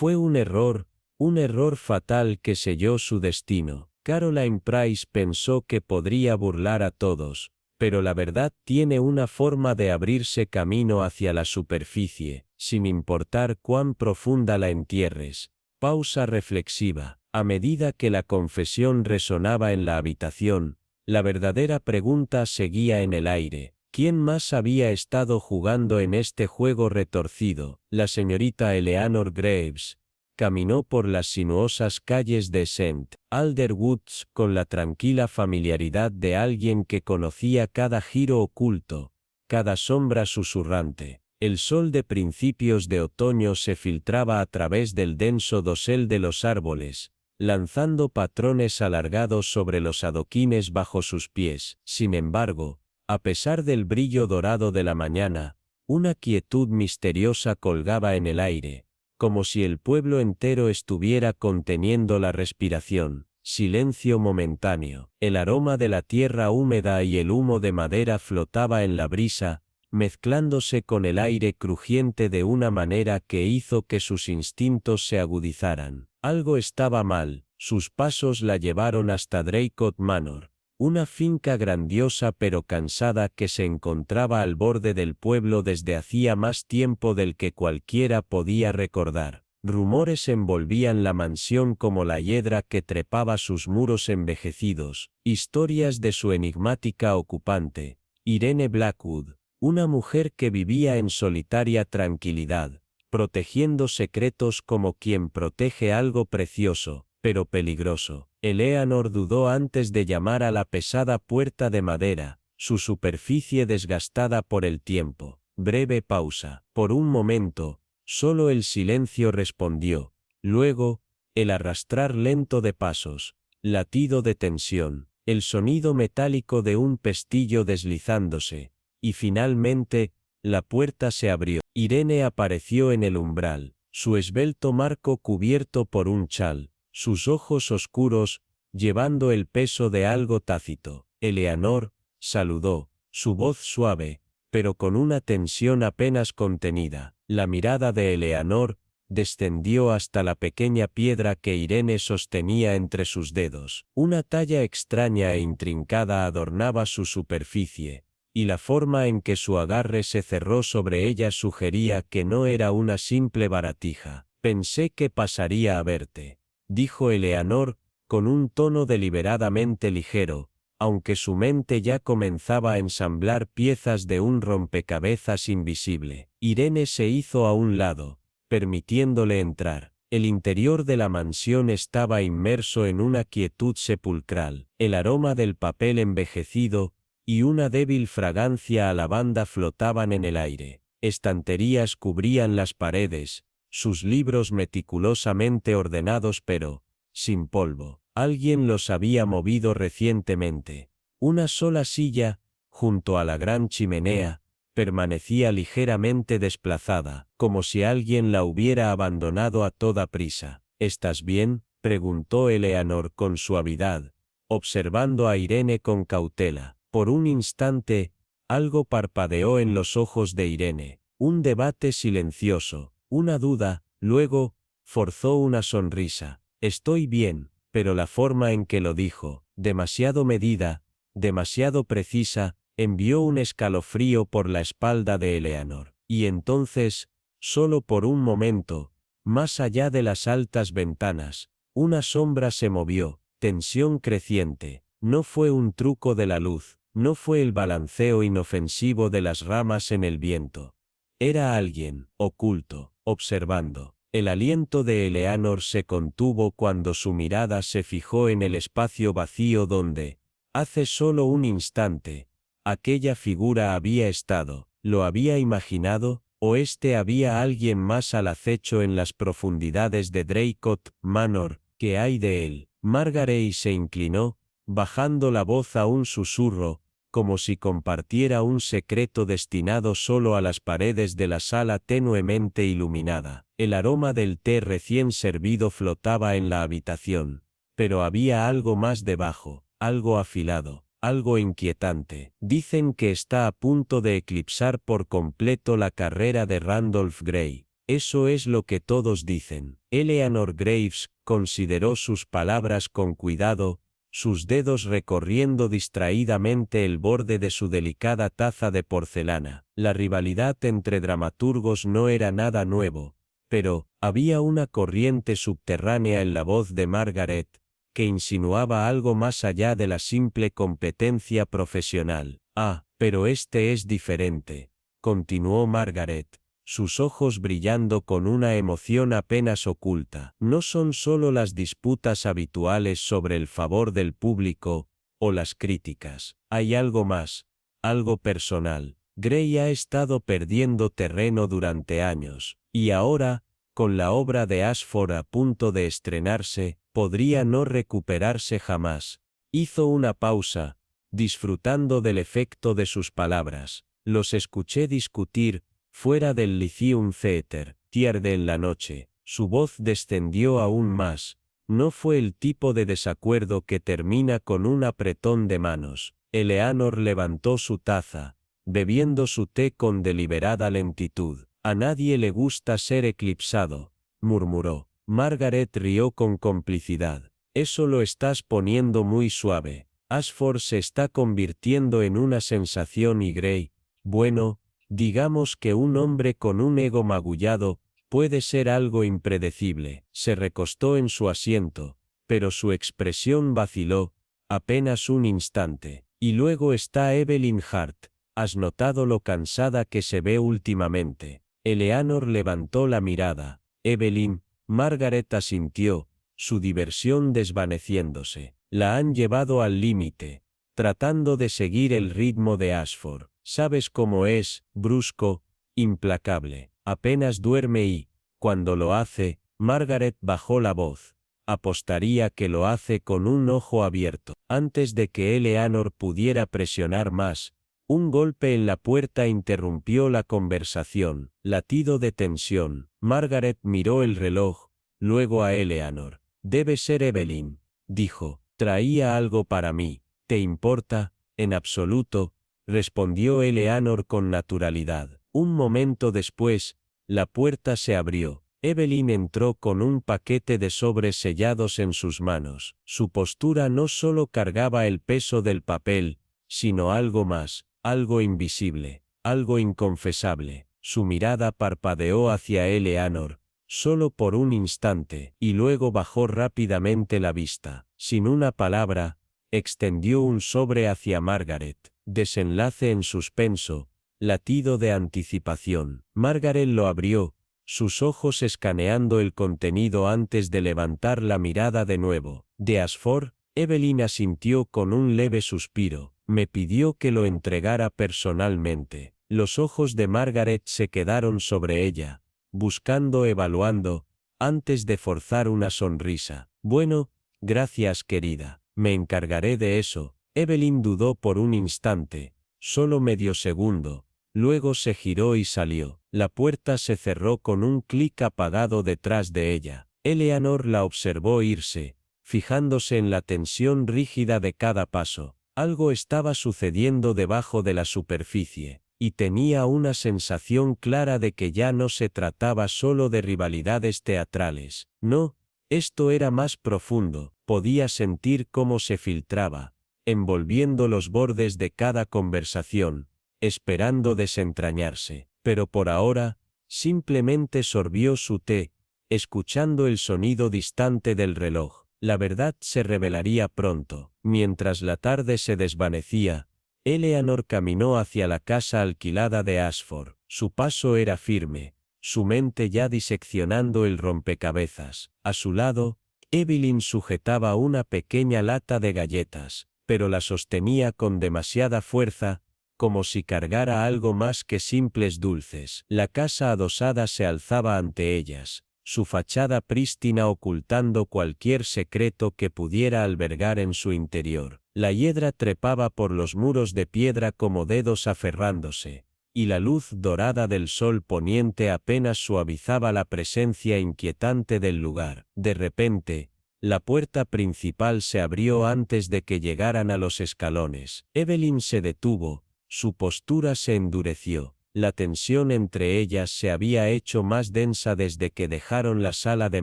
Fue un error fatal que selló su destino. Caroline Price pensó que podría burlar a todos, pero la verdad tiene una forma de abrirse camino hacia la superficie, sin importar cuán profunda la entierres. Pausa reflexiva. A medida que la confesión resonaba en la habitación, la verdadera pregunta seguía en el aire. ¿Quién más había estado jugando en este juego retorcido? La señorita Eleanor Graves caminó por las sinuosas calles de St. Alderwoods con la tranquila familiaridad de alguien que conocía cada giro oculto, cada sombra susurrante. El sol de principios de otoño se filtraba a través del denso dosel de los árboles, lanzando patrones alargados sobre los adoquines bajo sus pies. Sin embargo, a pesar del brillo dorado de la mañana, una quietud misteriosa colgaba en el aire, como si el pueblo entero estuviera conteniendo la respiración. Silencio momentáneo. El aroma de la tierra húmeda y el humo de madera flotaba en la brisa, mezclándose con el aire crujiente de una manera que hizo que sus instintos se agudizaran. Algo estaba mal. Sus pasos la llevaron hasta Draycott Manor, una finca grandiosa pero cansada que se encontraba al borde del pueblo desde hacía más tiempo del que cualquiera podía recordar. Rumores envolvían la mansión como la hiedra que trepaba sus muros envejecidos, historias de su enigmática ocupante, Irene Blackwood, una mujer que vivía en solitaria tranquilidad, protegiendo secretos como quien protege algo precioso, pero peligroso. Eleanor dudó antes de llamar a la pesada puerta de madera, su superficie desgastada por el tiempo. Breve pausa. Por un momento, solo el silencio respondió. Luego, el arrastrar lento de pasos, latido de tensión, el sonido metálico de un pestillo deslizándose, y finalmente, la puerta se abrió. Irene apareció en el umbral, su esbelto marco cubierto por un chal, sus ojos oscuros, llevando el peso de algo tácito. Eleanor saludó, su voz suave, pero con una tensión apenas contenida. La mirada de Eleanor descendió hasta la pequeña piedra que Irene sostenía entre sus dedos. Una talla extraña e intrincada adornaba su superficie, y la forma en que su agarre se cerró sobre ella sugería que no era una simple baratija. Pensé que pasaría a verte, dijo Eleanor, con un tono deliberadamente ligero, aunque su mente ya comenzaba a ensamblar piezas de un rompecabezas invisible. Irene se hizo a un lado, permitiéndole entrar. El interior de la mansión estaba inmerso en una quietud sepulcral. El aroma del papel envejecido y una débil fragancia a lavanda flotaban en el aire. Estanterías cubrían las paredes, sus libros meticulosamente ordenados pero sin polvo. Alguien los había movido recientemente. Una sola silla, junto a la gran chimenea, permanecía ligeramente desplazada, como si alguien la hubiera abandonado a toda prisa. ¿Estás bien?, preguntó Eleanor con suavidad, observando a Irene con cautela. Por un instante, algo parpadeó en los ojos de Irene, un debate silencioso, una duda, luego, forzó una sonrisa. Estoy bien, pero la forma en que lo dijo, demasiado medida, demasiado precisa, envió un escalofrío por la espalda de Eleanor. Y entonces, solo por un momento, más allá de las altas ventanas, una sombra se movió, tensión creciente. No fue un truco de la luz, no fue el balanceo inofensivo de las ramas en el viento. Era alguien, oculto, observando. El aliento de Eleanor se contuvo cuando su mirada se fijó en el espacio vacío donde, hace solo un instante, aquella figura había estado. ¿Lo había imaginado, o había alguien más al acecho en las profundidades de Draycott Manor? ¿Qué hay de él? Margaret se inclinó, bajando la voz a un susurro, como si compartiera un secreto destinado solo a las paredes de la sala tenuemente iluminada. El aroma del té recién servido flotaba en la habitación, pero había algo más debajo, algo afilado, algo inquietante. Dicen que está a punto de eclipsar por completo la carrera de Randolph Gray. Eso es lo que todos dicen. Eleanor Graves consideró sus palabras con cuidado, sus dedos recorriendo distraídamente el borde de su delicada taza de porcelana. La rivalidad entre dramaturgos no era nada nuevo, pero había una corriente subterránea en la voz de Margaret, que insinuaba algo más allá de la simple competencia profesional. Ah, pero este es diferente, continuó Margaret, sus ojos brillando con una emoción apenas oculta. No son solo las disputas habituales sobre el favor del público, o las críticas. Hay algo más, algo personal. Gray ha estado perdiendo terreno durante años, y ahora, con la obra de Ashford a punto de estrenarse, podría no recuperarse jamás. Hizo una pausa, disfrutando del efecto de sus palabras. Los escuché discutir, fuera del Lyceum Theatre, tarde en la noche. Su voz descendió aún más. No fue el tipo de desacuerdo que termina con un apretón de manos. Eleanor levantó su taza, bebiendo su té con deliberada lentitud. A nadie le gusta ser eclipsado, murmuró. Margaret rió con complicidad. Eso lo estás poniendo muy suave. Ashford se está convirtiendo en una sensación y Gray, bueno, digamos que un hombre con un ego magullado puede ser algo impredecible. Se recostó en su asiento, pero su expresión vaciló, apenas un instante. Y luego está Evelyn Hart. ¿Has notado lo cansada que se ve últimamente? Eleanor levantó la mirada. Evelyn, Margaret asintió, su diversión desvaneciéndose. La han llevado al límite, tratando de seguir el ritmo de Ashford. Sabes cómo es, brusco, implacable. Apenas duerme y, cuando lo hace, Margaret bajó la voz. Apostaría que lo hace con un ojo abierto. Antes de que Eleanor pudiera presionar más, un golpe en la puerta interrumpió la conversación. Latido de tensión. Margaret miró el reloj, luego a Eleanor. Debe ser Evelyn, dijo. Traía algo para mí. ¿Te importa? En absoluto, respondió Eleanor con naturalidad. Un momento después, la puerta se abrió. Evelyn entró con un paquete de sobres sellados en sus manos. Su postura no solo cargaba el peso del papel, sino algo más, algo invisible, algo inconfesable. Su mirada parpadeó hacia Eleanor, solo por un instante, y luego bajó rápidamente la vista. Sin una palabra, extendió un sobre hacia Margaret. Desenlace en suspenso, latido de anticipación. Margaret lo abrió, sus ojos escaneando el contenido antes de levantar la mirada de nuevo. De Ashford, Evelyn asintió con un leve suspiro. Me pidió que lo entregara personalmente. Los ojos de Margaret se quedaron sobre ella, buscando, evaluando, antes de forzar una sonrisa. Bueno, gracias querida. Me encargaré de eso. Evelyn dudó por un instante, solo medio segundo, luego se giró y salió. La puerta se cerró con un clic apagado detrás de ella. Eleanor la observó irse, fijándose en la tensión rígida de cada paso. Algo estaba sucediendo debajo de la superficie, y tenía una sensación clara de que ya no se trataba solo de rivalidades teatrales. No, esto era más profundo. Podía sentir cómo se filtraba, envolviendo los bordes de cada conversación, esperando desentrañarse. Pero por ahora, simplemente sorbió su té, escuchando el sonido distante del reloj. La verdad se revelaría pronto. Mientras la tarde se desvanecía, Eleanor caminó hacia la casa alquilada de Ashford. Su paso era firme, su mente ya diseccionando el rompecabezas. A su lado, Evelyn sujetaba una pequeña lata de galletas, pero la sostenía con demasiada fuerza, como si cargara algo más que simples dulces. La casa adosada se alzaba ante ellas, su fachada prístina ocultando cualquier secreto que pudiera albergar en su interior. La hiedra trepaba por los muros de piedra como dedos aferrándose, y la luz dorada del sol poniente apenas suavizaba la presencia inquietante del lugar. De repente, la puerta principal se abrió antes de que llegaran a los escalones. Evelyn se detuvo, su postura se endureció. La tensión entre ellas se había hecho más densa desde que dejaron la sala de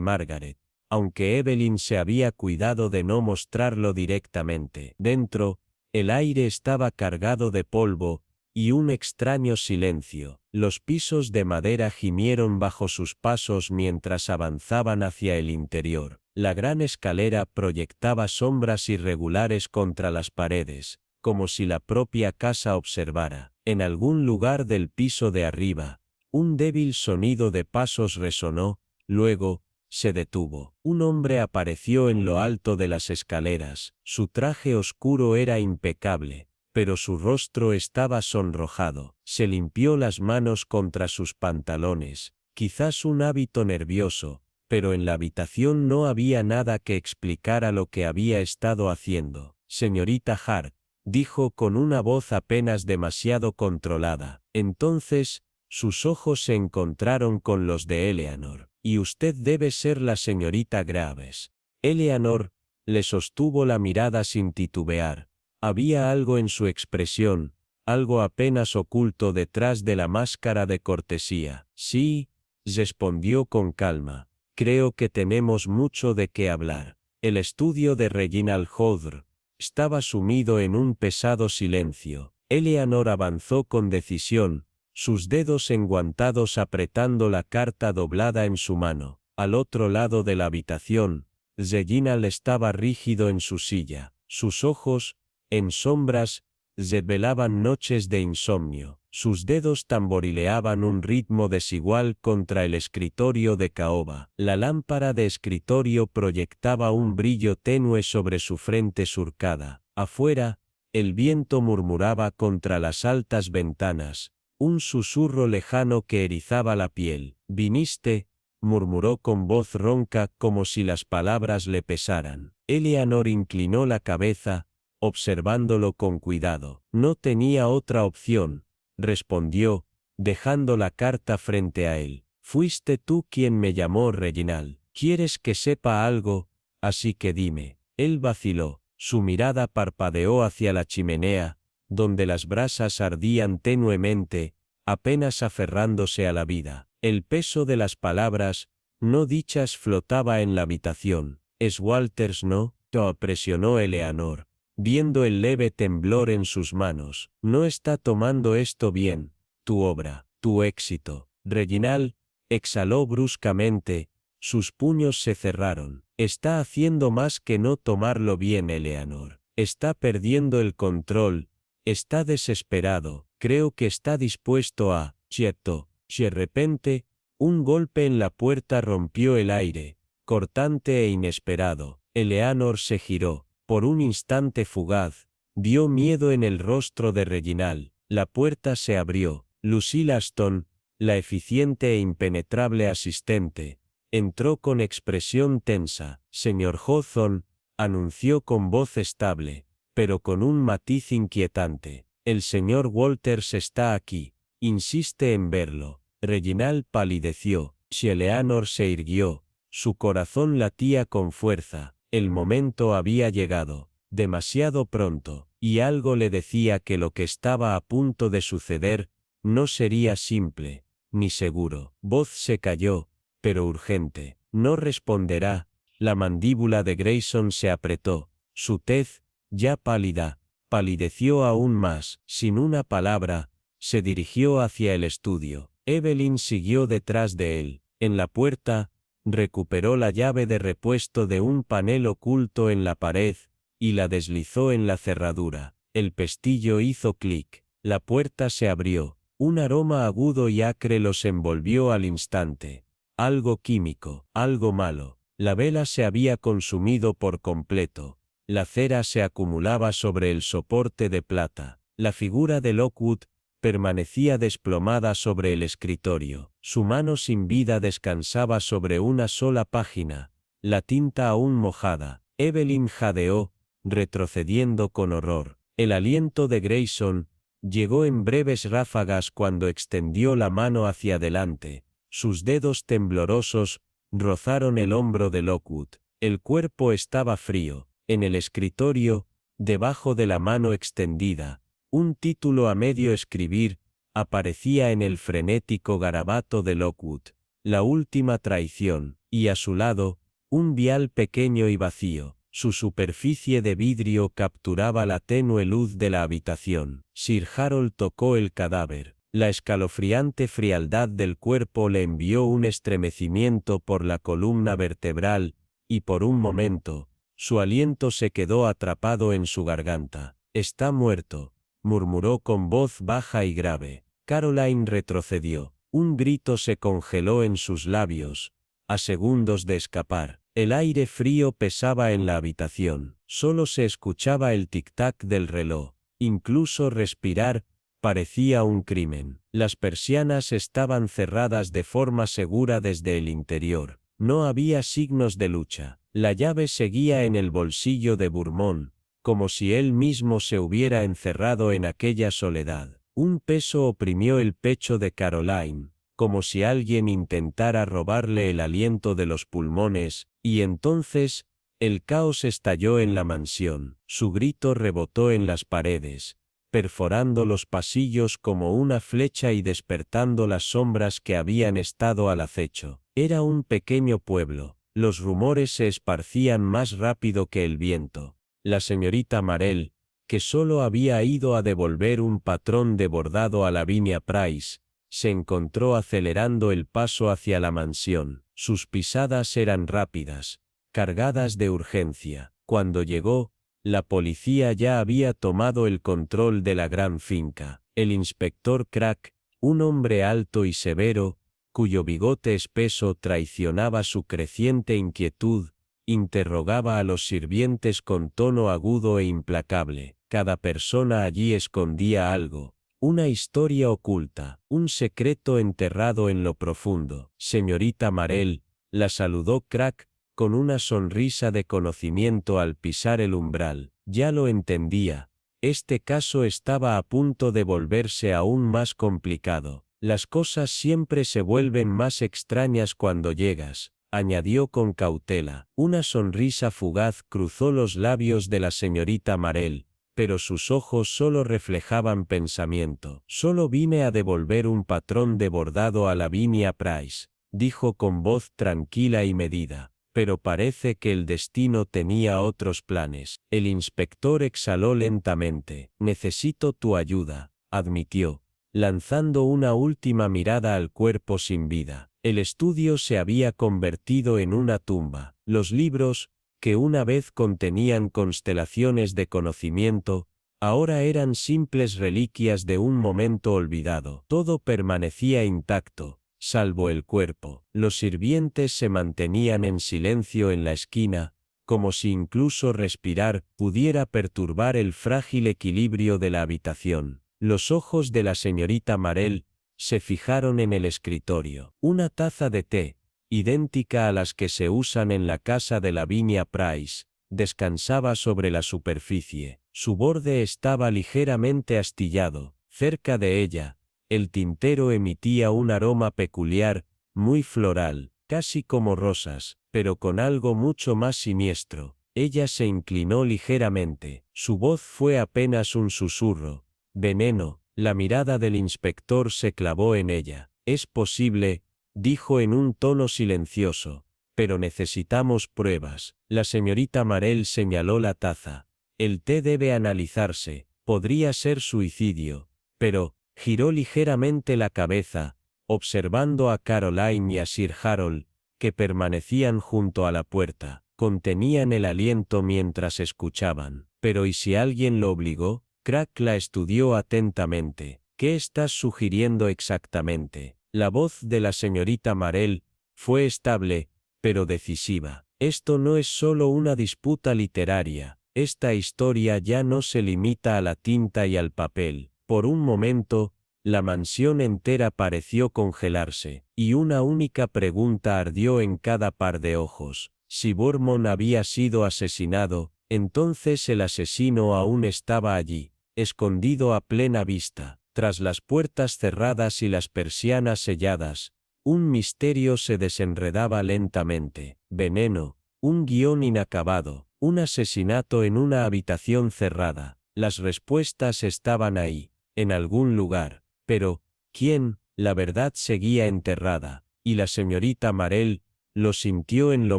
Margaret, aunque Evelyn se había cuidado de no mostrarlo directamente. Dentro, el aire estaba cargado de polvo, y un extraño silencio. Los pisos de madera gimieron bajo sus pasos mientras avanzaban hacia el interior. La gran escalera proyectaba sombras irregulares contra las paredes, como si la propia casa observara. En algún lugar del piso de arriba, un débil sonido de pasos resonó, luego, se detuvo. Un hombre apareció en lo alto de las escaleras. Su traje oscuro era impecable, pero su rostro estaba sonrojado. Se limpió las manos contra sus pantalones, quizás un hábito nervioso, pero en la habitación no había nada que explicara lo que había estado haciendo. Señorita Hart, dijo con una voz apenas demasiado controlada. Entonces, sus ojos se encontraron con los de Eleanor. Y usted debe ser la señorita Graves. Eleanor le sostuvo la mirada sin titubear. Había algo en su expresión, algo apenas oculto detrás de la máscara de cortesía. Sí, respondió con calma. Creo que tenemos mucho de qué hablar. El estudio de Reginald Hodr estaba sumido en un pesado silencio. Eleanor avanzó con decisión, sus dedos enguantados apretando la carta doblada en su mano. Al otro lado de la habitación, Reginald estaba rígido en su silla. Sus ojos, en sombras, revelaban noches de insomnio. Sus dedos tamborileaban un ritmo desigual contra el escritorio de caoba. La lámpara de escritorio proyectaba un brillo tenue sobre su frente surcada. Afuera, el viento murmuraba contra las altas ventanas, un susurro lejano que erizaba la piel. «Viniste», murmuró con voz ronca como si las palabras le pesaran. Eleanor inclinó la cabeza, observándolo con cuidado. «No tenía otra opción», respondió, dejando la carta frente a él. «Fuiste tú quien me llamó, Reginald. ¿Quieres que sepa algo? Así que dime». Él vaciló. Su mirada parpadeó hacia la chimenea, donde las brasas ardían tenuemente, apenas aferrándose a la vida. El peso de las palabras, no dichas, flotaba en la habitación. «¿Es Walters, no?», presionó Eleanor, viendo el leve temblor en sus manos. «No está tomando esto bien. Tu obra, tu éxito». Reginald exhaló bruscamente, sus puños se cerraron. «Está haciendo más que no tomarlo bien, Eleanor. Está perdiendo el control, está desesperado, creo que está dispuesto a...» «Cierto». De repente, un golpe en la puerta rompió el aire, cortante e inesperado. Eleanor se giró. Por un instante fugaz, vio miedo en el rostro de Reginald. La puerta se abrió. Lucille Aston, la eficiente e impenetrable asistente, entró con expresión tensa. «Señor Hawthorne», anunció con voz estable, pero con un matiz inquietante. «El señor Walters está aquí. Insiste en verlo». Reginald palideció. Eleanor se irguió. Su corazón latía con fuerza. El momento había llegado, demasiado pronto, y algo le decía que lo que estaba a punto de suceder no sería simple, ni seguro. Voz se cayó, pero urgente. «No responderá». La mandíbula de Grayson se apretó. Su tez, ya pálida, palideció aún más. Sin una palabra, se dirigió hacia el estudio. Evelyn siguió detrás de él. En la puerta, recuperó la llave de repuesto de un panel oculto en la pared, y la deslizó en la cerradura. El pestillo hizo clic. La puerta se abrió. Un aroma agudo y acre los envolvió al instante. Algo químico, algo malo. La vela se había consumido por completo. La cera se acumulaba sobre el soporte de plata. La figura de Lockwood permanecía desplomada sobre el escritorio. Su mano sin vida descansaba sobre una sola página, la tinta aún mojada. Evelyn jadeó, retrocediendo con horror. El aliento de Grayson llegó en breves ráfagas cuando extendió la mano hacia adelante. Sus dedos temblorosos rozaron el hombro de Lockwood. El cuerpo estaba frío. En el escritorio, debajo de la mano extendida, un título a medio escribir, aparecía en el frenético garabato de Lockwood, la última traición, y a su lado, un vial pequeño y vacío. Su superficie de vidrio capturaba la tenue luz de la habitación. Sir Harold tocó el cadáver. La escalofriante frialdad del cuerpo le envió un estremecimiento por la columna vertebral, y por un momento, su aliento se quedó atrapado en su garganta. «Está muerto», murmuró con voz baja y grave. Caroline retrocedió. Un grito se congeló en sus labios, a segundos de escapar. El aire frío pesaba en la habitación. Solo se escuchaba el tic-tac del reloj. Incluso respirar parecía un crimen. Las persianas estaban cerradas de forma segura desde el interior. No había signos de lucha. La llave seguía en el bolsillo de Bourmont, como si él mismo se hubiera encerrado en aquella soledad. Un peso oprimió el pecho de Caroline, como si alguien intentara robarle el aliento de los pulmones, y entonces, el caos estalló en la mansión. Su grito rebotó en las paredes, perforando los pasillos como una flecha y despertando las sombras que habían estado al acecho. Era un pequeño pueblo. Los rumores se esparcían más rápido que el viento. La señorita Marell, que solo había ido a devolver un patrón de bordado a Lavinia Price, se encontró acelerando el paso hacia la mansión. Sus pisadas eran rápidas, cargadas de urgencia. Cuando llegó, la policía ya había tomado el control de la gran finca. El inspector Crack, un hombre alto y severo, cuyo bigote espeso traicionaba su creciente inquietud, interrogaba a los sirvientes con tono agudo e implacable. Cada persona allí escondía algo. Una historia oculta, un secreto enterrado en lo profundo. Señorita Marell, la saludó Crack, con una sonrisa de conocimiento al pisar el umbral. Ya lo entendía. Este caso estaba a punto de volverse aún más complicado. Las cosas siempre se vuelven más extrañas cuando llegas, añadió con cautela. Una sonrisa fugaz cruzó los labios de la señorita Marell, pero sus ojos solo reflejaban pensamiento. Solo vine a devolver un patrón de bordado a Lavinia Price, dijo con voz tranquila y medida. Pero parece que el destino tenía otros planes. El inspector exhaló lentamente. Necesito tu ayuda, admitió, lanzando una última mirada al cuerpo sin vida. El estudio se había convertido en una tumba. Los libros, que una vez contenían constelaciones de conocimiento, ahora eran simples reliquias de un momento olvidado. Todo permanecía intacto, salvo el cuerpo. Los sirvientes se mantenían en silencio en la esquina, como si incluso respirar pudiera perturbar el frágil equilibrio de la habitación. Los ojos de la señorita Marell se fijaron en el escritorio. Una taza de té, idéntica a las que se usan en la casa de Lavinia Price, descansaba sobre la superficie. Su borde estaba ligeramente astillado. Cerca de ella, el tintero emitía un aroma peculiar, muy floral, casi como rosas, pero con algo mucho más siniestro. Ella se inclinó ligeramente. Su voz fue apenas un susurro. Veneno. La mirada del inspector se clavó en ella. Es posible, dijo en un tono silencioso, pero necesitamos pruebas. La señorita Marell señaló la taza. El té debe analizarse. Podría ser suicidio, pero giró ligeramente la cabeza, observando a Caroline y a Sir Harold, que permanecían junto a la puerta. Contenían el aliento mientras escuchaban. Pero ¿y si alguien lo obligó? Crack la estudió atentamente. ¿Qué estás sugiriendo exactamente? La voz de la señorita Marell fue estable, pero decisiva. Esto no es solo una disputa literaria. Esta historia ya no se limita a la tinta y al papel. Por un momento, la mansión entera pareció congelarse, y una única pregunta ardió en cada par de ojos. Si Bourmont había sido asesinado, entonces el asesino aún estaba allí, escondido a plena vista. Tras las puertas cerradas y las persianas selladas, un misterio se desenredaba lentamente. Veneno, un guión inacabado, un asesinato en una habitación cerrada. Las respuestas estaban ahí, en algún lugar, Pero, ¿quién? La verdad seguía enterrada, y la señorita Marell lo sintió en lo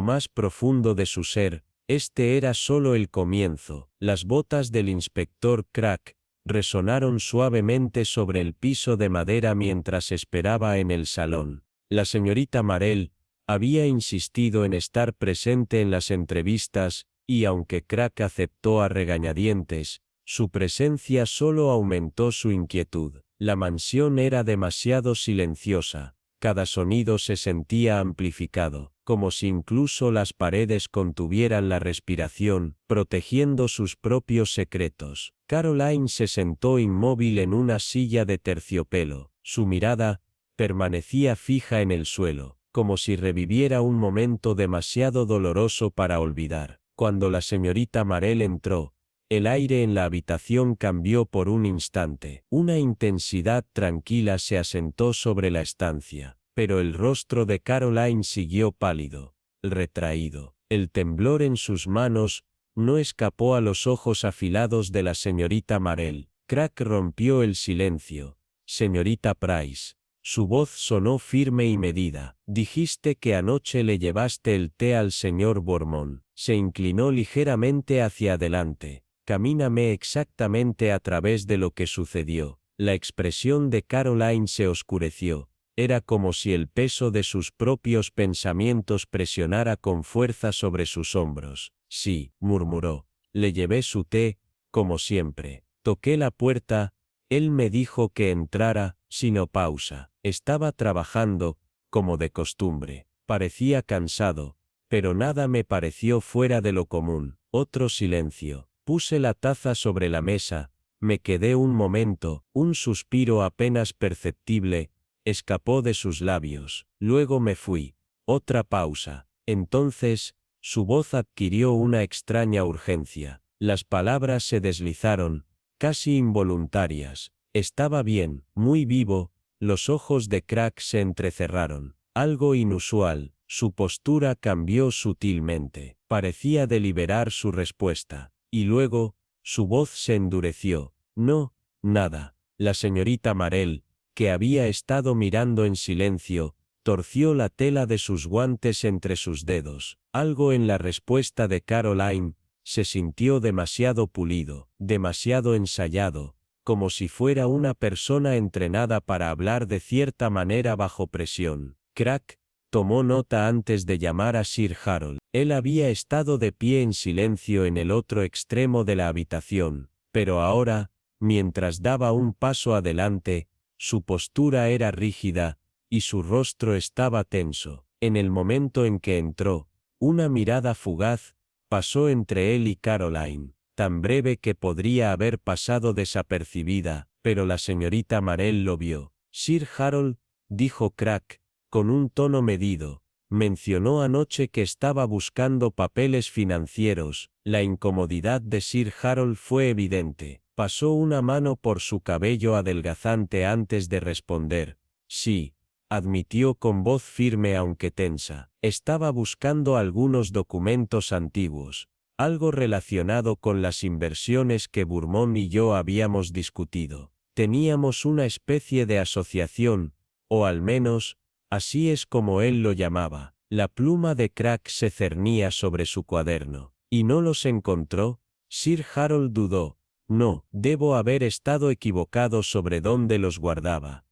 más profundo de su ser. Este era solo el comienzo. Las botas del inspector Crack resonaron suavemente sobre el piso de madera mientras esperaba en el salón. La señorita Marell había insistido en estar presente en las entrevistas, y aunque Crack aceptó a regañadientes, su presencia solo aumentó su inquietud. La mansión era demasiado silenciosa. Cada sonido se sentía amplificado, como si incluso las paredes contuvieran la respiración, protegiendo sus propios secretos. Caroline se sentó inmóvil en una silla de terciopelo. Su mirada permanecía fija en el suelo, como si reviviera un momento demasiado doloroso para olvidar. Cuando la señorita Marell entró, el aire en la habitación cambió por un instante. Una intensidad tranquila se asentó sobre la estancia, pero el rostro de Caroline siguió pálido, retraído. El temblor en sus manos no escapó a los ojos afilados de la señorita Marell. Crack rompió el silencio. Señorita Price. Su voz sonó firme y medida. Dijiste que anoche le llevaste el té al señor Bourmont. Se inclinó ligeramente hacia adelante. Camíname exactamente a través de lo que sucedió. La expresión de Caroline se oscureció. Era como si el peso de sus propios pensamientos presionara con fuerza sobre sus hombros. Sí, murmuró. Le llevé su té, como siempre. Toqué la puerta. Él me dijo que entrara, sin pausa. Estaba trabajando, como de costumbre. Parecía cansado, pero nada me pareció fuera de lo común. Otro silencio. Puse la taza sobre la mesa, me quedé un momento, un suspiro apenas perceptible escapó de sus labios. Luego me fui. Otra pausa. Entonces, su voz adquirió una extraña urgencia. Las palabras se deslizaron, casi involuntarias. Estaba bien, muy vivo. Los ojos de Crack se entrecerraron. Algo inusual. Su postura cambió sutilmente. Parecía deliberar su respuesta. Y luego, su voz se endureció. No, nada. La señorita Marell, que había estado mirando en silencio, torció la tela de sus guantes entre sus dedos. Algo en la respuesta de Caroline se sintió demasiado pulido, demasiado ensayado, como si fuera una persona entrenada para hablar de cierta manera bajo presión. Crack tomó nota antes de llamar a Sir Harold. Él había estado de pie en silencio en el otro extremo de la habitación, pero ahora, mientras daba un paso adelante, su postura era rígida, y su rostro estaba tenso. En el momento en que entró, una mirada fugaz pasó entre él y Caroline, tan breve que podría haber pasado desapercibida, pero la señorita Marell lo vio. Sir Harold, dijo Crack, con un tono medido, mencionó anoche que estaba buscando papeles financieros. La incomodidad de Sir Harold fue evidente. Pasó una mano por su cabello adelgazante antes de responder. Sí, admitió con voz firme aunque tensa. Estaba buscando algunos documentos antiguos, algo relacionado con las inversiones que Bourmont y yo habíamos discutido. Teníamos una especie de asociación, o al menos, así es como él lo llamaba. La pluma de Crack se cernía sobre su cuaderno. ¿Y no los encontró? Sir Harold dudó. No, debo haber estado equivocado sobre dónde los guardaba.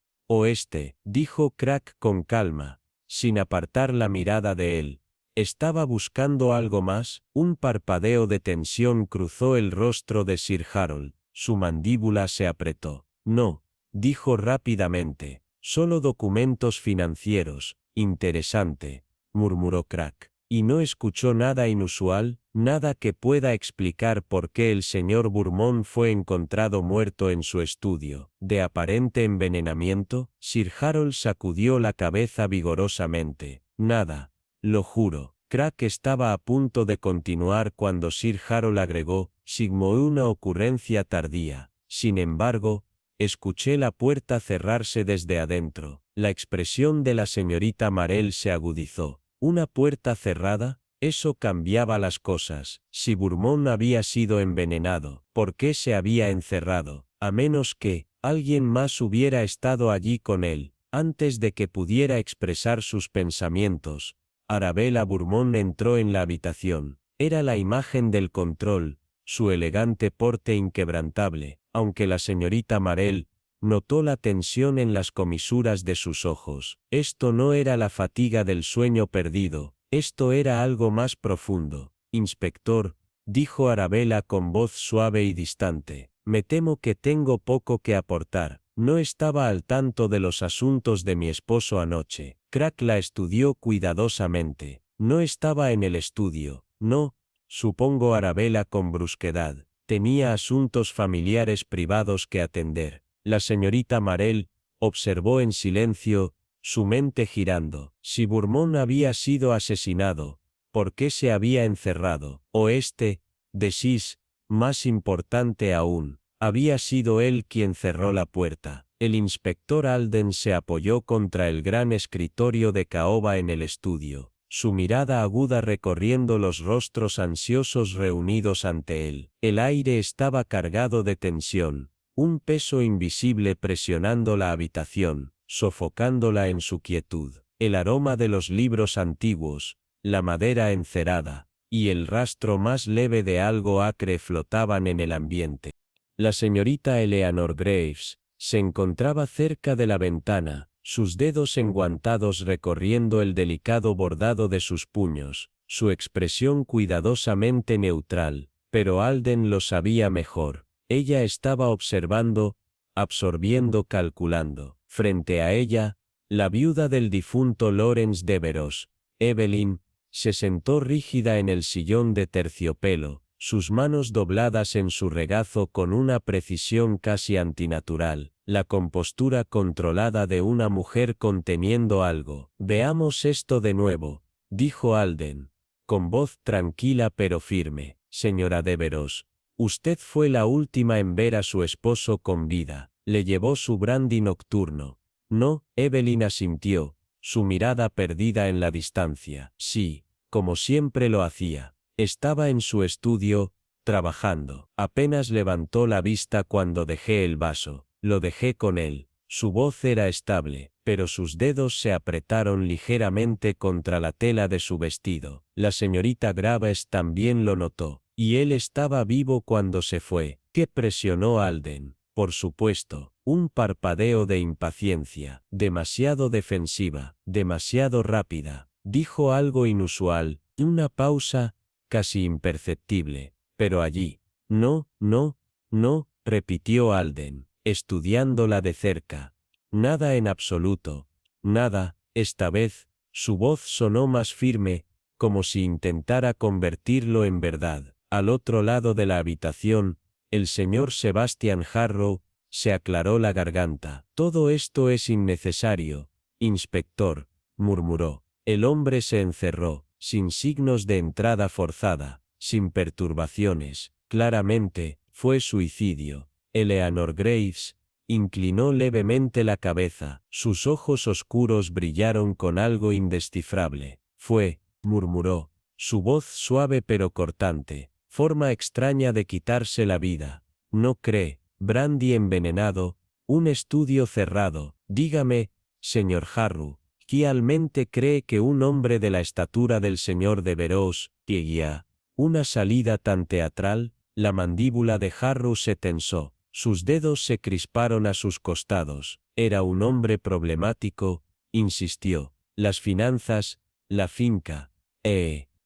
Dijo Crack con calma, sin apartar la mirada de él. ¿Estaba buscando algo más? Un parpadeo de tensión cruzó el rostro de Sir Harold. Su mandíbula se apretó. No, dijo rápidamente. Solo documentos financieros. Interesante, murmuró Crack. ¿Y no escuchó nada inusual? Nada que pueda explicar por qué el señor Bourmont fue encontrado muerto en su estudio. ¿De aparente envenenamiento? Sir Harold sacudió la cabeza vigorosamente. Nada, lo juro. Crack estaba a punto de continuar cuando Sir Harold agregó, sigmó una ocurrencia tardía. Sin embargo, escuché la puerta cerrarse desde adentro. La expresión de la señorita Marell se agudizó. ¿Una puerta cerrada? Eso cambiaba las cosas. Si Bourmont había sido envenenado, ¿por qué se había encerrado? A menos que, Alguien más hubiera estado allí con él. Antes de que pudiera expresar sus pensamientos, Arabella Bourmont entró en la habitación. Era la imagen del control, su elegante porte inquebrantable, aunque la señorita Marell notó la tensión en las comisuras de sus ojos. Esto no era la fatiga del sueño perdido, esto era algo más profundo. Inspector, dijo Arabella con voz suave y distante, me temo que tengo poco que aportar. No estaba al tanto de los asuntos de mi esposo anoche. Crack la estudió cuidadosamente. No estaba en el estudio. No, supongo Arabella con brusquedad. Tenía asuntos familiares privados que atender. La señorita Marell observó en silencio, su mente girando. Si Bourmont había sido asesinado, ¿por qué se había encerrado? O decís, más importante aún, había sido él quien cerró la puerta. El inspector Alden se apoyó contra el gran escritorio de caoba en el estudio, su mirada aguda recorriendo los rostros ansiosos reunidos ante él. El aire estaba cargado de tensión, un peso invisible presionando la habitación, sofocándola en su quietud. El aroma de los libros antiguos, la madera encerada, y el rastro más leve de algo acre flotaban en el ambiente. La señorita Eleanor Graves se encontraba cerca de la ventana, sus dedos enguantados recorriendo el delicado bordado de sus puños, su expresión cuidadosamente neutral, pero Alden lo sabía mejor. Ella estaba observando, absorbiendo, calculando. Frente a ella, la viuda del difunto Lawrence Devereux, Evelyn, se sentó rígida en el sillón de terciopelo, sus manos dobladas en su regazo con una precisión casi antinatural, la compostura controlada de una mujer conteniendo algo. Veamos esto de nuevo, dijo Alden, con voz tranquila pero firme. Señora Devereux, usted fue la última en ver a su esposo con vida, le llevó su brandy nocturno. No, Evelyn asintió, su mirada perdida en la distancia. Sí, como siempre lo hacía. Estaba en su estudio, trabajando. Apenas levantó la vista cuando dejé el vaso. Lo dejé con él. Su voz era estable, pero sus dedos se apretaron ligeramente contra la tela de su vestido. La señorita Graves también lo notó. Y él estaba vivo cuando se fue. ¿Qué presionó Alden? Por supuesto, un parpadeo de impaciencia. Demasiado defensiva, demasiado rápida. Dijo algo inusual, una pausa, casi imperceptible, pero allí. No, no, no, repitió Alden, estudiándola de cerca. Nada en absoluto, nada. Esta vez, su voz sonó más firme, como si intentara convertirlo en verdad. Al otro lado de la habitación, el señor Sebastian Harrow se aclaró la garganta. Todo esto es innecesario, inspector, murmuró. El hombre se encerró, sin signos de entrada forzada, sin perturbaciones. Claramente, fue suicidio. Eleanor Graves inclinó levemente la cabeza, sus ojos oscuros brillaron con algo indescifrable. Murmuró, su voz suave pero cortante, forma extraña de quitarse la vida. No cree, brandy envenenado, un estudio cerrado. Dígame, señor Harrow, ¿realmente cree que un hombre de la estatura del señor Devereux, una salida tan teatral? La mandíbula de Harrow se tensó, sus dedos se crisparon a sus costados. Era un hombre problemático, insistió. Las finanzas, la finca.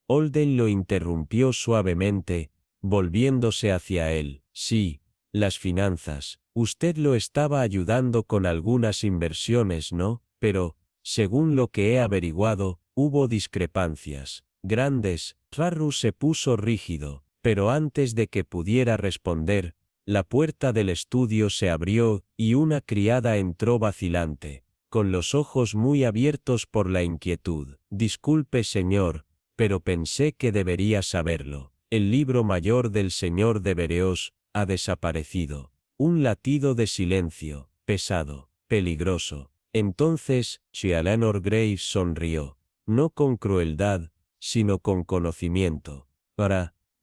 Holden lo interrumpió suavemente, volviéndose hacia él. Sí, las finanzas. Usted lo estaba ayudando con algunas inversiones, ¿no? Pero, según lo que he averiguado, hubo discrepancias grandes. Harrow se puso rígido, pero antes de que pudiera responder, la puerta del estudio se abrió, y una criada entró vacilante, con los ojos muy abiertos por la inquietud. Disculpe, señor, pero pensé que debería saberlo. El libro mayor del señor Devereux ha desaparecido. Un latido de silencio, pesado, peligroso. Entonces, Eleanor Graves sonrió, no con crueldad, sino con conocimiento.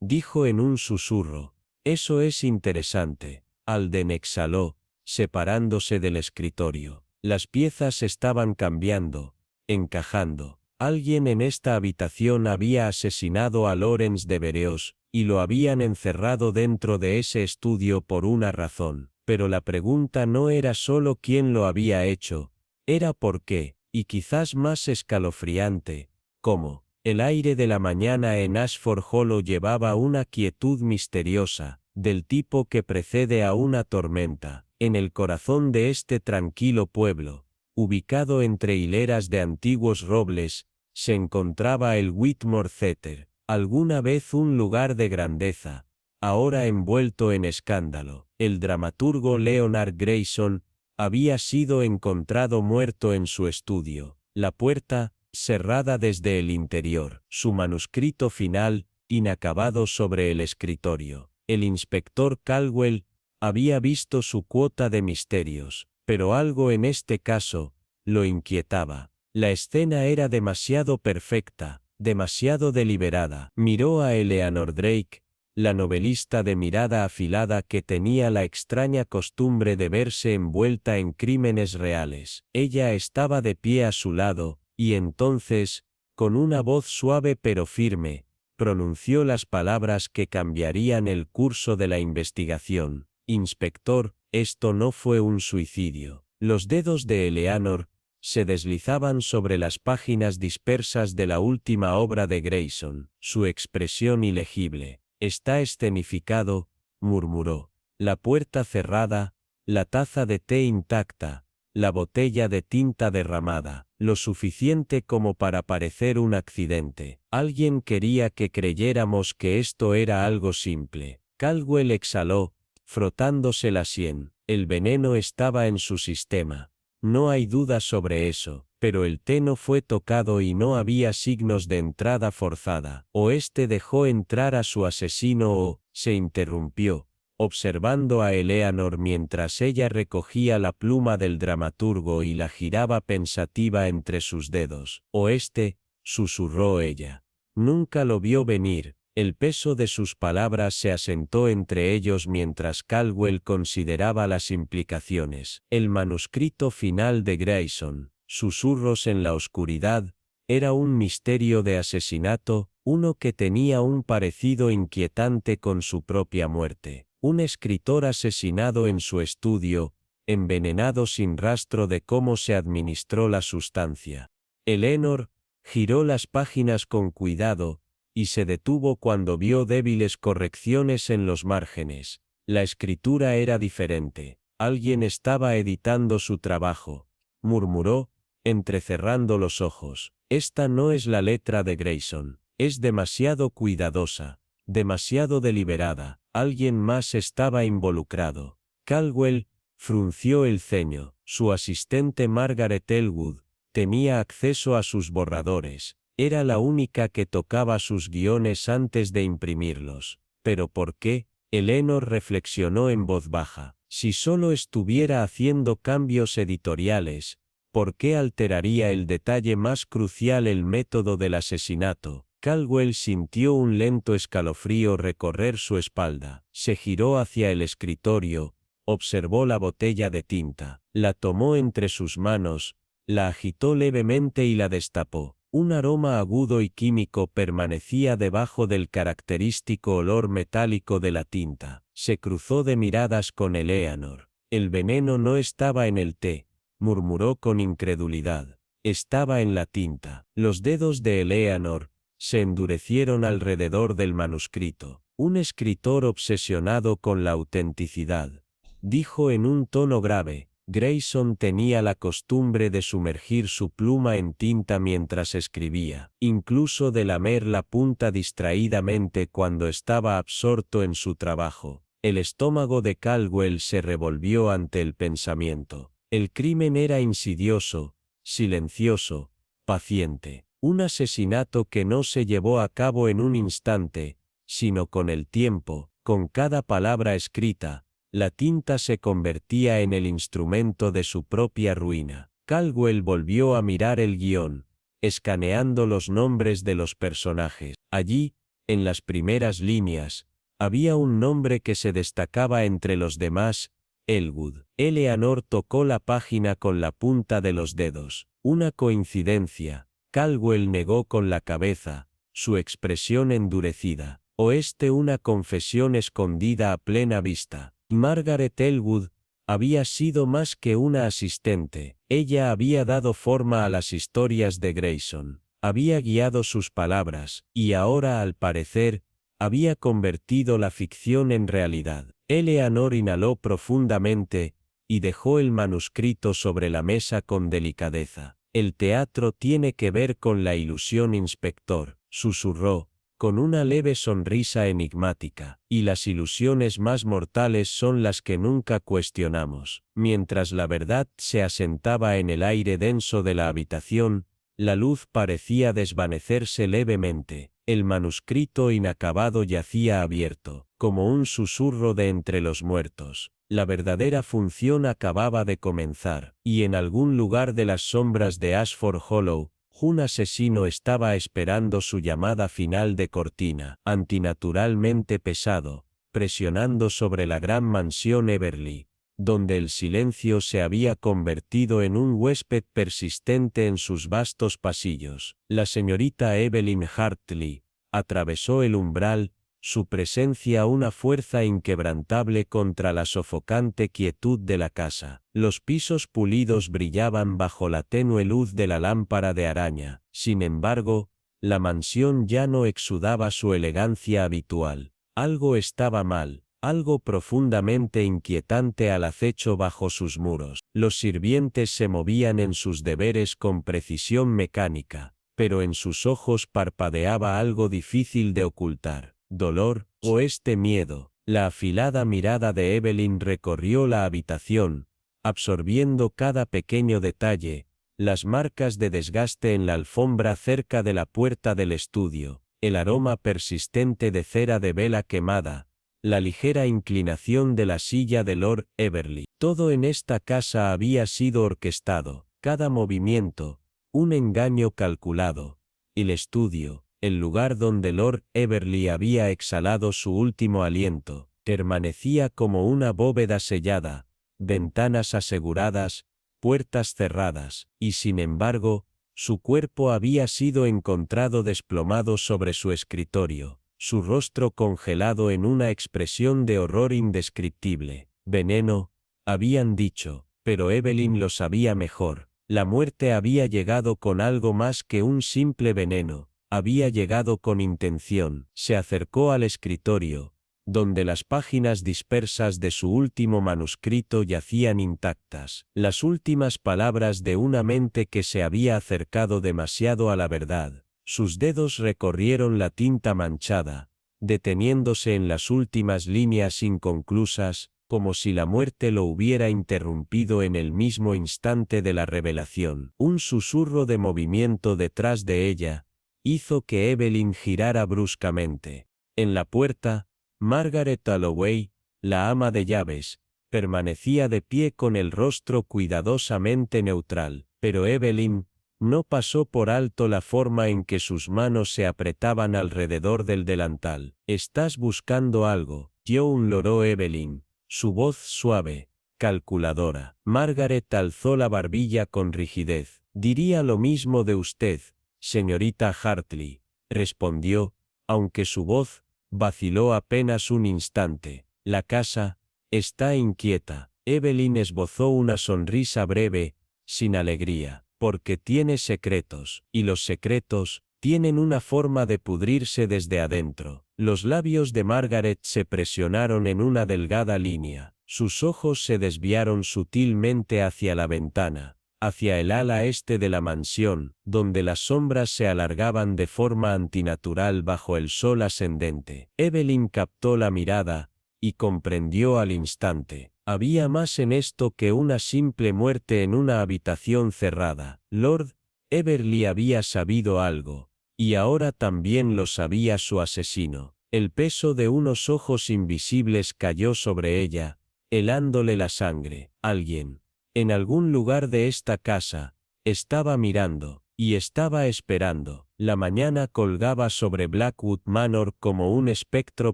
Dijo en un susurro, eso es interesante. Alden exhaló, separándose del escritorio. Las piezas estaban cambiando, encajando. Alguien en esta habitación había asesinado a Lawrence Devereux, y lo habían encerrado dentro de ese estudio por una razón. Pero la pregunta no era solo quién lo había hecho, era por qué, y quizás más escalofriante, cómo. El aire de la mañana en Ashford Hollow llevaba una quietud misteriosa, del tipo que precede a una tormenta. En el corazón de este tranquilo pueblo, ubicado entre hileras de antiguos robles, se encontraba el Whitmore Theatre, alguna vez un lugar de grandeza, ahora envuelto en escándalo. El dramaturgo Leonard Grayson había sido encontrado muerto en su estudio, la puerta cerrada desde el interior, su manuscrito final, inacabado sobre el escritorio. El inspector Caldwell había visto su cuota de misterios, pero algo en este caso lo inquietaba. La escena era demasiado perfecta, demasiado deliberada. Miró a Eleanor Drake, la novelista de mirada afilada que tenía la extraña costumbre de verse envuelta en crímenes reales. Ella estaba de pie a su lado, y entonces, con una voz suave pero firme, pronunció las palabras que cambiarían el curso de la investigación. Inspector, esto no fue un suicidio. Los dedos de Eleanor se deslizaban sobre las páginas dispersas de la última obra de Grayson, su expresión ilegible. Está escenificado, murmuró. La puerta cerrada, la taza de té intacta, la botella de tinta derramada, lo suficiente como para parecer un accidente. Alguien quería que creyéramos que esto era algo simple. Caldwell exhaló, frotándose la sien. El veneno estaba en su sistema. No hay duda sobre eso, pero el té no fue tocado y no había signos de entrada forzada. O este dejó entrar a su asesino o, se interrumpió, observando a Eleanor mientras ella recogía la pluma del dramaturgo y la giraba pensativa entre sus dedos. O este, susurró ella. Nunca lo vio venir. El peso de sus palabras se asentó entre ellos mientras Caldwell consideraba las implicaciones. El manuscrito final de Grayson, Susurros en la oscuridad, era un misterio de asesinato, uno que tenía un parecido inquietante con su propia muerte. Un escritor asesinado en su estudio, envenenado sin rastro de cómo se administró la sustancia. Eleanor giró las páginas con cuidado, y se detuvo cuando vio débiles correcciones en los márgenes. La escritura era diferente. Alguien estaba editando su trabajo, murmuró, entrecerrando los ojos. Esta no es la letra de Grayson. Es demasiado cuidadosa, demasiado deliberada. Alguien más estaba involucrado. Caldwell frunció el ceño. Su asistente Margaret Elwood tenía acceso a sus borradores. Era la única que tocaba sus guiones antes de imprimirlos. ¿Pero por qué? Eleanor reflexionó en voz baja. Si solo estuviera haciendo cambios editoriales, ¿por qué alteraría el detalle más crucial, el método del asesinato? Caldwell sintió un lento escalofrío recorrer su espalda. Se giró hacia el escritorio, observó la botella de tinta, la tomó entre sus manos, la agitó levemente y la destapó. Un aroma agudo y químico permanecía debajo del característico olor metálico de la tinta. Se cruzó de miradas con Eleanor. El veneno no estaba en el té, murmuró con incredulidad. Estaba en la tinta. Los dedos de Eleanor se endurecieron alrededor del manuscrito. Un escritor obsesionado con la autenticidad, dijo en un tono grave. Grayson tenía la costumbre de sumergir su pluma en tinta mientras escribía, incluso de lamer la punta distraídamente cuando estaba absorto en su trabajo. El estómago de Caldwell se revolvió ante el pensamiento. El crimen era insidioso, silencioso, paciente. Un asesinato que no se llevó a cabo en un instante, sino con el tiempo, con cada palabra escrita. La tinta se convertía en el instrumento de su propia ruina. Caldwell volvió a mirar el guión, escaneando los nombres de los personajes. Allí, en las primeras líneas, había un nombre que se destacaba entre los demás, Elwood. Eleanor tocó la página con la punta de los dedos. Una coincidencia. Caldwell negó con la cabeza, su expresión endurecida. ¿O una confesión escondida a plena vista? Margaret Elwood había sido más que una asistente. Ella había dado forma a las historias de Grayson. Había guiado sus palabras, y ahora, al parecer, había convertido la ficción en realidad. Eleanor inhaló profundamente, y dejó el manuscrito sobre la mesa con delicadeza. El teatro tiene que ver con la ilusión, inspector, susurró, con una leve sonrisa enigmática, y las ilusiones más mortales son las que nunca cuestionamos. Mientras la verdad se asentaba en el aire denso de la habitación, la luz parecía desvanecerse levemente. El manuscrito inacabado yacía abierto, como un susurro de entre los muertos. La verdadera función acababa de comenzar, y en algún lugar de las sombras de Ashford Hollow, un asesino estaba esperando su llamada final de cortina, antinaturalmente pesado, presionando sobre la gran mansión Everly, donde el silencio se había convertido en un huésped persistente en sus vastos pasillos. La señorita Evelyn Hartley atravesó el umbral, su presencia una fuerza inquebrantable contra la sofocante quietud de la casa. Los pisos pulidos brillaban bajo la tenue luz de la lámpara de araña. Sin embargo, la mansión ya no exudaba su elegancia habitual. Algo estaba mal, algo profundamente inquietante al acecho bajo sus muros. Los sirvientes se movían en sus deberes con precisión mecánica, pero en sus ojos parpadeaba algo difícil de ocultar. Dolor, o miedo. La afilada mirada de Evelyn recorrió la habitación, absorbiendo cada pequeño detalle, las marcas de desgaste en la alfombra cerca de la puerta del estudio, el aroma persistente de cera de vela quemada, la ligera inclinación de la silla de Lord Everly. Todo en esta casa había sido orquestado, cada movimiento, un engaño calculado. El estudio, el lugar donde Lord Everly había exhalado su último aliento, permanecía como una bóveda sellada, ventanas aseguradas, puertas cerradas, y sin embargo, su cuerpo había sido encontrado desplomado sobre su escritorio, su rostro congelado en una expresión de horror indescriptible. Veneno, habían dicho, pero Evelyn lo sabía mejor. La muerte había llegado con algo más que un simple veneno. Había llegado con intención. Se acercó al escritorio, donde las páginas dispersas de su último manuscrito yacían intactas, las últimas palabras de una mente que se había acercado demasiado a la verdad. Sus dedos recorrieron la tinta manchada, deteniéndose en las últimas líneas inconclusas, como si la muerte lo hubiera interrumpido en el mismo instante de la revelación. Un susurro de movimiento detrás de ella hizo que Evelyn girara bruscamente. En la puerta, Margaret Alloway, la ama de llaves, permanecía de pie con el rostro cuidadosamente neutral, pero Evelyn no pasó por alto la forma en que sus manos se apretaban alrededor del delantal. «¿Estás buscando algo?», loró Evelyn, su voz suave, calculadora. Margaret alzó la barbilla con rigidez. «Diría lo mismo de usted, señorita Hartley», respondió, aunque su voz vaciló apenas un instante. «La casa está inquieta». Evelyn esbozó una sonrisa breve, sin alegría. «Porque tiene secretos, y los secretos tienen una forma de pudrirse desde adentro». Los labios de Margaret se presionaron en una delgada línea. Sus ojos se desviaron sutilmente hacia la ventana, hacia el ala este de la mansión, donde las sombras se alargaban de forma antinatural bajo el sol ascendente. Evelyn captó la mirada, y comprendió al instante. Había más en esto que una simple muerte en una habitación cerrada. Lord Everly había sabido algo, y ahora también lo sabía su asesino. El peso de unos ojos invisibles cayó sobre ella, helándole la sangre. Alguien, en algún lugar de esta casa, estaba mirando, y estaba esperando. La mañana colgaba sobre Blackwood Manor como un espectro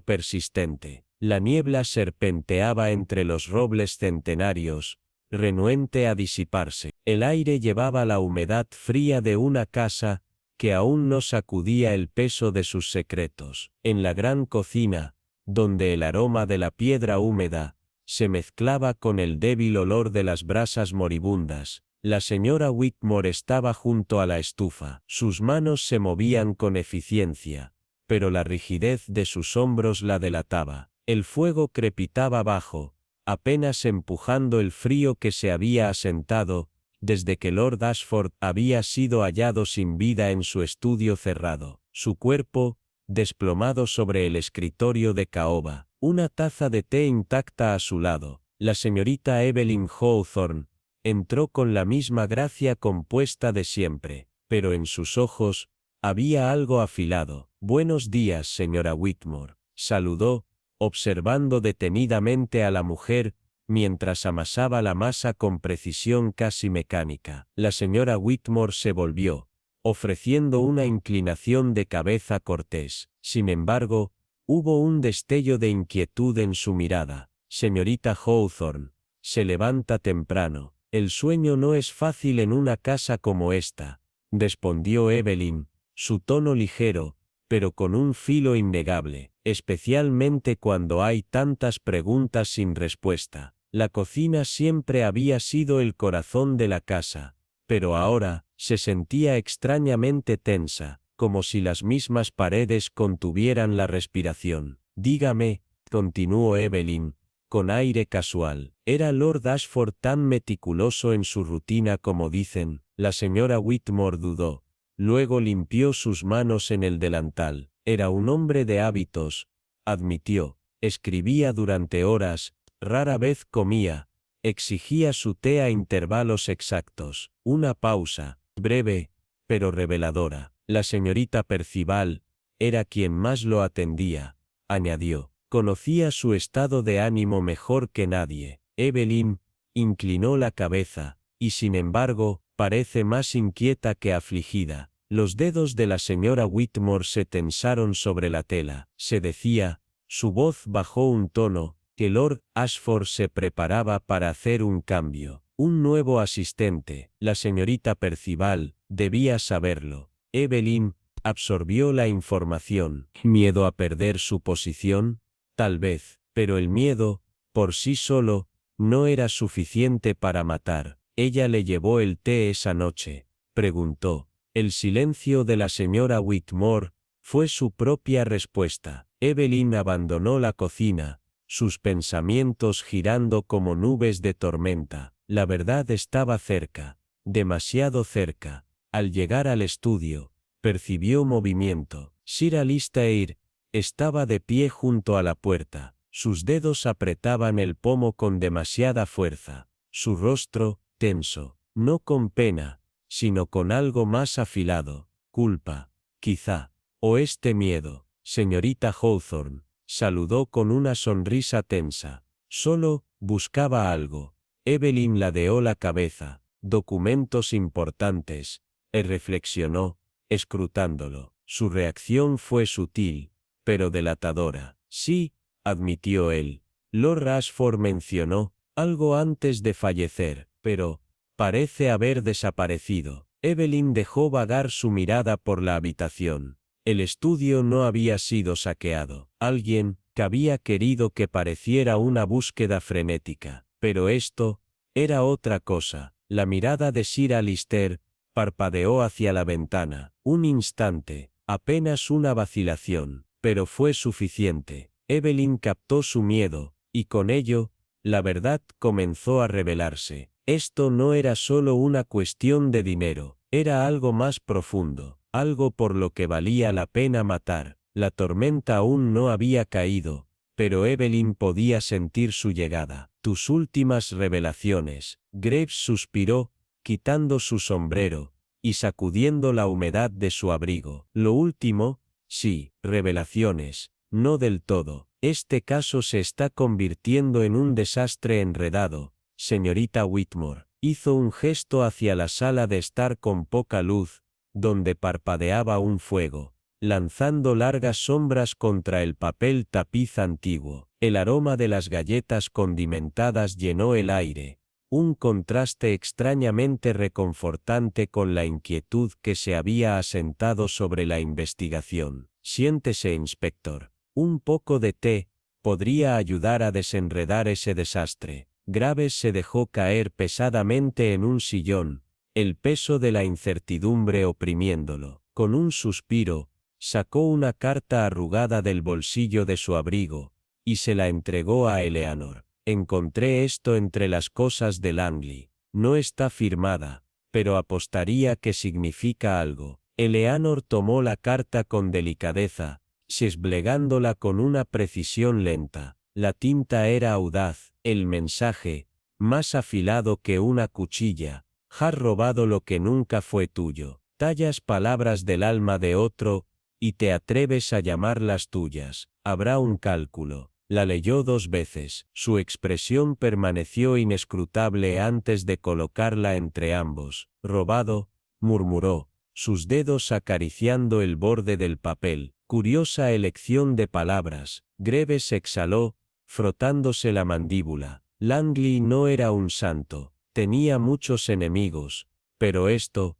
persistente. La niebla serpenteaba entre los robles centenarios, renuente a disiparse. El aire llevaba la humedad fría de una casa que aún no sacudía el peso de sus secretos. En la gran cocina, donde el aroma de la piedra húmeda se mezclaba con el débil olor de las brasas moribundas, la señora Whitmore estaba junto a la estufa. Sus manos se movían con eficiencia, pero la rigidez de sus hombros la delataba. El fuego crepitaba bajo, apenas empujando el frío que se había asentado desde que Lord Ashford había sido hallado sin vida en su estudio cerrado. Su cuerpo, desplomado sobre el escritorio de caoba, una taza de té intacta a su lado. La señorita Evelyn Hawthorne entró con la misma gracia compuesta de siempre, pero en sus ojos había algo afilado. «Buenos días, señora Whitmore», saludó, observando detenidamente a la mujer mientras amasaba la masa con precisión casi mecánica. La señora Whitmore se volvió, ofreciendo una inclinación de cabeza cortés. Sin embargo, hubo un destello de inquietud en su mirada. «Señorita Hawthorne, se levanta temprano. El sueño no es fácil en una casa como esta», respondió Evelyn, su tono ligero, pero con un filo innegable, especialmente cuando hay tantas preguntas sin respuesta. La cocina siempre había sido el corazón de la casa, pero ahora se sentía extrañamente tensa, como si las mismas paredes contuvieran la respiración. «Dígame», continuó Evelyn, con aire casual, ¿era Lord Ashford tan meticuloso en su rutina como dicen? La señora Whitmore dudó. Luego limpió sus manos en el delantal. Era un hombre de hábitos, admitió. Escribía durante horas, rara vez comía, exigía su té a intervalos exactos. Una pausa, breve, pero reveladora. La señorita Percival era quien más lo atendía, añadió. Conocía su estado de ánimo mejor que nadie. Evelyn inclinó la cabeza, y sin embargo, parece más inquieta que afligida. Los dedos de la señora Whitmore se tensaron sobre la tela. Se decía, su voz bajó un tono, que Lord Ashford se preparaba para hacer un cambio. Un nuevo asistente, la señorita Percival, debía saberlo. Evelyn absorbió la información. ¿Miedo a perder su posición? Tal vez, pero el miedo, por sí solo, no era suficiente para matar. ¿Ella le llevó el té esa noche?, preguntó. El silencio de la señora Whitmore fue su propia respuesta. Evelyn abandonó la cocina, sus pensamientos girando como nubes de tormenta. La verdad estaba cerca, demasiado cerca. Al llegar al estudio, percibió movimiento. Sir Alistair estaba de pie junto a la puerta. Sus dedos apretaban el pomo con demasiada fuerza. Su rostro, tenso, no con pena, sino con algo más afilado. Culpa, quizá, o este miedo. Señorita Hawthorne, saludó con una sonrisa tensa. Solo buscaba algo. Evelyn ladeó la cabeza. Documentos importantes. Reflexionó, escrutándolo. Su reacción fue sutil, pero delatadora. Sí, admitió él. Lord Ashford mencionó algo antes de fallecer, pero parece haber desaparecido. Evelyn dejó vagar su mirada por la habitación. El estudio no había sido saqueado. Alguien que había querido que pareciera una búsqueda frenética. Pero esto era otra cosa. La mirada de Sir Alistair parpadeó hacia la ventana. Un instante, apenas una vacilación, pero fue suficiente. Evelyn captó su miedo, y con ello, la verdad comenzó a revelarse. Esto no era solo una cuestión de dinero, era algo más profundo, algo por lo que valía la pena matar. La tormenta aún no había caído, pero Evelyn podía sentir su llegada. Tus últimas revelaciones. Graves suspiró, quitando su sombrero y sacudiendo la humedad de su abrigo. Lo último, sí, revelaciones, no del todo. Este caso se está convirtiendo en un desastre enredado. Señorita Whitmore hizo un gesto hacia la sala de estar con poca luz, donde parpadeaba un fuego. lanzando largas sombras contra el papel tapiz antiguo. El aroma de las galletas condimentadas llenó el aire, un contraste extrañamente reconfortante con la inquietud que se había asentado sobre la investigación. Siéntese, inspector. Un poco de té podría ayudar a desenredar ese desastre. Graves se dejó caer pesadamente en un sillón, el peso de la incertidumbre oprimiéndolo. Con un suspiro, sacó una carta arrugada del bolsillo de su abrigo, y se la entregó a Eleanor. Encontré esto entre las cosas de Langley. No está firmada, pero apostaría que significa algo. Eleanor tomó la carta con delicadeza, desplegándola con una precisión lenta. La tinta era audaz, el mensaje, más afilado que una cuchilla. Has robado lo que nunca fue tuyo. Tallas palabras del alma de otro, y te atreves a llamarlas tuyas. Habrá un cálculo. La leyó 2 veces. Su expresión permaneció inescrutable antes de colocarla entre ambos. Robado, murmuró, sus dedos acariciando el borde del papel. Curiosa elección de palabras. Greaves exhaló, frotándose la mandíbula. Langley no era un santo. Tenía muchos enemigos. Pero esto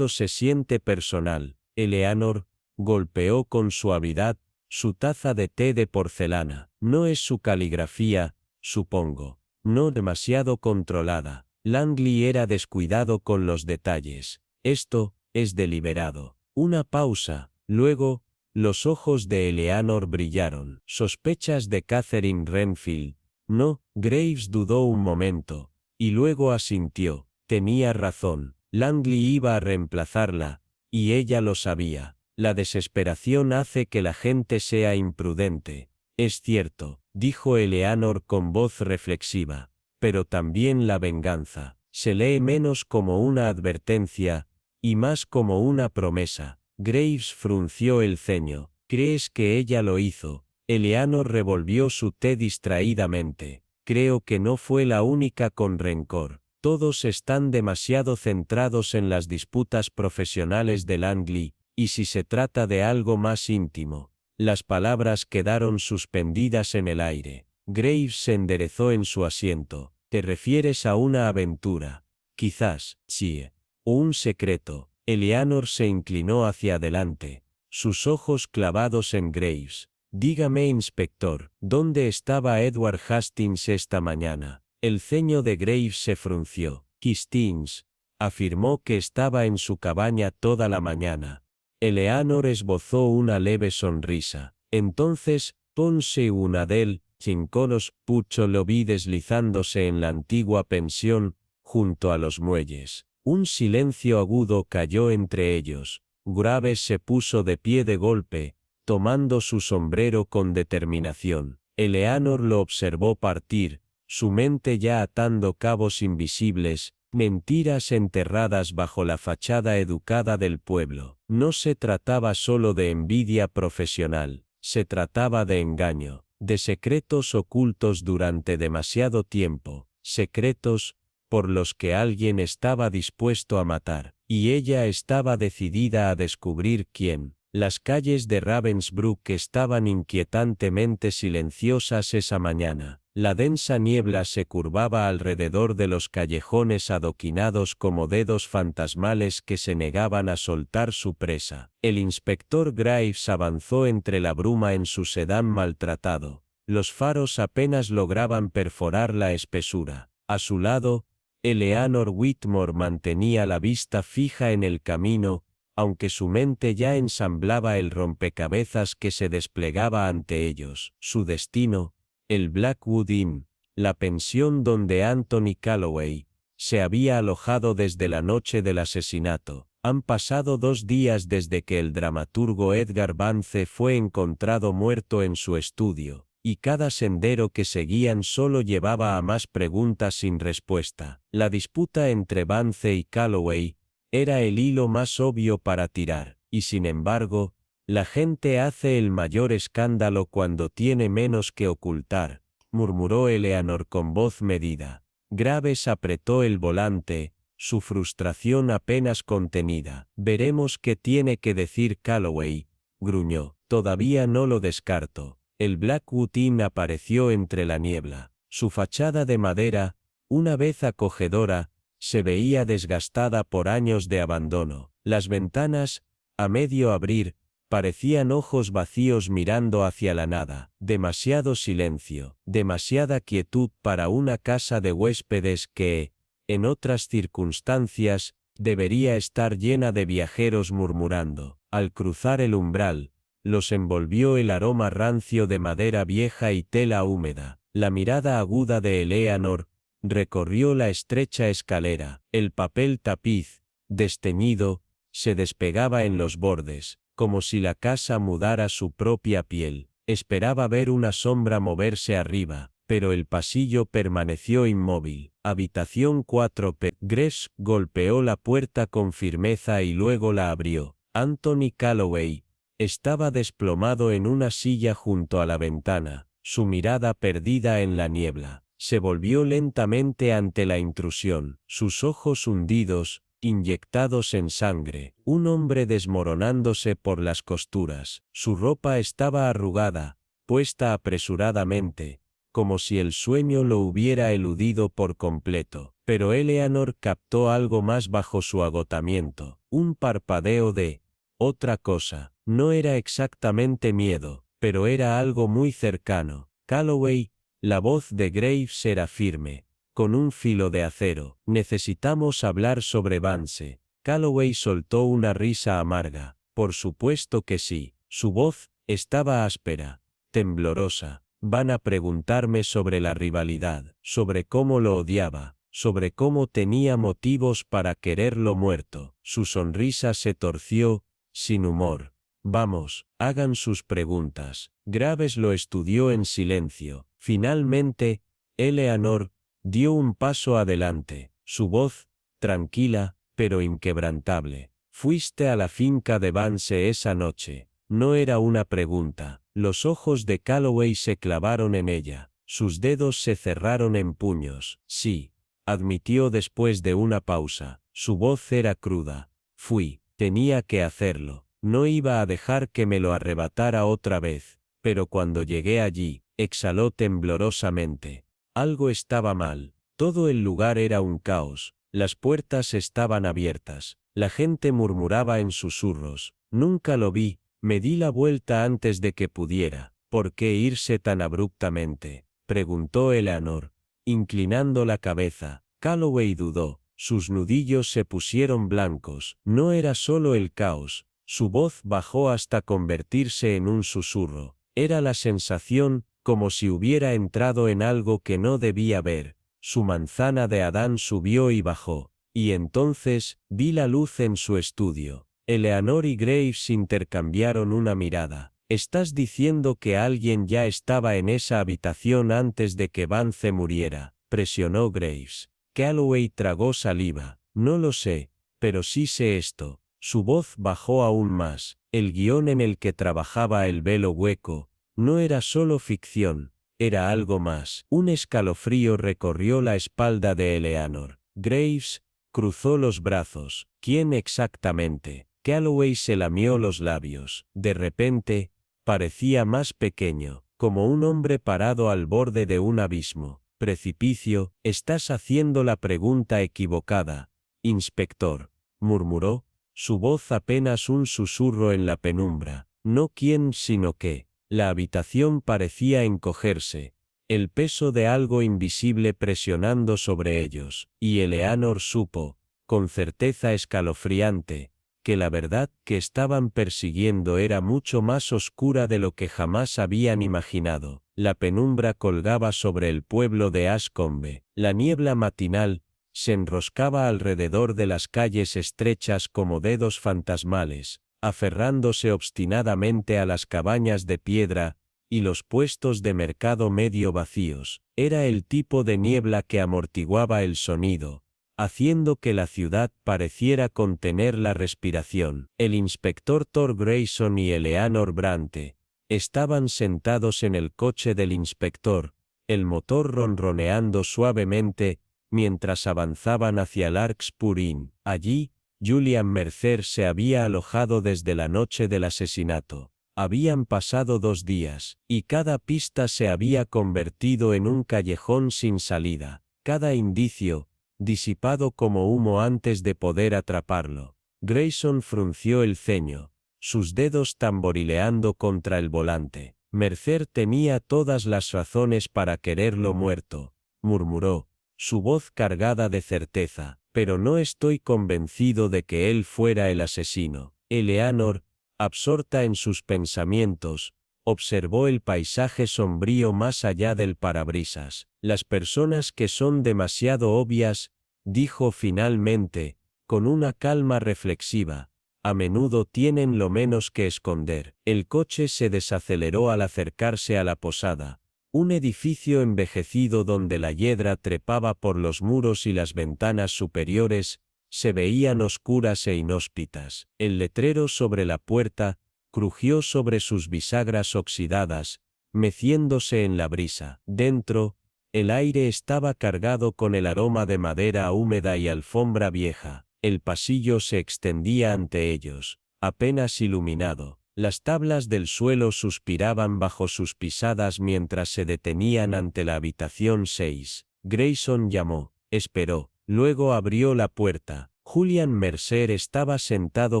se siente personal. Eleanor golpeó con suavidad su taza de té de porcelana. No es su caligrafía, supongo. No demasiado controlada. Langley era descuidado con los detalles. Esto es deliberado. Una pausa. Luego, los ojos de Eleanor brillaron. ¿Sospechas de Catherine Renfield? No. Graves dudó un momento, y luego asintió. Tenía razón. Langley iba a reemplazarla, y ella lo sabía. La desesperación hace que la gente sea imprudente. Es cierto, dijo Eleanor con voz reflexiva, pero también la venganza. Se lee menos como una advertencia, y más como una promesa. Graves frunció el ceño. ¿Crees que ella lo hizo? Eleanor revolvió su té distraídamente. Creo que no fue la única con rencor. Todos están demasiado centrados en las disputas profesionales de Langley, y si se trata de algo más íntimo. Las palabras quedaron suspendidas en el aire. Graves se enderezó en su asiento. ¿Te refieres a una aventura? Quizás, sí. O un secreto. Eleanor se inclinó hacia adelante, sus ojos clavados en Graves. Dígame, inspector, ¿dónde estaba Edward Hastings esta mañana? El ceño de Graves se frunció. Hastings afirmó que estaba en su cabaña toda la mañana. Eleanor esbozó una leve sonrisa. Entonces, Ponce Unadel, Chincolos, Pucho lo vi deslizándose en la antigua pensión, junto a los muelles. Un silencio agudo cayó entre ellos. Graves se puso de pie de golpe, tomando su sombrero con determinación. Eleanor lo observó partir, su mente ya atando cabos invisibles, mentiras enterradas bajo la fachada educada del pueblo. No se trataba solo de envidia profesional, se trataba de engaño, de secretos ocultos durante demasiado tiempo, secretos por los que alguien estaba dispuesto a matar, y ella estaba decidida a descubrir quién. Las calles de Ravensbrück estaban inquietantemente silenciosas esa mañana. La densa niebla se curvaba alrededor de los callejones adoquinados como dedos fantasmales que se negaban a soltar su presa. El inspector Graves avanzó entre la bruma en su sedán maltratado. Los faros apenas lograban perforar la espesura. A su lado, Eleanor Whitmore mantenía la vista fija en el camino, aunque su mente ya ensamblaba el rompecabezas que se desplegaba ante ellos. Su destino, el Blackwood Inn, la pensión donde Anthony Calloway se había alojado desde la noche del asesinato. Han pasado 2 días desde que el dramaturgo Edgar Vance fue encontrado muerto en su estudio, y cada sendero que seguían solo llevaba a más preguntas sin respuesta. La disputa entre Vance y Calloway era el hilo más obvio para tirar, y sin embargo, la gente hace el mayor escándalo cuando tiene menos que ocultar, murmuró Eleanor con voz medida. Graves apretó el volante, su frustración apenas contenida. Veremos qué tiene que decir Calloway, gruñó. Todavía no lo descarto. El Blackwood Inn apareció entre la niebla. Su fachada de madera, una vez acogedora, se veía desgastada por años de abandono. Las ventanas, a medio abrir, parecían ojos vacíos mirando hacia la nada. Demasiado silencio, demasiada quietud para una casa de huéspedes que, en otras circunstancias, debería estar llena de viajeros murmurando. Al cruzar el umbral, los envolvió el aroma rancio de madera vieja y tela húmeda. La mirada aguda de Eleanor recorrió la estrecha escalera. El papel tapiz, desteñido, se despegaba en los bordes, como si la casa mudara su propia piel. Esperaba ver una sombra moverse arriba, pero el pasillo permaneció inmóvil. Habitación 4P. Gress golpeó la puerta con firmeza y luego la abrió. Anthony Calloway estaba desplomado en una silla junto a la ventana, su mirada perdida en la niebla. Se volvió lentamente ante la intrusión, sus ojos hundidos, inyectados en sangre, un hombre desmoronándose por las costuras. Su ropa estaba arrugada, puesta apresuradamente, como si el sueño lo hubiera eludido por completo. Pero Eleanor captó algo más bajo su agotamiento, un parpadeo de otra cosa. No era exactamente miedo, pero era algo muy cercano. Calloway, la voz de Graves era firme, con un filo de acero. Necesitamos hablar sobre Vance. Calloway soltó una risa amarga. Por supuesto que sí. Su voz estaba áspera, temblorosa. Van a preguntarme sobre la rivalidad, sobre cómo lo odiaba, sobre cómo tenía motivos para quererlo muerto. Su sonrisa se torció, sin humor. Vamos, hagan sus preguntas. Graves lo estudió en silencio. Finalmente, Eleanor dio un paso adelante, su voz, tranquila, pero inquebrantable. Fuiste a la finca de Vance esa noche. No era una pregunta. Los ojos de Calloway se clavaron en ella. Sus dedos se cerraron en puños. Sí, admitió después de una pausa. Su voz era cruda. Fui. Tenía que hacerlo. No iba a dejar que me lo arrebatara otra vez. Pero cuando llegué allí, exhaló temblorosamente. Algo estaba mal. Todo el lugar era un caos. Las puertas estaban abiertas. La gente murmuraba en susurros. Nunca lo vi. Me di la vuelta antes de que pudiera. ¿Por qué irse tan abruptamente?, preguntó Eleanor, inclinando la cabeza. Calloway dudó. Sus nudillos se pusieron blancos. No era solo el caos. Su voz bajó hasta convertirse en un susurro. Era la sensación, como si hubiera entrado en algo que no debía ver. Su manzana de Adán subió y bajó. Y entonces, vi la luz en su estudio. Eleanor y Graves intercambiaron una mirada. ¿Estás diciendo que alguien ya estaba en esa habitación antes de que Vance muriera?, presionó Graves. Calloway tragó saliva. No lo sé, pero sí sé esto. Su voz bajó aún más. El guión en el que trabajaba el velo hueco no era solo ficción, era algo más. Un escalofrío recorrió la espalda de Eleanor. Graves cruzó los brazos. ¿Quién exactamente? Calloway se lamió los labios. De repente, parecía más pequeño, como un hombre parado al borde de un abismo. Precipicio. Estás haciendo la pregunta equivocada, inspector, murmuró, su voz apenas un susurro en la penumbra. No quién sino qué. La habitación parecía encogerse, el peso de algo invisible presionando sobre ellos, y Eleanor supo, con certeza escalofriante, que la verdad que estaban persiguiendo era mucho más oscura de lo que jamás habían imaginado. La penumbra colgaba sobre el pueblo de Ashcombe. La niebla matinal se enroscaba alrededor de las calles estrechas como dedos fantasmales, aferrándose obstinadamente a las cabañas de piedra y los puestos de mercado medio vacíos. Era el tipo de niebla que amortiguaba el sonido, haciendo que la ciudad pareciera contener la respiración. El inspector Thor Grayson y Eleanor Bronte estaban sentados en el coche del inspector, el motor ronroneando suavemente, mientras avanzaban hacia Larkspur Inn. Allí, Julian Mercer se había alojado desde la noche del asesinato. Habían pasado 2 días, y cada pista se había convertido en un callejón sin salida, cada indicio, disipado como humo antes de poder atraparlo. Grayson frunció el ceño, sus dedos tamborileando contra el volante. Mercer tenía todas las razones para quererlo muerto, murmuró, su voz cargada de certeza, pero no estoy convencido de que él fuera el asesino. Eleanor, absorta en sus pensamientos, observó el paisaje sombrío más allá del parabrisas. Las personas que son demasiado obvias, dijo finalmente, con una calma reflexiva, a menudo tienen lo menos que esconder. El coche se desaceleró al acercarse a la posada, un edificio envejecido donde la hiedra trepaba por los muros y las ventanas superiores se veían oscuras e inhóspitas. El letrero sobre la puerta crujió sobre sus bisagras oxidadas, meciéndose en la brisa. Dentro, el aire estaba cargado con el aroma de madera húmeda y alfombra vieja. El pasillo se extendía ante ellos, apenas iluminado. Las tablas del suelo suspiraban bajo sus pisadas mientras se detenían ante la habitación 6. Grayson llamó, esperó, luego abrió la puerta. Julian Mercer estaba sentado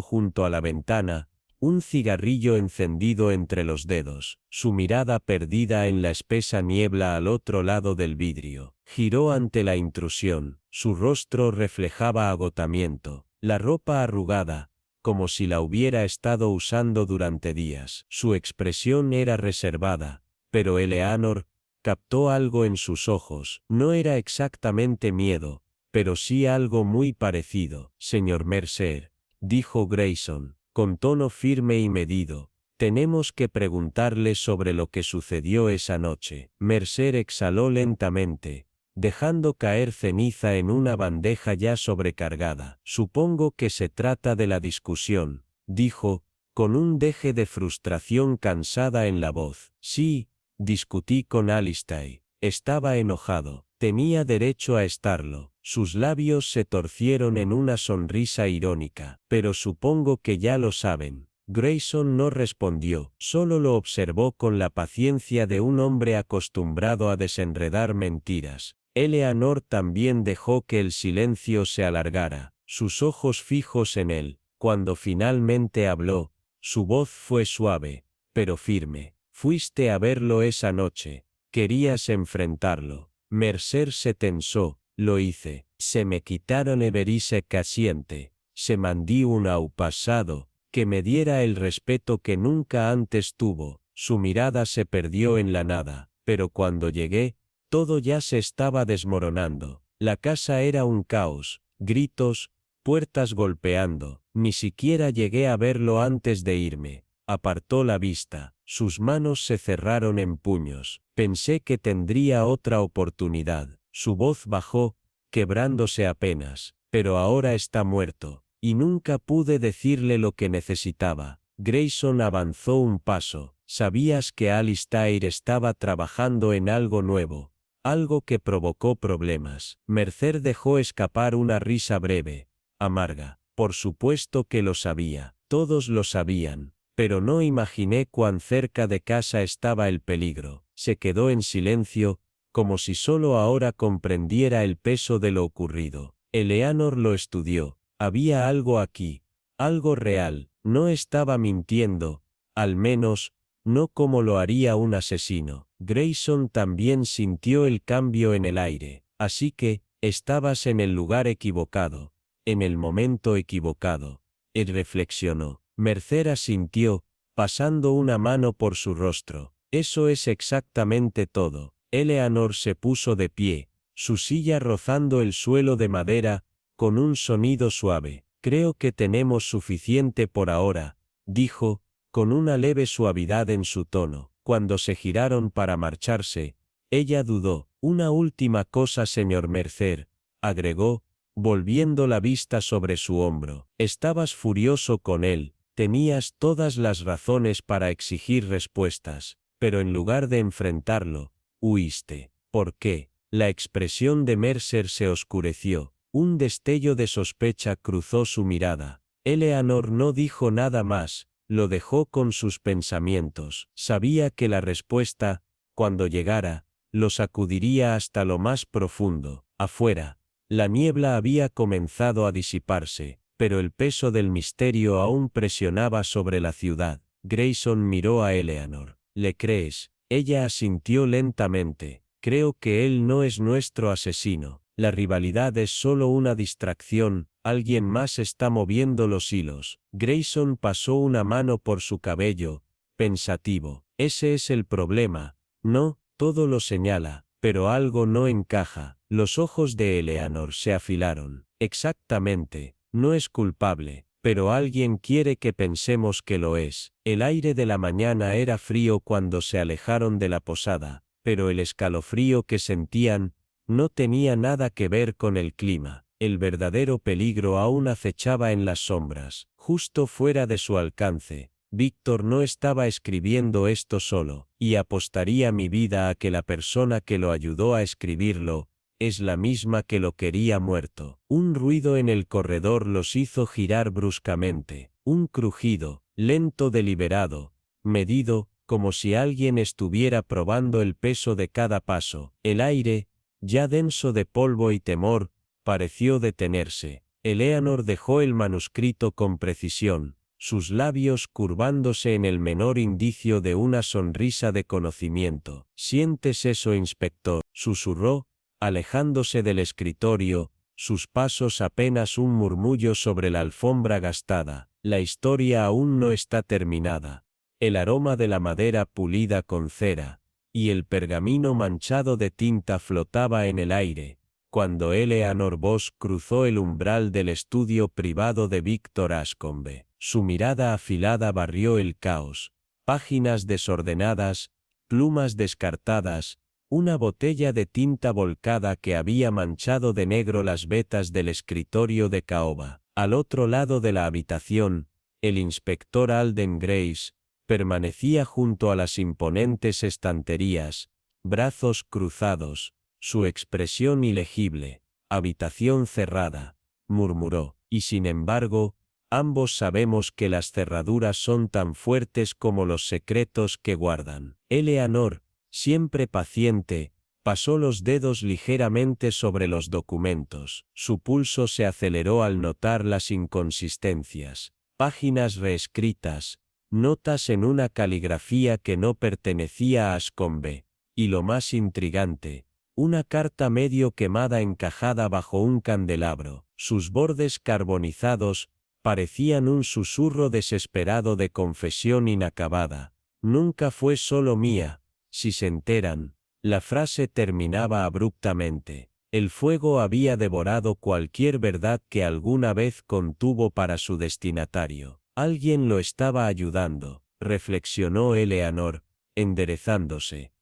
junto a la ventana, un cigarrillo encendido entre los dedos, su mirada perdida en la espesa niebla al otro lado del vidrio. Giró ante la intrusión, su rostro reflejaba agotamiento, la ropa arrugada, como si la hubiera estado usando durante días. Su expresión era reservada, pero Eleanor captó algo en sus ojos. No era exactamente miedo, pero sí algo muy parecido. Señor Mercer, dijo Grayson, con tono firme y medido, tenemos que preguntarle sobre lo que sucedió esa noche. Mercer exhaló lentamente, dejando caer ceniza en una bandeja ya sobrecargada. Supongo que se trata de la discusión, dijo, con un deje de frustración cansada en la voz. Sí, discutí con Alistair. Estaba enojado. Tenía derecho a estarlo. Sus labios se torcieron en una sonrisa irónica. Pero supongo que ya lo saben. Grayson no respondió, solo lo observó con la paciencia de un hombre acostumbrado a desenredar mentiras. Eleanor también dejó que el silencio se alargara, sus ojos fijos en él. Cuando finalmente habló, su voz fue suave, pero firme. Fuiste a verlo esa noche. Querías enfrentarlo. Mercer se tensó. Lo hice. Se me quitaron everise casiente. Se mandí un au pasado, que me diera el respeto que nunca antes tuvo. Su mirada se perdió en la nada, pero cuando llegué, todo ya se estaba desmoronando. La casa era un caos, gritos, puertas golpeando. Ni siquiera llegué a verlo antes de irme. Apartó la vista, sus manos se cerraron en puños. Pensé que tendría otra oportunidad. Su voz bajó, quebrándose apenas, pero ahora está muerto, y nunca pude decirle lo que necesitaba. Grayson avanzó un paso. Sabías que Alistair estaba trabajando en algo nuevo, algo que provocó problemas. Mercer dejó escapar una risa breve, amarga. Por supuesto que lo sabía, todos lo sabían, pero no imaginé cuán cerca de casa estaba el peligro. Se quedó en silencio, como si solo ahora comprendiera el peso de lo ocurrido. Eleanor lo estudió. Había algo aquí, algo real. No estaba mintiendo, al menos, no como lo haría un asesino. Grayson también sintió el cambio en el aire. Así que, estabas en el lugar equivocado, en el momento equivocado. Él reflexionó. Mercer asintió, pasando una mano por su rostro. Eso es exactamente todo. Eleanor se puso de pie, su silla rozando el suelo de madera, con un sonido suave. Creo que tenemos suficiente por ahora, dijo, con una leve suavidad en su tono. Cuando se giraron para marcharse, ella dudó. Una última cosa, señor Mercer, agregó, volviendo la vista sobre su hombro. Estabas furioso con él, tenías todas las razones para exigir respuestas, pero en lugar de enfrentarlo, huiste. ¿Por qué? La expresión de Mercer se oscureció. Un destello de sospecha cruzó su mirada. Eleanor no dijo nada más, lo dejó con sus pensamientos. Sabía que la respuesta, cuando llegara, lo sacudiría hasta lo más profundo. Afuera, la niebla había comenzado a disiparse, pero el peso del misterio aún presionaba sobre la ciudad. Grayson miró a Eleanor. ¿Le crees? Ella asintió lentamente. Creo que él no es nuestro asesino. La rivalidad es solo una distracción, alguien más está moviendo los hilos. Grayson pasó una mano por su cabello, pensativo. Ese es el problema. No, todo lo señala, pero algo no encaja. Los ojos de Eleanor se afilaron. Exactamente, no es culpable, pero alguien quiere que pensemos que lo es. El aire de la mañana era frío cuando se alejaron de la posada, pero el escalofrío que sentían no tenía nada que ver con el clima. El verdadero peligro aún acechaba en las sombras, justo fuera de su alcance. Víctor no estaba escribiendo esto solo, y apostaría mi vida a que la persona que lo ayudó a escribirlo es la misma que lo quería muerto. Un ruido en el corredor los hizo girar bruscamente, un crujido, lento, deliberado, medido, como si alguien estuviera probando el peso de cada paso. El aire, ya denso de polvo y temor, pareció detenerse. Eleanor dejó el manuscrito con precisión, sus labios curvándose en el menor indicio de una sonrisa de conocimiento. «¿Sientes eso, inspector?», susurró, alejándose del escritorio, sus pasos apenas un murmullo sobre la alfombra gastada. La historia aún no está terminada. El aroma de la madera pulida con cera y el pergamino manchado de tinta flotaba en el aire, cuando Eleanor Vos cruzó el umbral del estudio privado de Víctor Ascombe. Su mirada afilada barrió el caos, páginas desordenadas, plumas descartadas, una botella de tinta volcada que había manchado de negro las vetas del escritorio de caoba. Al otro lado de la habitación, el inspector Alden Grace permanecía junto a las imponentes estanterías, brazos cruzados, su expresión ilegible. «Habitación cerrada», murmuró, y sin embargo, ambos sabemos que las cerraduras son tan fuertes como los secretos que guardan. Eleanor, siempre paciente, pasó los dedos ligeramente sobre los documentos. Su pulso se aceleró al notar las inconsistencias, páginas reescritas, notas en una caligrafía que no pertenecía a Ascombe, y lo más intrigante, una carta medio quemada encajada bajo un candelabro. Sus bordes carbonizados parecían un susurro desesperado de confesión inacabada. «Nunca fue solo mía, si se enteran». La frase terminaba abruptamente. El fuego había devorado cualquier verdad que alguna vez contuvo para su destinatario. Alguien lo estaba ayudando, reflexionó Eleanor, enderezándose.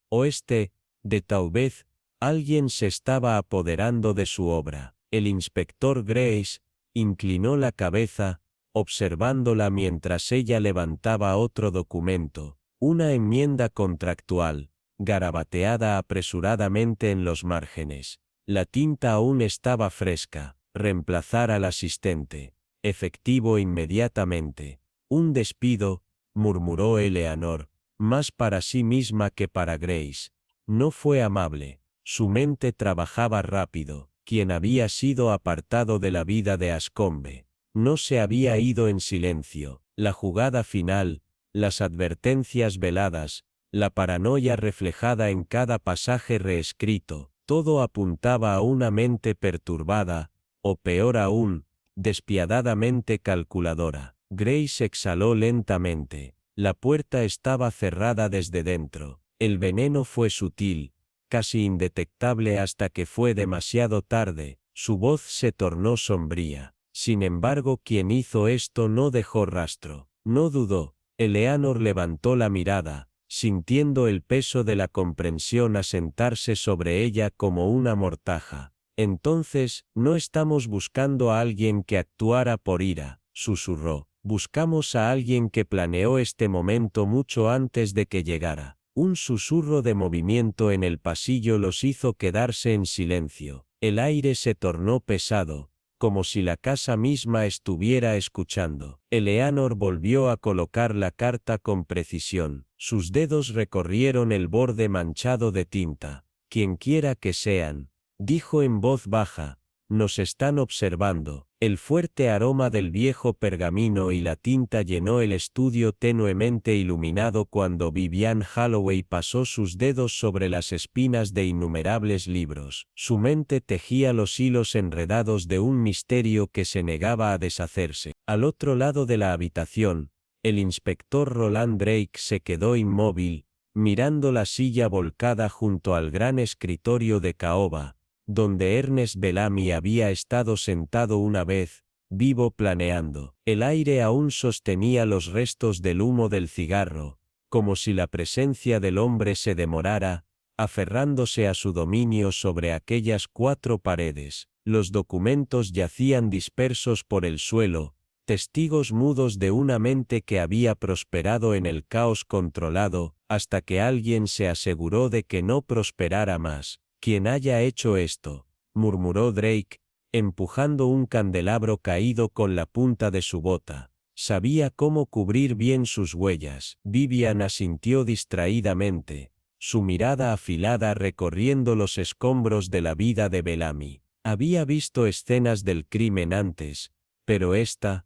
De tal vez, alguien se estaba apoderando de su obra. El inspector Grace inclinó la cabeza, observándola mientras ella levantaba otro documento, una enmienda contractual, garabateada apresuradamente en los márgenes. La tinta aún estaba fresca. Reemplazar al asistente. Efectivo inmediatamente. Un despido, murmuró Eleanor, más para sí misma que para Grace. No fue amable. Su mente trabajaba rápido. Quien había sido apartado de la vida de Ascombe no se había ido en silencio. La jugada final, las advertencias veladas, la paranoia reflejada en cada pasaje reescrito, todo apuntaba a una mente perturbada, o peor aún, despiadadamente calculadora. Grace exhaló lentamente. La puerta estaba cerrada desde dentro. El veneno fue sutil, casi indetectable hasta que fue demasiado tarde. Su voz se tornó sombría. Sin embargo, quien hizo esto no dejó rastro. No dudó. Eleanor levantó la mirada, sintiendo el peso de la comprensión asentarse sobre ella como una mortaja. Entonces, no estamos buscando a alguien que actuara por ira, susurró. Buscamos a alguien que planeó este momento mucho antes de que llegara. Un susurro de movimiento en el pasillo los hizo quedarse en silencio. El aire se tornó pesado, como si la casa misma estuviera escuchando. Eleanor volvió a colocar la carta con precisión. Sus dedos recorrieron el borde manchado de tinta. Quienquiera que sean, dijo en voz baja, nos están observando. El fuerte aroma del viejo pergamino y la tinta llenó el estudio tenuemente iluminado cuando Vivian Holloway pasó sus dedos sobre las espinas de innumerables libros. Su mente tejía los hilos enredados de un misterio que se negaba a deshacerse. Al otro lado de la habitación, el inspector Roland Drake se quedó inmóvil, mirando la silla volcada junto al gran escritorio de caoba, donde Ernest Bellamy había estado sentado una vez, vivo planeando. El aire aún sostenía los restos del humo del cigarro, como si la presencia del hombre se demorara, aferrándose a su dominio sobre aquellas 4 paredes. Los documentos yacían dispersos por el suelo, testigos mudos de una mente que había prosperado en el caos controlado, hasta que alguien se aseguró de que no prosperara más. Quien haya hecho esto, murmuró Drake, empujando un candelabro caído con la punta de su bota. Sabía cómo cubrir bien sus huellas. Vivian asintió distraídamente, su mirada afilada recorriendo los escombros de la vida de Bellamy. Había visto escenas del crimen antes, pero esta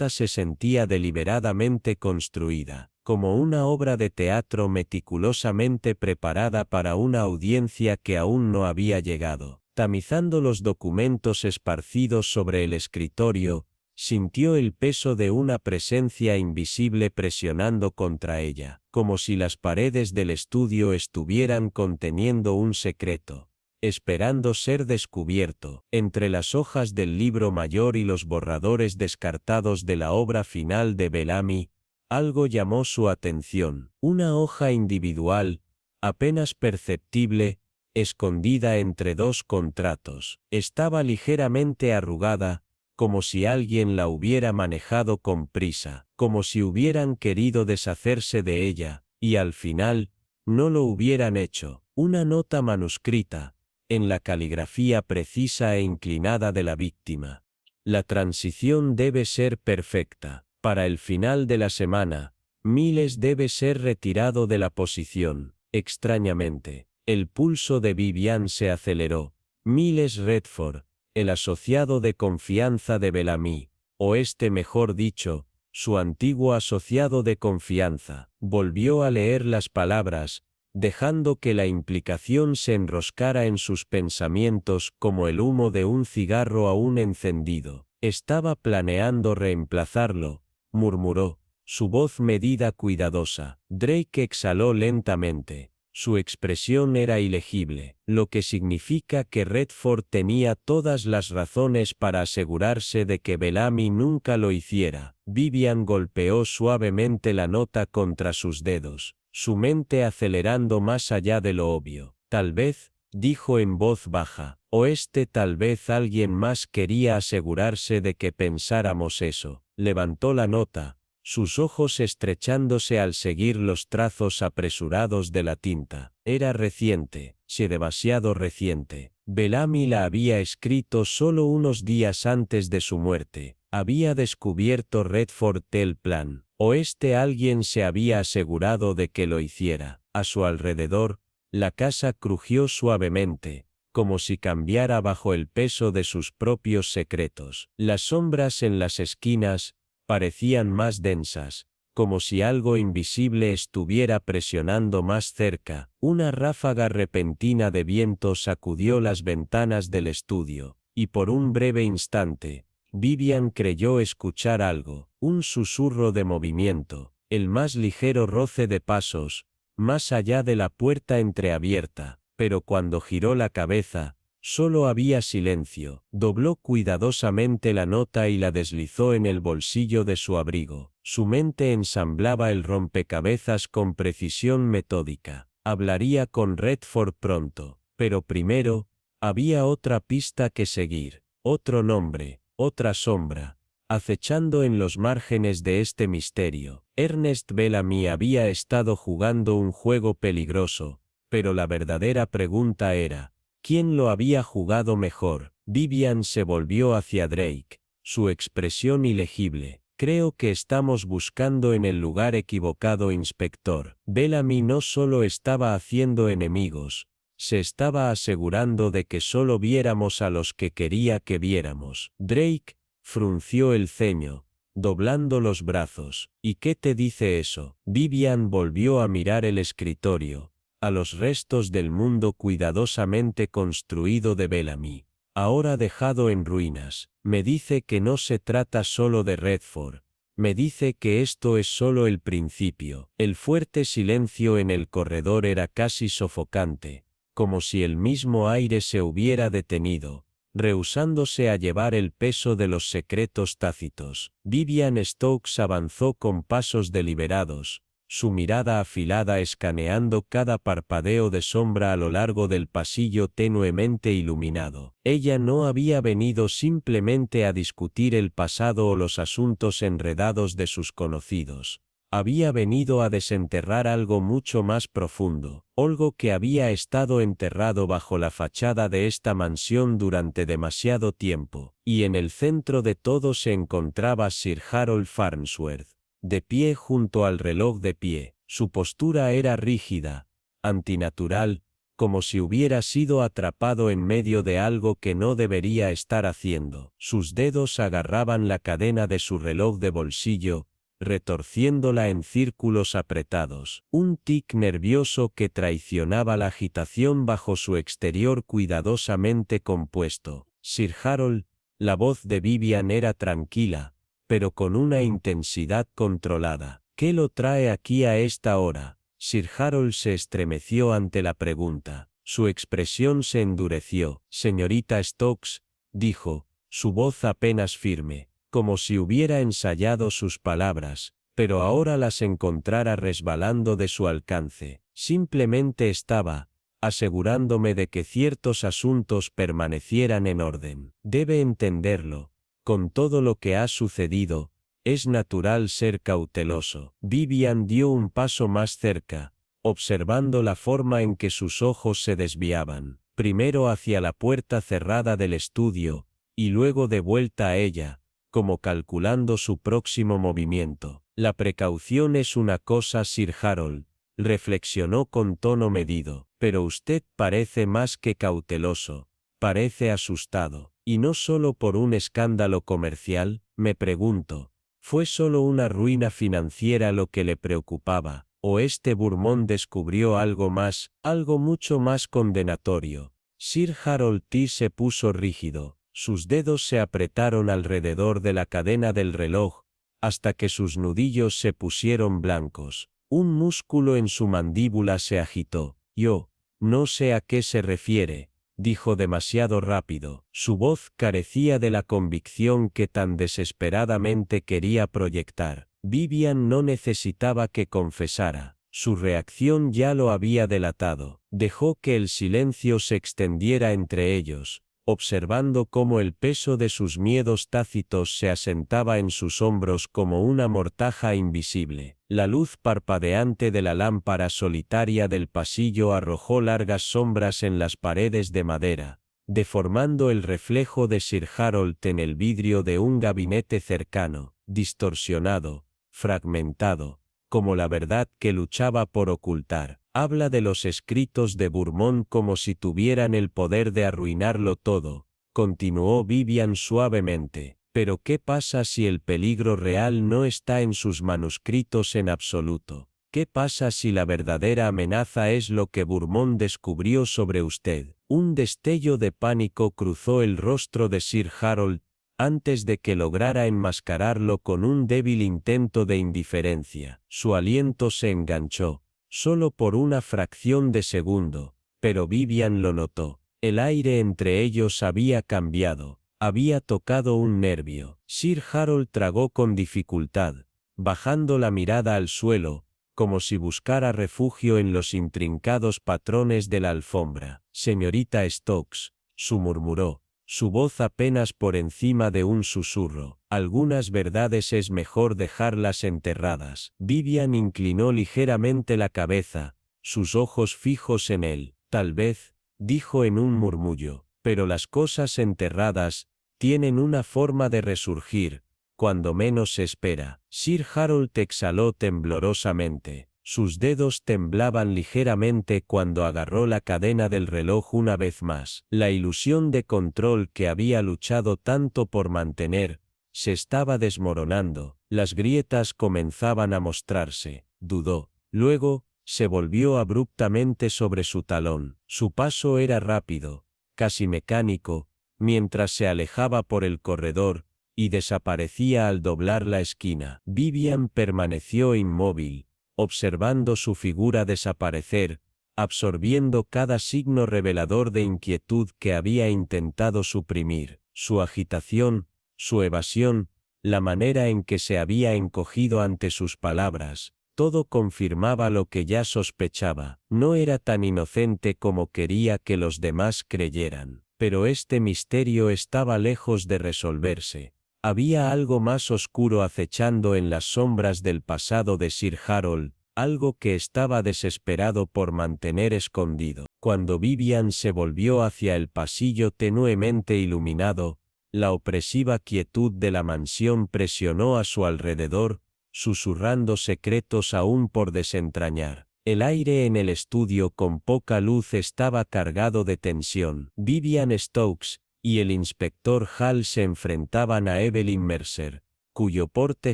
se sentía deliberadamente construida, como una obra de teatro meticulosamente preparada para una audiencia que aún no había llegado. Tamizando los documentos esparcidos sobre el escritorio, sintió el peso de una presencia invisible presionando contra ella, como si las paredes del estudio estuvieran conteniendo un secreto, esperando ser descubierto. Entre las hojas del libro mayor y los borradores descartados de la obra final de Bellamy, algo llamó su atención. Una hoja individual, apenas perceptible, escondida entre 2 contratos. Estaba ligeramente arrugada, como si alguien la hubiera manejado con prisa, como si hubieran querido deshacerse de ella, y al final, no lo hubieran hecho. Una nota manuscrita, en la caligrafía precisa e inclinada de la víctima. La transición debe ser perfecta. Para el final de la semana, Miles debe ser retirado de la posición. Extrañamente, el pulso de Vivian se aceleró. Miles Redford, el asociado de confianza de Bellamy, o mejor dicho, su antiguo asociado de confianza, volvió a leer las palabras, dejando que la implicación se enroscara en sus pensamientos como el humo de un cigarro aún encendido. Estaba planeando reemplazarlo, murmuró, su voz medida cuidadosa. Drake exhaló lentamente. Su expresión era ilegible, lo que significa que Redford tenía todas las razones para asegurarse de que Bellamy nunca lo hiciera. Vivian golpeó suavemente la nota contra sus dedos, su mente acelerando más allá de lo obvio. Tal vez, dijo en voz baja, o tal vez alguien más quería asegurarse de que pensáramos eso. Levantó la nota, sus ojos estrechándose al seguir los trazos apresurados de la tinta. Era reciente, si demasiado reciente. Bellamy la había escrito solo unos días antes de su muerte. Había descubierto Redford el plan, o alguien se había asegurado de que lo hiciera. A su alrededor, la casa crujió suavemente, como si cambiara bajo el peso de sus propios secretos. Las sombras en las esquinas parecían más densas, como si algo invisible estuviera presionando más cerca. Una ráfaga repentina de viento sacudió las ventanas del estudio, y por un breve instante, Vivian creyó escuchar algo, un susurro de movimiento, el más ligero roce de pasos, más allá de la puerta entreabierta, pero cuando giró la cabeza, solo había silencio. Dobló cuidadosamente la nota y la deslizó en el bolsillo de su abrigo. Su mente ensamblaba el rompecabezas con precisión metódica. Hablaría con Redford pronto, pero primero, había otra pista que seguir, otro nombre, otra sombra, acechando en los márgenes de este misterio. Ernest Bellamy había estado jugando un juego peligroso, pero la verdadera pregunta era, ¿Quién lo había jugado mejor? Vivian se volvió hacia Drake, su expresión ilegible. Creo que estamos buscando en el lugar equivocado, inspector. Bellamy no solo estaba haciendo enemigos, se estaba asegurando de que solo viéramos a los que quería que viéramos. Drake frunció el ceño, doblando los brazos. ¿Y qué te dice eso? Vivian volvió a mirar el escritorio, a los restos del mundo cuidadosamente construido de Bellamy, ahora dejado en ruinas. Me dice que no se trata solo de Redford. Me dice que esto es solo el principio. El fuerte silencio en el corredor era casi sofocante, como si el mismo aire se hubiera detenido, rehusándose a llevar el peso de los secretos tácitos. Vivian Stokes avanzó con pasos deliberados, su mirada afilada escaneando cada parpadeo de sombra a lo largo del pasillo tenuemente iluminado. Ella no había venido simplemente a discutir el pasado o los asuntos enredados de sus conocidos. Había venido a desenterrar algo mucho más profundo, algo que había estado enterrado bajo la fachada de esta mansión durante demasiado tiempo, y en el centro de todo se encontraba Sir Harold Farnsworth, de pie junto al reloj de pie. Su postura era rígida, antinatural, como si hubiera sido atrapado en medio de algo que no debería estar haciendo. Sus dedos agarraban la cadena de su reloj de bolsillo, retorciéndola en círculos apretados. Un tic nervioso que traicionaba la agitación bajo su exterior cuidadosamente compuesto. Sir Harold, la voz de Vivian era tranquila, pero con una intensidad controlada. ¿Qué lo trae aquí a esta hora? Sir Harold se estremeció ante la pregunta. Su expresión se endureció. Señorita Stokes, dijo, su voz apenas firme, como si hubiera ensayado sus palabras, pero ahora las encontrara resbalando de su alcance. Simplemente estaba asegurándome de que ciertos asuntos permanecieran en orden. Debe entenderlo. Con todo lo que ha sucedido, es natural ser cauteloso. Vivian dio un paso más cerca, observando la forma en que sus ojos se desviaban, primero hacia la puerta cerrada del estudio, y luego de vuelta a ella, como calculando su próximo movimiento. La precaución es una cosa, Sir Harold, reflexionó con tono medido, pero usted parece más que cauteloso, parece asustado. Y no solo por un escándalo comercial, me pregunto, ¿fue solo una ruina financiera lo que le preocupaba, o este Bourmont descubrió algo más, algo mucho más condenatorio? Sir Harold T. se puso rígido, sus dedos se apretaron alrededor de la cadena del reloj, hasta que sus nudillos se pusieron blancos. Un músculo en su mandíbula se agitó. Yo no sé a qué se refiere, dijo demasiado rápido. Su voz carecía de la convicción que tan desesperadamente quería proyectar. Vivian no necesitaba que confesara. Su reacción ya lo había delatado. Dejó que el silencio se extendiera entre ellos, observando cómo el peso de sus miedos tácitos se asentaba en sus hombros como una mortaja invisible. La luz parpadeante de la lámpara solitaria del pasillo arrojó largas sombras en las paredes de madera, deformando el reflejo de Sir Harold en el vidrio de un gabinete cercano, distorsionado, fragmentado, como la verdad que luchaba por ocultar. Habla de los escritos de Bourmont como si tuvieran el poder de arruinarlo todo, continuó Vivian suavemente. Pero ¿qué pasa si el peligro real no está en sus manuscritos en absoluto? ¿Qué pasa si la verdadera amenaza es lo que Bourmont descubrió sobre usted? Un destello de pánico cruzó el rostro de Sir Harold, antes de que lograra enmascararlo con un débil intento de indiferencia. Su aliento se enganchó, solo por una fracción de segundo, pero Vivian lo notó. El aire entre ellos había cambiado, había tocado un nervio. Sir Harold tragó con dificultad, bajando la mirada al suelo, como si buscara refugio en los intrincados patrones de la alfombra. Señorita Stokes, murmuró, su voz apenas por encima de un susurro. Algunas verdades es mejor dejarlas enterradas. Vivian inclinó ligeramente la cabeza, sus ojos fijos en él. Tal vez, dijo en un murmullo, pero las cosas enterradas tienen una forma de resurgir, cuando menos se espera. Sir Harold exhaló temblorosamente. Sus dedos temblaban ligeramente cuando agarró la cadena del reloj una vez más. La ilusión de control que había luchado tanto por mantener se estaba desmoronando. Las grietas comenzaban a mostrarse. Dudó. Luego, se volvió abruptamente sobre su talón. Su paso era rápido, casi mecánico, mientras se alejaba por el corredor y desaparecía al doblar la esquina. Vivian permaneció inmóvil, observando su figura desaparecer, absorbiendo cada signo revelador de inquietud que había intentado suprimir. Su agitación, su evasión, la manera en que se había encogido ante sus palabras, todo confirmaba lo que ya sospechaba. No era tan inocente como quería que los demás creyeran, pero este misterio estaba lejos de resolverse. Había algo más oscuro acechando en las sombras del pasado de Sir Harold, algo que estaba desesperado por mantener escondido. Cuando Vivian se volvió hacia el pasillo tenuemente iluminado, la opresiva quietud de la mansión presionó a su alrededor, susurrando secretos aún por desentrañar. El aire en el estudio con poca luz estaba cargado de tensión. Vivian Stokes y el inspector Hall se enfrentaban a Evelyn Mercer, cuyo porte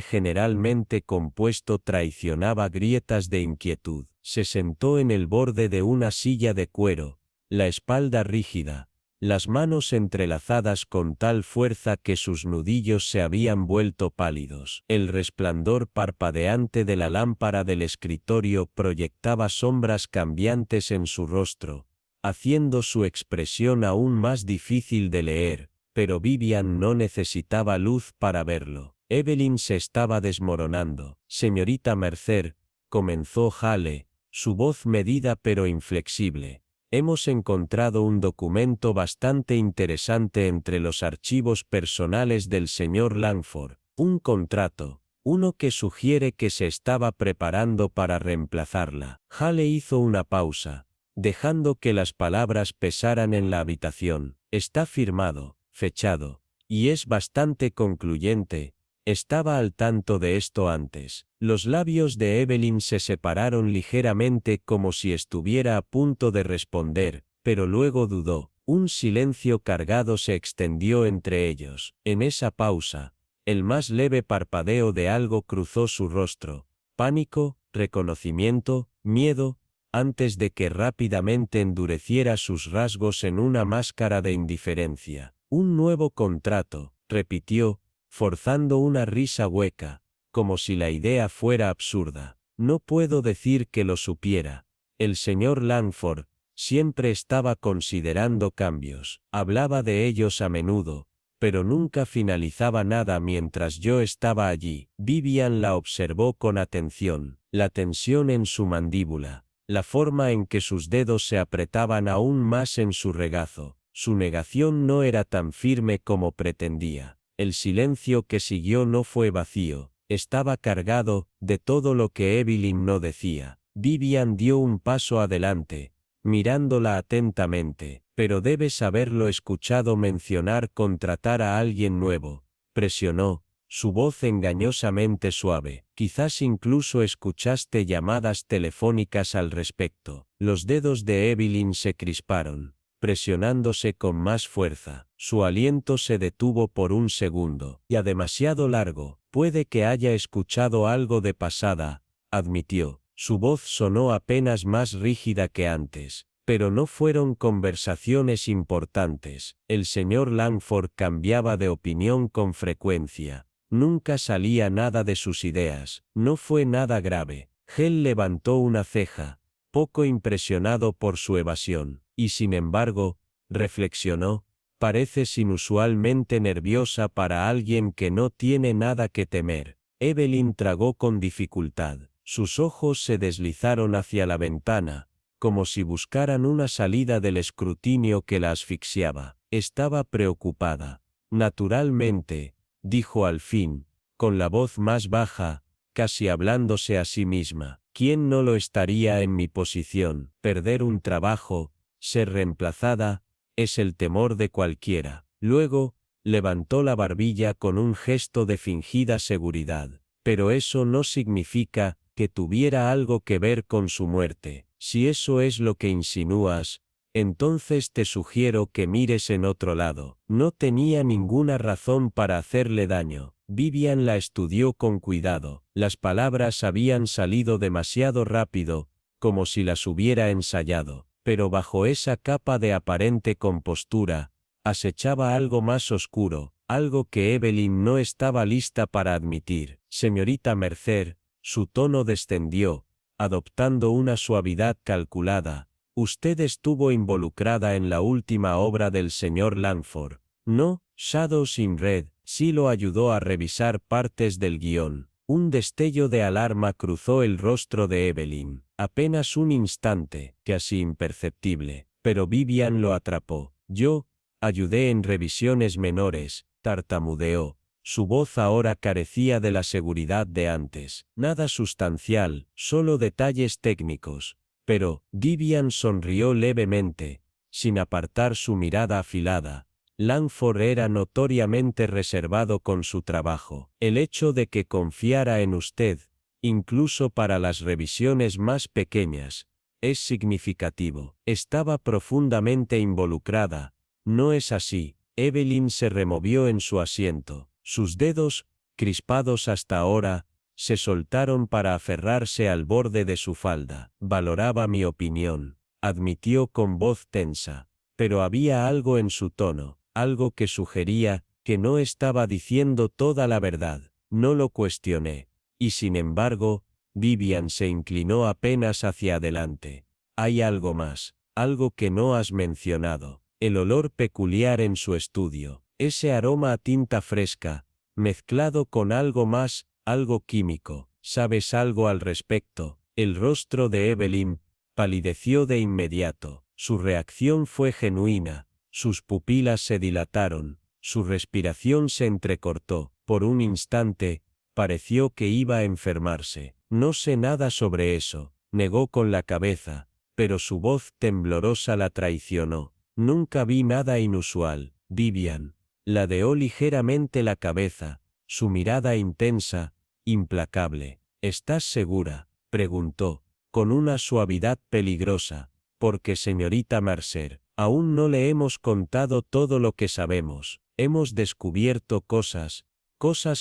generalmente compuesto traicionaba grietas de inquietud. Se sentó en el borde de una silla de cuero, la espalda rígida, las manos entrelazadas con tal fuerza que sus nudillos se habían vuelto pálidos. El resplandor parpadeante de la lámpara del escritorio proyectaba sombras cambiantes en su rostro, haciendo su expresión aún más difícil de leer, pero Vivian no necesitaba luz para verlo. Evelyn se estaba desmoronando. Señorita Mercer, comenzó Hale, su voz medida pero inflexible. Hemos encontrado un documento bastante interesante entre los archivos personales del señor Langford, un contrato, uno que sugiere que se estaba preparando para reemplazarla. Hale hizo una pausa, dejando que las palabras pesaran en la habitación. Está firmado, fechado, y es bastante concluyente. Estaba al tanto de esto antes. Los labios de Evelyn se separaron ligeramente como si estuviera a punto de responder, pero luego dudó. Un silencio cargado se extendió entre ellos. En esa pausa, el más leve parpadeo de algo cruzó su rostro. Pánico, reconocimiento, miedo, antes de que rápidamente endureciera sus rasgos en una máscara de indiferencia. Un nuevo contrato, repitió, forzando una risa hueca, como si la idea fuera absurda. No puedo decir que lo supiera. El señor Langford siempre estaba considerando cambios. Hablaba de ellos a menudo, pero nunca finalizaba nada mientras yo estaba allí. Vivian la observó con atención. La tensión en su mandíbula, la forma en que sus dedos se apretaban aún más en su regazo. Su negación no era tan firme como pretendía. El silencio que siguió no fue vacío, estaba cargado de todo lo que Evelyn no decía. Vivian dio un paso adelante, mirándola atentamente. Pero debes haberlo escuchado mencionar contratar a alguien nuevo, presionó, su voz engañosamente suave. Quizás incluso escuchaste llamadas telefónicas al respecto. Los dedos de Evelyn se crisparon, presionándose con más fuerza. Su aliento se detuvo por un segundo. Ya demasiado largo. Puede que haya escuchado algo de pasada, admitió. Su voz sonó apenas más rígida que antes. Pero no fueron conversaciones importantes. El señor Langford cambiaba de opinión con frecuencia. Nunca salía nada de sus ideas. No fue nada grave. Hell levantó una ceja, poco impresionado por su evasión. Y sin embargo, reflexionó, pareces inusualmente nerviosa para alguien que no tiene nada que temer. Evelyn tragó con dificultad. Sus ojos se deslizaron hacia la ventana, como si buscaran una salida del escrutinio que la asfixiaba. Estaba preocupada. Naturalmente, dijo al fin, con la voz más baja, casi hablándose a sí misma. ¿Quién no lo estaría en mi posición? Perder un trabajo, ser reemplazada, es el temor de cualquiera. Luego, levantó la barbilla con un gesto de fingida seguridad. Pero eso no significa que tuviera algo que ver con su muerte. Si eso es lo que insinúas, entonces te sugiero que mires en otro lado. No tenía ninguna razón para hacerle daño. Vivian la estudió con cuidado. Las palabras habían salido demasiado rápido, como si las hubiera ensayado. Pero bajo esa capa de aparente compostura, acechaba algo más oscuro, algo que Evelyn no estaba lista para admitir. Señorita Mercer, su tono descendió, adoptando una suavidad calculada. Usted estuvo involucrada en la última obra del señor Langford. No, Shadows in Red, sí lo ayudó a revisar partes del guión. Un destello de alarma cruzó el rostro de Evelyn. Apenas un instante, casi imperceptible, pero Vivian lo atrapó. Yo ayudé en revisiones menores, tartamudeó. Su voz ahora carecía de la seguridad de antes. Nada sustancial, solo detalles técnicos. Pero, Vivian sonrió levemente, sin apartar su mirada afilada. Langford era notoriamente reservado con su trabajo. El hecho de que confiara en usted, incluso para las revisiones más pequeñas, es significativo. Estaba profundamente involucrada. ¿No es así? Evelyn se removió en su asiento. Sus dedos, crispados hasta ahora, se soltaron para aferrarse al borde de su falda. Valoraba mi opinión, admitió con voz tensa. Pero había algo en su tono, algo que sugería que no estaba diciendo toda la verdad. No lo cuestioné. Y sin embargo, Vivian se inclinó apenas hacia adelante. Hay algo más, algo que no has mencionado. El olor peculiar en su estudio, ese aroma a tinta fresca, mezclado con algo más, algo químico. ¿Sabes algo al respecto? El rostro de Evelyn palideció de inmediato. Su reacción fue genuina. Sus pupilas se dilataron. Su respiración se entrecortó. Por un instante, pareció que iba a enfermarse. No sé nada sobre eso, negó con la cabeza, pero su voz temblorosa la traicionó. Nunca vi nada inusual. Vivian ladeó ligeramente la cabeza, su mirada intensa, implacable. ¿Estás segura?, preguntó, con una suavidad peligrosa. Porque señorita Mercer, aún no le hemos contado todo lo que sabemos. Hemos descubierto cosas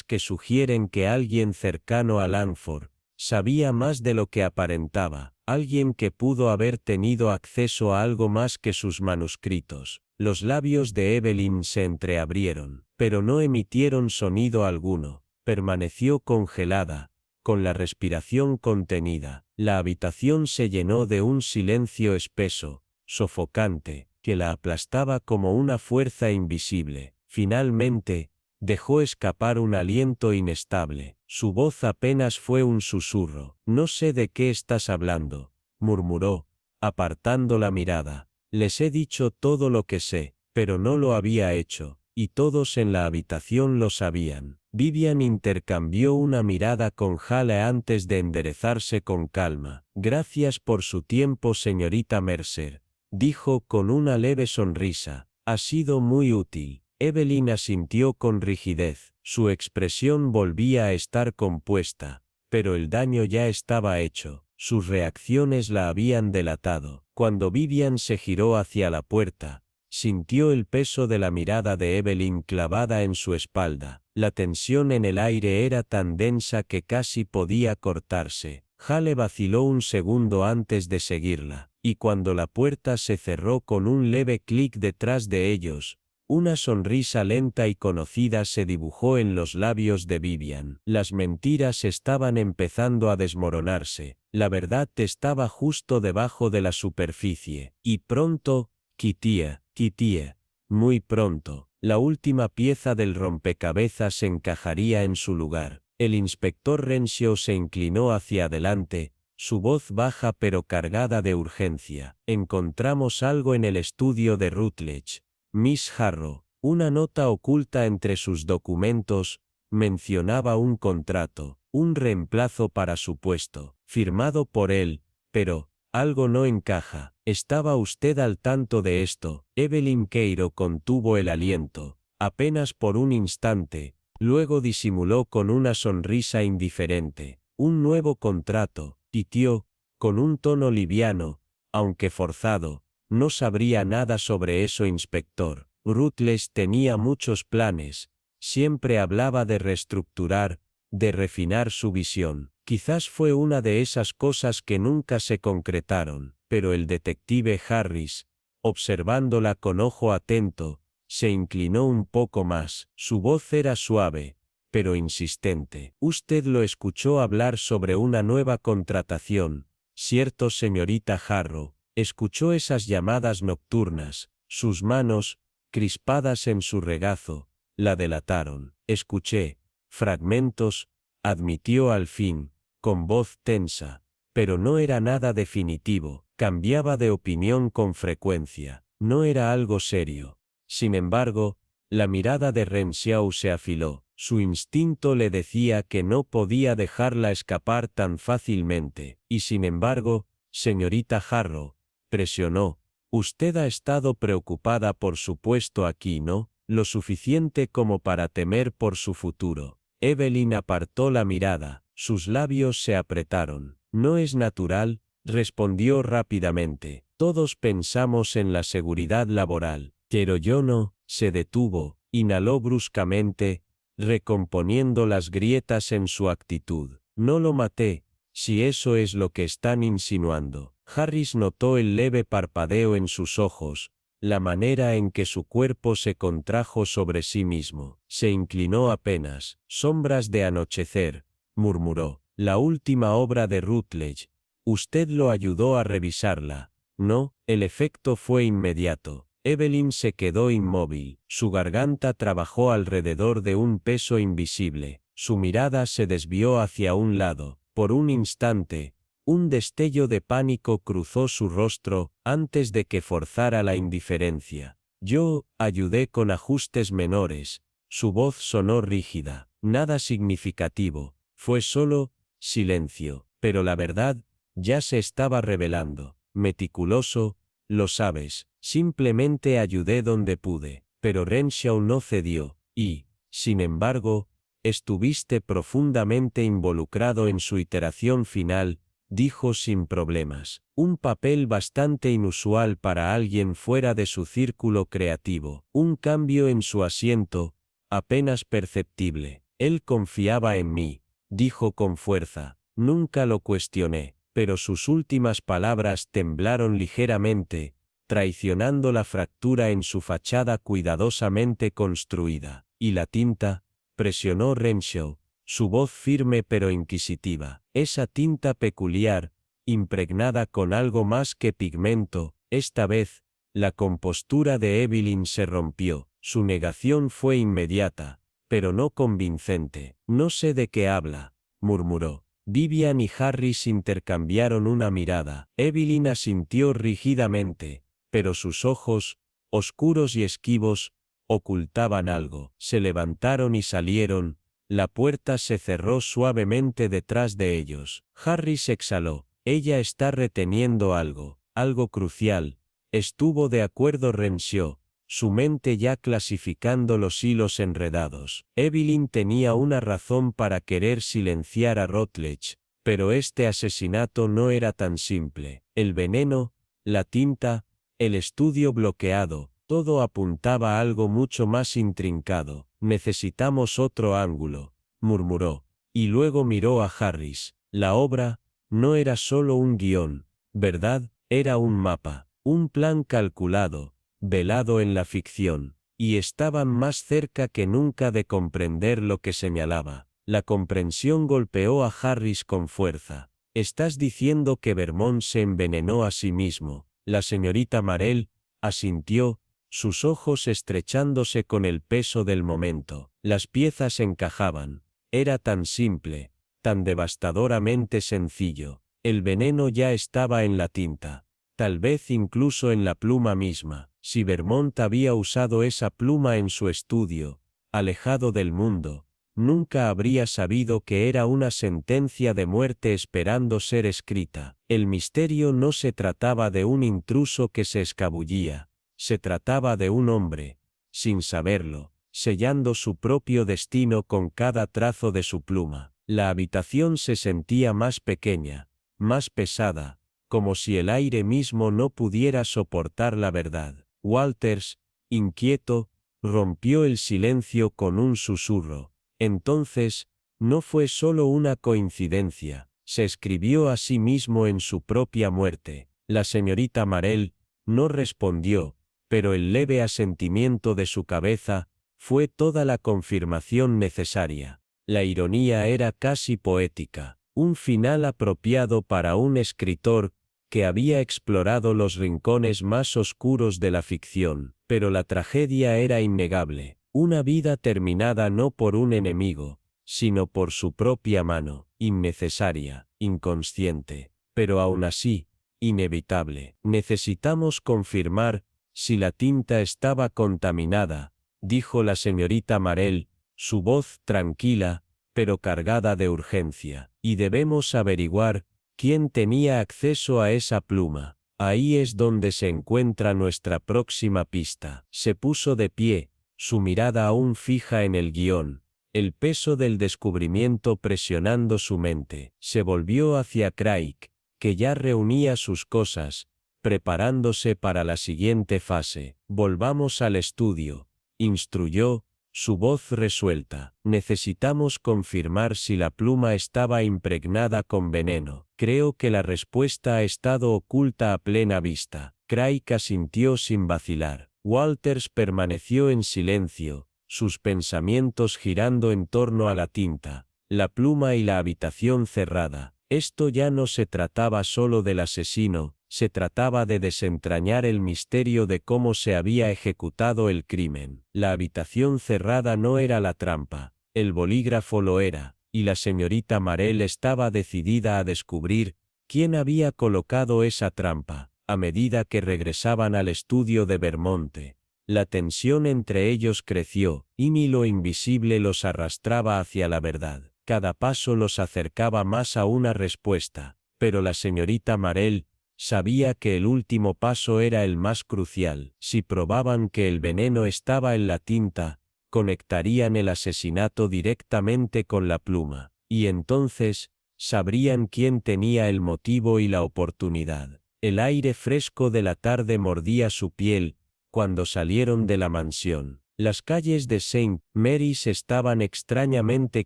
que sugieren que alguien cercano a Langford sabía más de lo que aparentaba, alguien que pudo haber tenido acceso a algo más que sus manuscritos. Los labios de Evelyn se entreabrieron, pero no emitieron sonido alguno. Permaneció congelada, con la respiración contenida. La habitación se llenó de un silencio espeso, sofocante, que la aplastaba como una fuerza invisible. Finalmente, dejó escapar un aliento inestable. Su voz apenas fue un susurro. No sé de qué estás hablando, murmuró, apartando la mirada. Les he dicho todo lo que sé, pero no lo había hecho, y todos en la habitación lo sabían. Vivian intercambió una mirada con Hale antes de enderezarse con calma. Gracias por su tiempo, señorita Mercer, dijo con una leve sonrisa. Ha sido muy útil. Evelyn asintió con rigidez. Su expresión volvía a estar compuesta, pero el daño ya estaba hecho. Sus reacciones la habían delatado. Cuando Vivian se giró hacia la puerta, sintió el peso de la mirada de Evelyn clavada en su espalda. La tensión en el aire era tan densa que casi podía cortarse. Hale vaciló un segundo antes de seguirla, y cuando la puerta se cerró con un leve clic detrás de ellos, una sonrisa lenta y conocida se dibujó en los labios de Vivian. Las mentiras estaban empezando a desmoronarse. La verdad estaba justo debajo de la superficie. Y pronto, Kitty, muy pronto, la última pieza del rompecabezas encajaría en su lugar. El inspector Renshaw se inclinó hacia adelante, su voz baja pero cargada de urgencia. Encontramos algo en el estudio de Rutledge. Miss Harrow, una nota oculta entre sus documentos, mencionaba un contrato, un reemplazo para su puesto, firmado por él, pero, Algo no encaja. ¿Estaba usted al tanto de esto? Evelyn Queiro contuvo el aliento, apenas por un instante, luego disimuló con una sonrisa indiferente. Un nuevo contrato, pitió, con un tono liviano, aunque forzado. No sabría nada sobre eso, inspector. Rutledge tenía muchos planes. Siempre hablaba de reestructurar, de refinar su visión. Quizás fue una de esas cosas que nunca se concretaron, pero el detective Harris, observándola con ojo atento, se inclinó un poco más. Su voz era suave, pero insistente. Usted lo escuchó hablar sobre una nueva contratación, ¿cierto, señorita Harrow? Escuchó esas llamadas nocturnas. Sus manos, crispadas en su regazo, la delataron. Escuché fragmentos, admitió al fin, con voz tensa, pero no era nada definitivo. Cambiaba de opinión con frecuencia. No era algo serio. Sin embargo, la mirada de Renshaw se afiló. Su instinto le decía que no podía dejarla escapar tan fácilmente. Y sin embargo, señorita Harrow, presionó, usted ha estado preocupada por su puesto aquí, ¿no? Lo suficiente como para temer por su futuro. Evelyn apartó la mirada, sus labios se apretaron. No es natural, respondió rápidamente. Todos pensamos en la seguridad laboral, pero yo no. Se detuvo, inhaló bruscamente, recomponiendo las grietas en su actitud. No lo maté, si eso es lo que están insinuando. Harris notó el leve parpadeo en sus ojos, la manera en que su cuerpo se contrajo sobre sí mismo. Se inclinó apenas. Sombras de anochecer, murmuró. La última obra de Rutledge. Usted lo ayudó a revisarla. No, el efecto fue inmediato. Evelyn se quedó inmóvil. Su garganta trabajó alrededor de un peso invisible. Su mirada se desvió hacia un lado. Por un instante, un destello de pánico cruzó su rostro, antes de que forzara la indiferencia. Yo ayudé con ajustes menores. Su voz sonó rígida. Nada significativo. Fue solo silencio. Pero la verdad ya se estaba revelando. Meticuloso, lo sabes. Simplemente ayudé donde pude. Pero Renshaw no cedió. Y, sin embargo, estuviste profundamente involucrado en su iteración final, dijo sin problemas. Un papel bastante inusual para alguien fuera de su círculo creativo. Un cambio en su asiento, apenas perceptible. Él confiaba en mí, dijo con fuerza. Nunca lo cuestioné, pero sus últimas palabras temblaron ligeramente, traicionando la fractura en su fachada cuidadosamente construida. ¿Y la tinta? Presionó Renshaw, su voz firme pero inquisitiva. Esa tinta peculiar, impregnada con algo más que pigmento. Esta vez, la compostura de Evelyn se rompió. Su negación fue inmediata, pero no convincente. No sé de qué habla, murmuró. Vivian y Harris intercambiaron una mirada. Evelyn asintió rígidamente, pero sus ojos, oscuros y esquivos, ocultaban algo. Se levantaron y salieron. La puerta se cerró suavemente detrás de ellos. Harris exhaló. Ella está reteniendo algo, algo crucial. Estuvo de acuerdo Renshaw, su mente ya clasificando los hilos enredados. Evelyn tenía una razón para querer silenciar a Rutledge, pero este asesinato no era tan simple. El veneno, la tinta, el estudio bloqueado, todo apuntaba a algo mucho más intrincado. Necesitamos otro ángulo, murmuró, y luego miró a Harris. La obra no era solo un guión, ¿verdad? Era un mapa, un plan calculado, velado en la ficción, y estaban más cerca que nunca de comprender lo que señalaba. La comprensión golpeó a Harris con fuerza. Estás diciendo que Vermont se envenenó a sí mismo. La señorita Marell asintió, sus ojos estrechándose con el peso del momento. Las piezas encajaban. Era tan simple, tan devastadoramente sencillo. El veneno ya estaba en la tinta, tal vez incluso en la pluma misma. Si Vermont había usado esa pluma en su estudio, alejado del mundo, nunca habría sabido que era una sentencia de muerte esperando ser escrita. El misterio no se trataba de un intruso que se escabullía, se trataba de un hombre, sin saberlo, sellando su propio destino con cada trazo de su pluma. La habitación se sentía más pequeña, más pesada, como si el aire mismo no pudiera soportar la verdad. Walters, inquieto, rompió el silencio con un susurro. Entonces, no fue solo una coincidencia, se escribió a sí mismo en su propia muerte. La señorita Marell no respondió, pero el leve asentimiento de su cabeza fue toda la confirmación necesaria. La ironía era casi poética, un final apropiado para un escritor que había explorado los rincones más oscuros de la ficción, pero la tragedia era innegable, una vida terminada no por un enemigo, sino por su propia mano, innecesaria, inconsciente, pero aún así, inevitable. Necesitamos confirmar si la tinta estaba contaminada, dijo la señorita Marell, su voz tranquila, pero cargada de urgencia, y debemos averiguar quién tenía acceso a esa pluma. Ahí es donde se encuentra nuestra próxima pista. Se puso de pie, su mirada aún fija en el guión, el peso del descubrimiento presionando su mente. Se volvió hacia Craig, que ya reunía sus cosas, preparándose para la siguiente fase. Volvamos al estudio, instruyó, su voz resuelta. Necesitamos confirmar si la pluma estaba impregnada con veneno. Creo que la respuesta ha estado oculta a plena vista. Craig asintió sin vacilar. Walters permaneció en silencio, sus pensamientos girando en torno a la tinta, la pluma y la habitación cerrada. Esto ya no se trataba solo del asesino, se trataba de desentrañar el misterio de cómo se había ejecutado el crimen. La habitación cerrada no era la trampa, el bolígrafo lo era, y la señorita Marell estaba decidida a descubrir quién había colocado esa trampa. A medida que regresaban al estudio de Vermonte, la tensión entre ellos creció, y lo invisible los arrastraba hacia la verdad. Cada paso los acercaba más a una respuesta, pero la señorita Marell sabía que el último paso era el más crucial. Si probaban que el veneno estaba en la tinta, conectarían el asesinato directamente con la pluma, y entonces sabrían quién tenía el motivo y la oportunidad. El aire fresco de la tarde mordía su piel cuando salieron de la mansión. Las calles de St. Mary's estaban extrañamente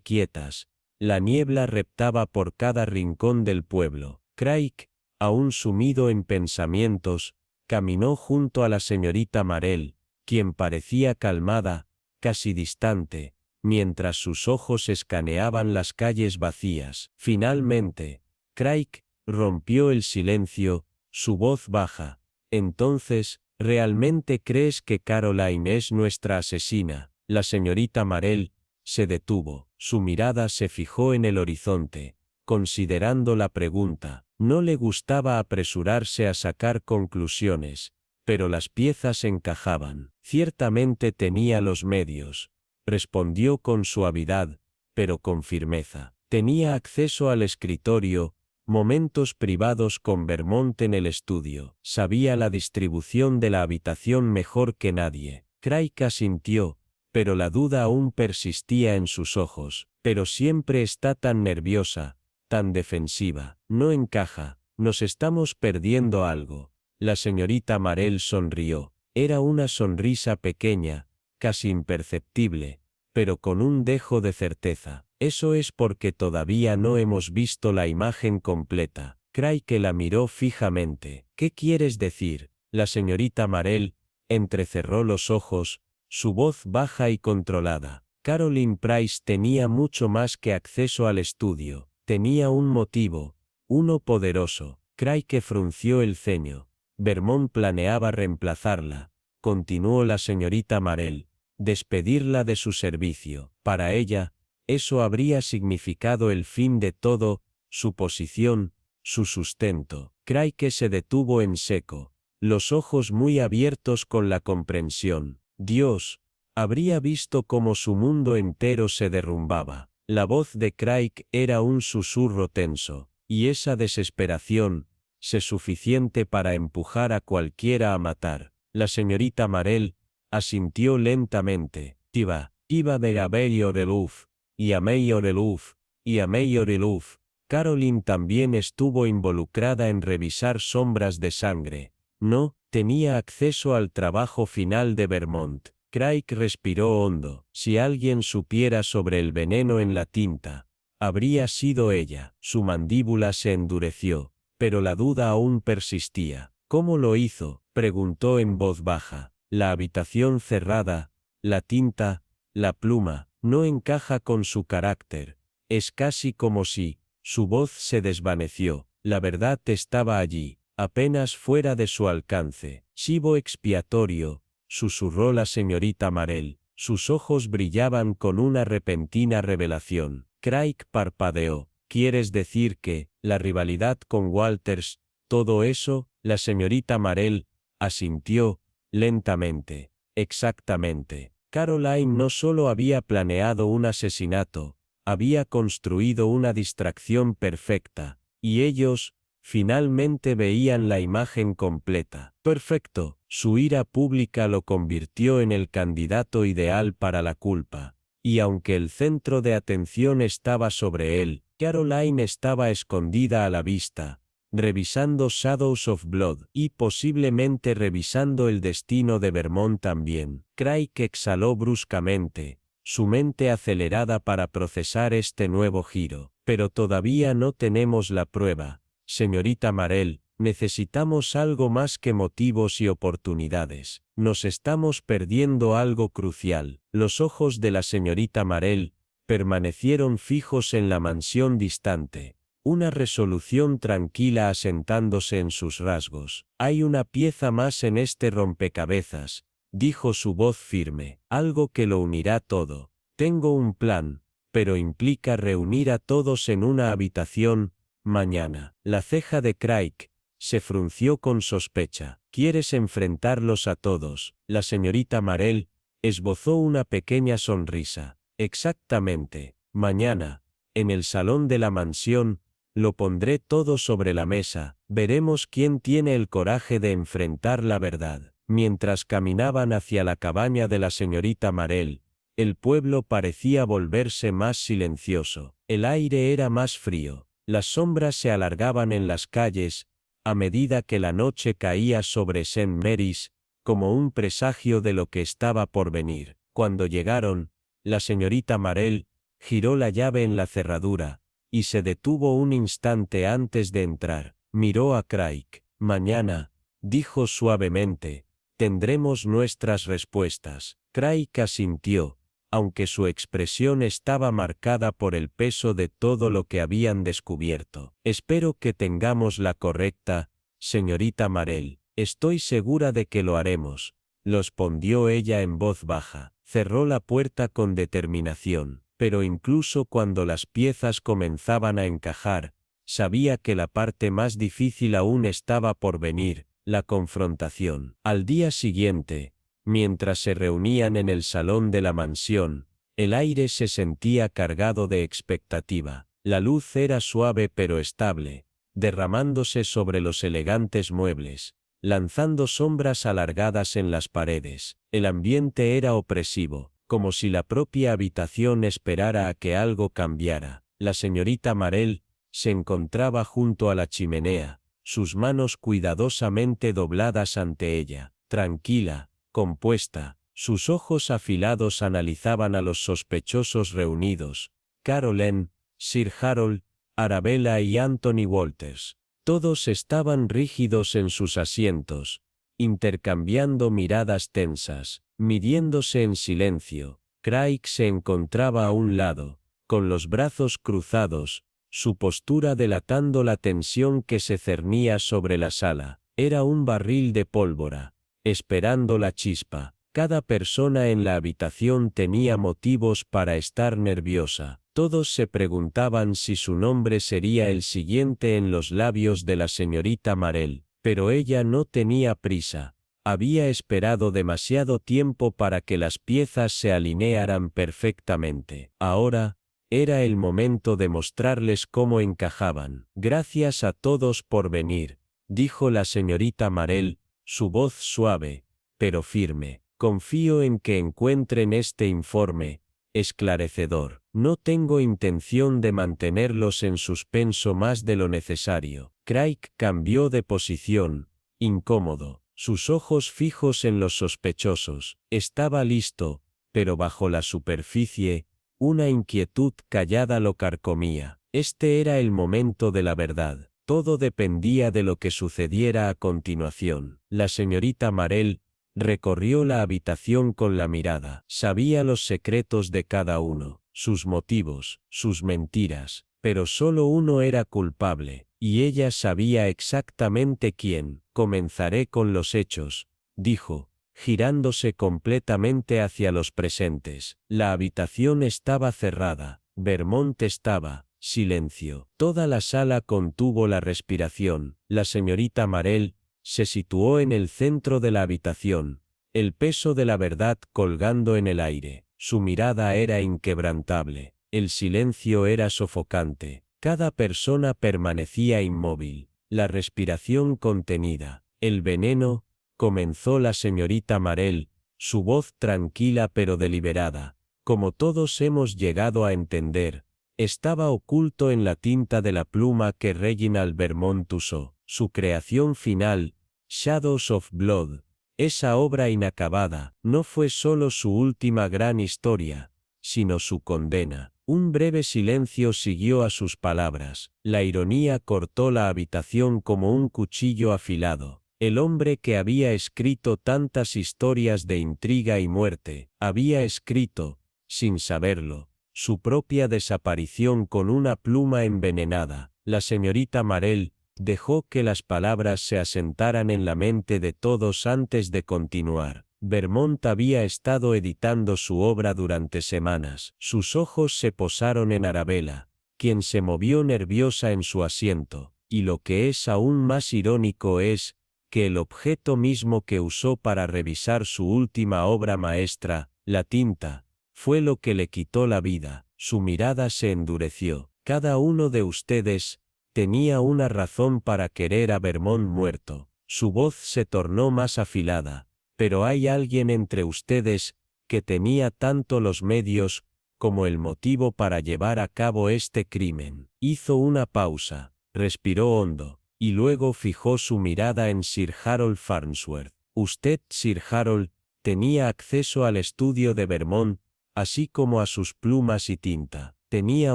quietas, la niebla reptaba por cada rincón del pueblo. Craig, aún sumido en pensamientos, caminó junto a la señorita Marell, quien parecía calmada, casi distante, mientras sus ojos escaneaban las calles vacías. Finalmente, Craig rompió el silencio, su voz baja. Entonces, ¿realmente crees que Caroline es nuestra asesina? La señorita Marell se detuvo, su mirada se fijó en el horizonte, considerando la pregunta. No le gustaba apresurarse a sacar conclusiones, pero las piezas encajaban. Ciertamente tenía los medios, respondió con suavidad, pero con firmeza. Tenía acceso al escritorio, momentos privados con Vermont en el estudio. Sabía la distribución de la habitación mejor que nadie. Craig asintió, pero la duda aún persistía en sus ojos. Pero siempre está tan nerviosa, tan defensiva. No encaja, nos estamos perdiendo algo. La señorita Marell sonrió. Era una sonrisa pequeña, casi imperceptible, pero con un dejo de certeza. Eso es porque todavía no hemos visto la imagen completa. Craig la miró fijamente. ¿Qué quieres decir? La señorita Marell entrecerró los ojos, su voz baja y controlada. Caroline Price tenía mucho más que acceso al estudio. Tenía un motivo, uno poderoso. Craig frunció el ceño. Vermont planeaba reemplazarla, continuó la señorita Marell, despedirla de su servicio. Para ella, eso habría significado el fin de todo, su posición, su sustento. Craig se detuvo en seco, los ojos muy abiertos con la comprensión. Dios, Habría visto cómo su mundo entero se derrumbaba. La voz de Craig era un susurro tenso, y esa desesperación, suficiente para empujar a cualquiera a matar. La señorita Marell asintió lentamente. Iba de a Mayor Eluf, y a Mayor Eluf, y a Mayor Eluf. Caroline también estuvo involucrada en revisar sombras de sangre. No tenía acceso al trabajo final de Vermont. Craig respiró hondo. Si alguien supiera sobre el veneno en la tinta, habría sido ella. Su mandíbula se endureció, pero la duda aún persistía. ¿Cómo lo hizo?, preguntó en voz baja. La habitación cerrada, la tinta, la pluma, no encaja con su carácter. Es casi como si... Su voz se desvaneció. La verdad estaba allí, apenas fuera de su alcance. Chivo expiatorio, susurró la señorita Marell. Sus ojos brillaban con una repentina revelación. Craig parpadeó. ¿Quieres decir que, la rivalidad con Walters, todo eso? La señorita Marell asintió, lentamente. Exactamente. Caroline no solo había planeado un asesinato, había construido una distracción perfecta, y ellos, finalmente veían la imagen completa. Perfecto. Su ira pública lo convirtió en el candidato ideal para la culpa. Y aunque el centro de atención estaba sobre él, Caroline estaba escondida a la vista, revisando Shadows of Blood y posiblemente revisando el destino de Vermont también. Craig exhaló bruscamente, su mente acelerada para procesar este nuevo giro. Pero todavía no tenemos la prueba. Señorita Marell, necesitamos algo más que motivos y oportunidades. Nos estamos perdiendo algo crucial. Los ojos de la señorita Marell permanecieron fijos en la mansión distante, una resolución tranquila asentándose en sus rasgos. Hay una pieza más en este rompecabezas, dijo su voz firme, algo que lo unirá todo. Tengo un plan, pero implica reunir a todos en una habitación, mañana. La ceja de Craig se frunció con sospecha. ¿Quieres enfrentarlos a todos? La señorita Marell esbozó una pequeña sonrisa. Exactamente. Mañana, en el salón de la mansión, lo pondré todo sobre la mesa. Veremos quién tiene el coraje de enfrentar la verdad. Mientras caminaban hacia la cabaña de la señorita Marell, el pueblo parecía volverse más silencioso. El aire era más frío. Las sombras se alargaban en las calles, a medida que la noche caía sobre St. Mary's, como un presagio de lo que estaba por venir. Cuando llegaron, la señorita Marell giró la llave en la cerradura, y se detuvo un instante antes de entrar. Miró a Craig. Mañana, dijo suavemente, tendremos nuestras respuestas. Craig asintió, aunque su expresión estaba marcada por el peso de todo lo que habían descubierto. Espero que tengamos la correcta, señorita Marell. Estoy segura de que lo haremos, respondió ella en voz baja. Cerró la puerta con determinación, pero incluso cuando las piezas comenzaban a encajar, sabía que la parte más difícil aún estaba por venir, la confrontación. Al día siguiente, mientras se reunían en el salón de la mansión, el aire se sentía cargado de expectativa. La luz era suave pero estable, derramándose sobre los elegantes muebles, lanzando sombras alargadas en las paredes. El ambiente era opresivo, como si la propia habitación esperara a que algo cambiara. La señorita Marell se encontraba junto a la chimenea, sus manos cuidadosamente dobladas ante ella, tranquila, compuesta. Sus ojos afilados analizaban a los sospechosos reunidos, Caroline, Sir Harold, Arabella y Anthony Walters. Todos estaban rígidos en sus asientos, intercambiando miradas tensas, midiéndose en silencio. Craig se encontraba a un lado, con los brazos cruzados, su postura delatando la tensión que se cernía sobre la sala. Era un barril de pólvora, esperando la chispa. Cada persona en la habitación tenía motivos para estar nerviosa. Todos se preguntaban si su nombre sería el siguiente en los labios de la señorita Marell, pero ella no tenía prisa. Había esperado demasiado tiempo para que las piezas se alinearan perfectamente. Ahora, era el momento de mostrarles cómo encajaban. Gracias a todos por venir, dijo la señorita Marell, su voz suave, pero firme. Confío en que encuentren este informe esclarecedor. No tengo intención de mantenerlos en suspenso más de lo necesario. Craig cambió de posición, incómodo, sus ojos fijos en los sospechosos. Estaba listo, pero bajo la superficie, una inquietud callada lo carcomía. Este era el momento de la verdad. Todo dependía de lo que sucediera a continuación. La señorita Marell recorrió la habitación con la mirada. Sabía los secretos de cada uno, sus motivos, sus mentiras, pero solo uno era culpable, y ella sabía exactamente quién. Comenzaré con los hechos, dijo, girándose completamente hacia los presentes. La habitación estaba cerrada. Vermont estaba. Silencio. Toda la sala contuvo la respiración. La señorita Marell se situó en el centro de la habitación, el peso de la verdad colgando en el aire. Su mirada era inquebrantable. El silencio era sofocante. Cada persona permanecía inmóvil. La respiración contenida. El veneno, comenzó la señorita Marell, su voz tranquila pero deliberada. Como todos hemos llegado a entender, estaba oculto en la tinta de la pluma que Reginald Vermont usó. Su creación final, Shadows of Blood, esa obra inacabada, no fue solo su última gran historia, sino su condena. Un breve silencio siguió a sus palabras. La ironía cortó la habitación como un cuchillo afilado. El hombre que había escrito tantas historias de intriga y muerte, había escrito, sin saberlo, su propia desaparición con una pluma envenenada. La señorita Marell dejó que las palabras se asentaran en la mente de todos antes de continuar. Vermont había estado editando su obra durante semanas. Sus ojos se posaron en Arabella, quien se movió nerviosa en su asiento, y lo que es aún más irónico es que el objeto mismo que usó para revisar su última obra maestra, la tinta, fue lo que le quitó la vida. Su mirada se endureció. Cada uno de ustedes tenía una razón para querer a Vermont muerto. Su voz se tornó más afilada. Pero hay alguien entre ustedes que tenía tanto los medios como el motivo para llevar a cabo este crimen. Hizo una pausa, respiró hondo, y luego fijó su mirada en Sir Harold Farnsworth. Usted, Sir Harold, tenía acceso al estudio de Vermont, así como a sus plumas y tinta. Tenía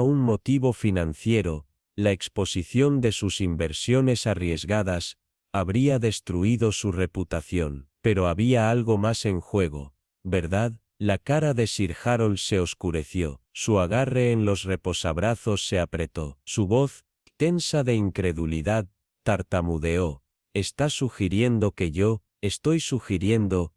un motivo financiero. La exposición de sus inversiones arriesgadas habría destruido su reputación, pero había algo más en juego, ¿verdad? La cara de Sir Harold se oscureció, su agarre en los reposabrazos se apretó, su voz, tensa de incredulidad, tartamudeó. Está sugiriendo que yo, estoy sugiriendo,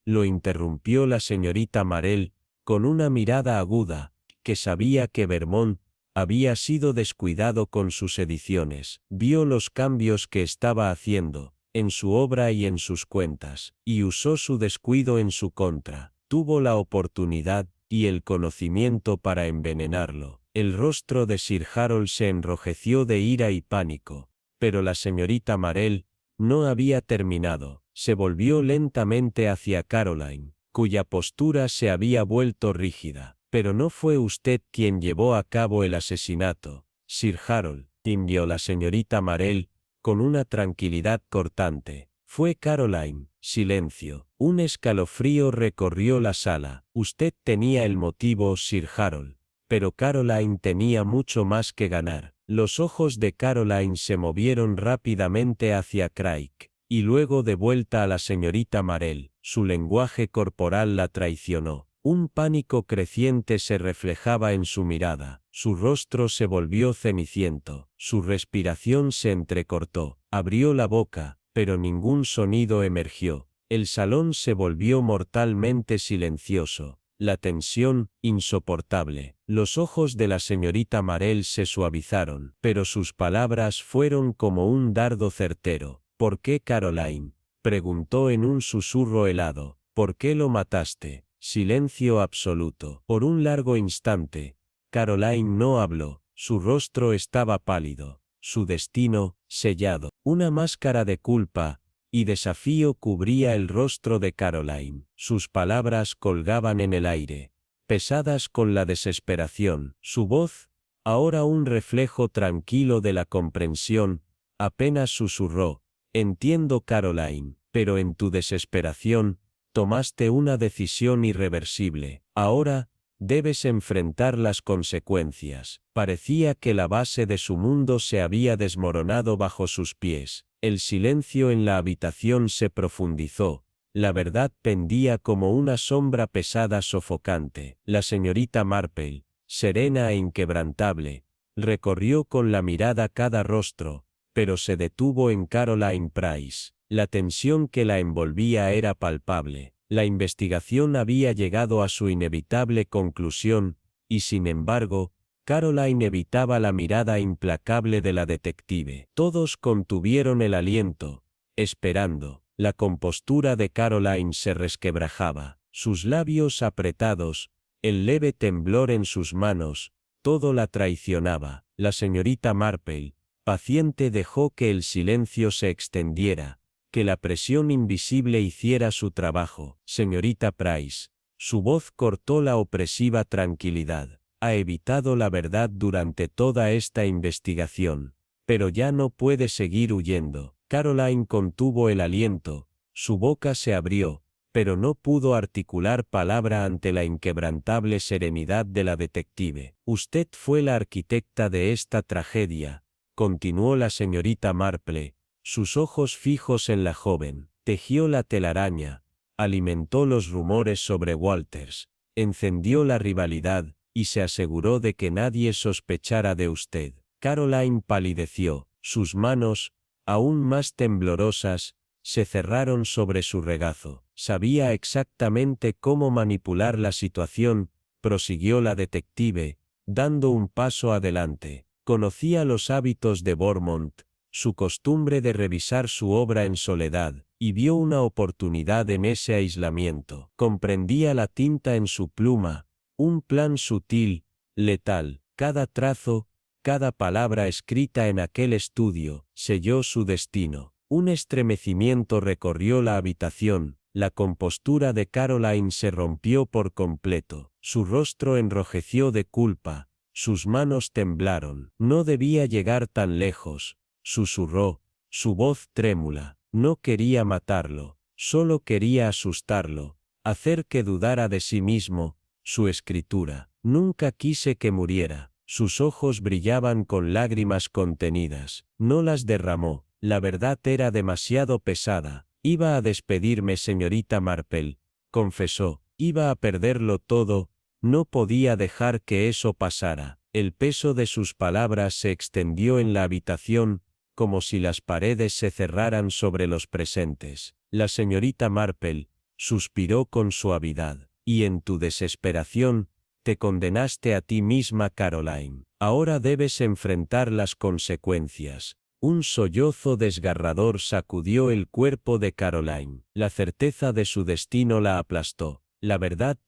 lo interrumpió la señorita Marell, con una mirada aguda, que sabía que Vermont había sido descuidado con sus ediciones. Vio los cambios que estaba haciendo, en su obra y en sus cuentas, y usó su descuido en su contra. Tuvo la oportunidad y el conocimiento para envenenarlo. El rostro de Sir Harold se enrojeció de ira y pánico, pero la señorita Marell no había terminado. Se volvió lentamente hacia Caroline, cuya postura se había vuelto rígida. Pero no fue usted quien llevó a cabo el asesinato, Sir Harold, gimió la señorita Marell, con una tranquilidad cortante. Fue Caroline. Silencio. Un escalofrío recorrió la sala. Usted tenía el motivo, Sir Harold. Pero Caroline tenía mucho más que ganar. Los ojos de Caroline se movieron rápidamente hacia Craig, y luego de vuelta a la señorita Marell. Su lenguaje corporal la traicionó. Un pánico creciente se reflejaba en su mirada. Su rostro se volvió ceniciento. Su respiración se entrecortó. Abrió la boca, pero ningún sonido emergió. El salón se volvió mortalmente silencioso. La tensión, insoportable. Los ojos de la señorita Marell se suavizaron, pero sus palabras fueron como un dardo certero. ¿Por qué, Caroline?, preguntó en un susurro helado. ¿Por qué lo mataste? Silencio absoluto. Por un largo instante, Caroline no habló. Su rostro estaba pálido, su destino, sellado. Una máscara de culpa y desafío cubría el rostro de Caroline. Sus palabras colgaban en el aire, pesadas con la desesperación. Su voz, ahora un reflejo tranquilo de la comprensión, apenas susurró: entiendo, Caroline, pero en tu desesperación, tomaste una decisión irreversible. Ahora, debes enfrentar las consecuencias. Parecía que la base de su mundo se había desmoronado bajo sus pies. El silencio en la habitación se profundizó. La verdad pendía como una sombra pesada sofocante. La señorita Marple, serena e inquebrantable, recorrió con la mirada cada rostro, pero se detuvo en Caroline Price. La tensión que la envolvía era palpable. La investigación había llegado a su inevitable conclusión, y sin embargo, Caroline evitaba la mirada implacable de la detective. Todos contuvieron el aliento, esperando. La compostura de Caroline se resquebrajaba. Sus labios apretados, el leve temblor en sus manos, todo la traicionaba. La señorita Marple, paciente, dejó que el silencio se extendiera, que la presión invisible hiciera su trabajo. Señorita Price, su voz cortó la opresiva tranquilidad. Ha evitado la verdad durante toda esta investigación, pero ya no puede seguir huyendo. Caroline contuvo el aliento, su boca se abrió, pero no pudo articular palabra ante la inquebrantable serenidad de la detective. Usted fue la arquitecta de esta tragedia, continuó la señorita Marple, sus ojos fijos en la joven. Tejió la telaraña, alimentó los rumores sobre Walters, encendió la rivalidad, y se aseguró de que nadie sospechara de usted. Caroline palideció, sus manos, aún más temblorosas, se cerraron sobre su regazo. Sabía exactamente cómo manipular la situación, prosiguió la detective, dando un paso adelante. Conocía los hábitos de Beaumont, su costumbre de revisar su obra en soledad, y vio una oportunidad en ese aislamiento. Comprendía la tinta en su pluma, un plan sutil, letal. Cada trazo, cada palabra escrita en aquel estudio, selló su destino. Un estremecimiento recorrió la habitación, la compostura de Caroline se rompió por completo, su rostro enrojeció de culpa, sus manos temblaron. No debía llegar tan lejos, susurró, su voz trémula. No quería matarlo, solo quería asustarlo, hacer que dudara de sí mismo. Su escritura. Nunca quise que muriera. Sus ojos brillaban con lágrimas contenidas. No las derramó. La verdad era demasiado pesada. Iba a despedirme, señorita Marple, confesó. Iba a perderlo todo. No podía dejar que eso pasara. El peso de sus palabras se extendió en la habitación, como si las paredes se cerraran sobre los presentes. La señorita Marple suspiró con suavidad. Y en tu desesperación, te condenaste a ti misma, Caroline. Ahora debes enfrentar las consecuencias. Un sollozo desgarrador sacudió el cuerpo de Caroline. La certeza de su destino la aplastó. La verdad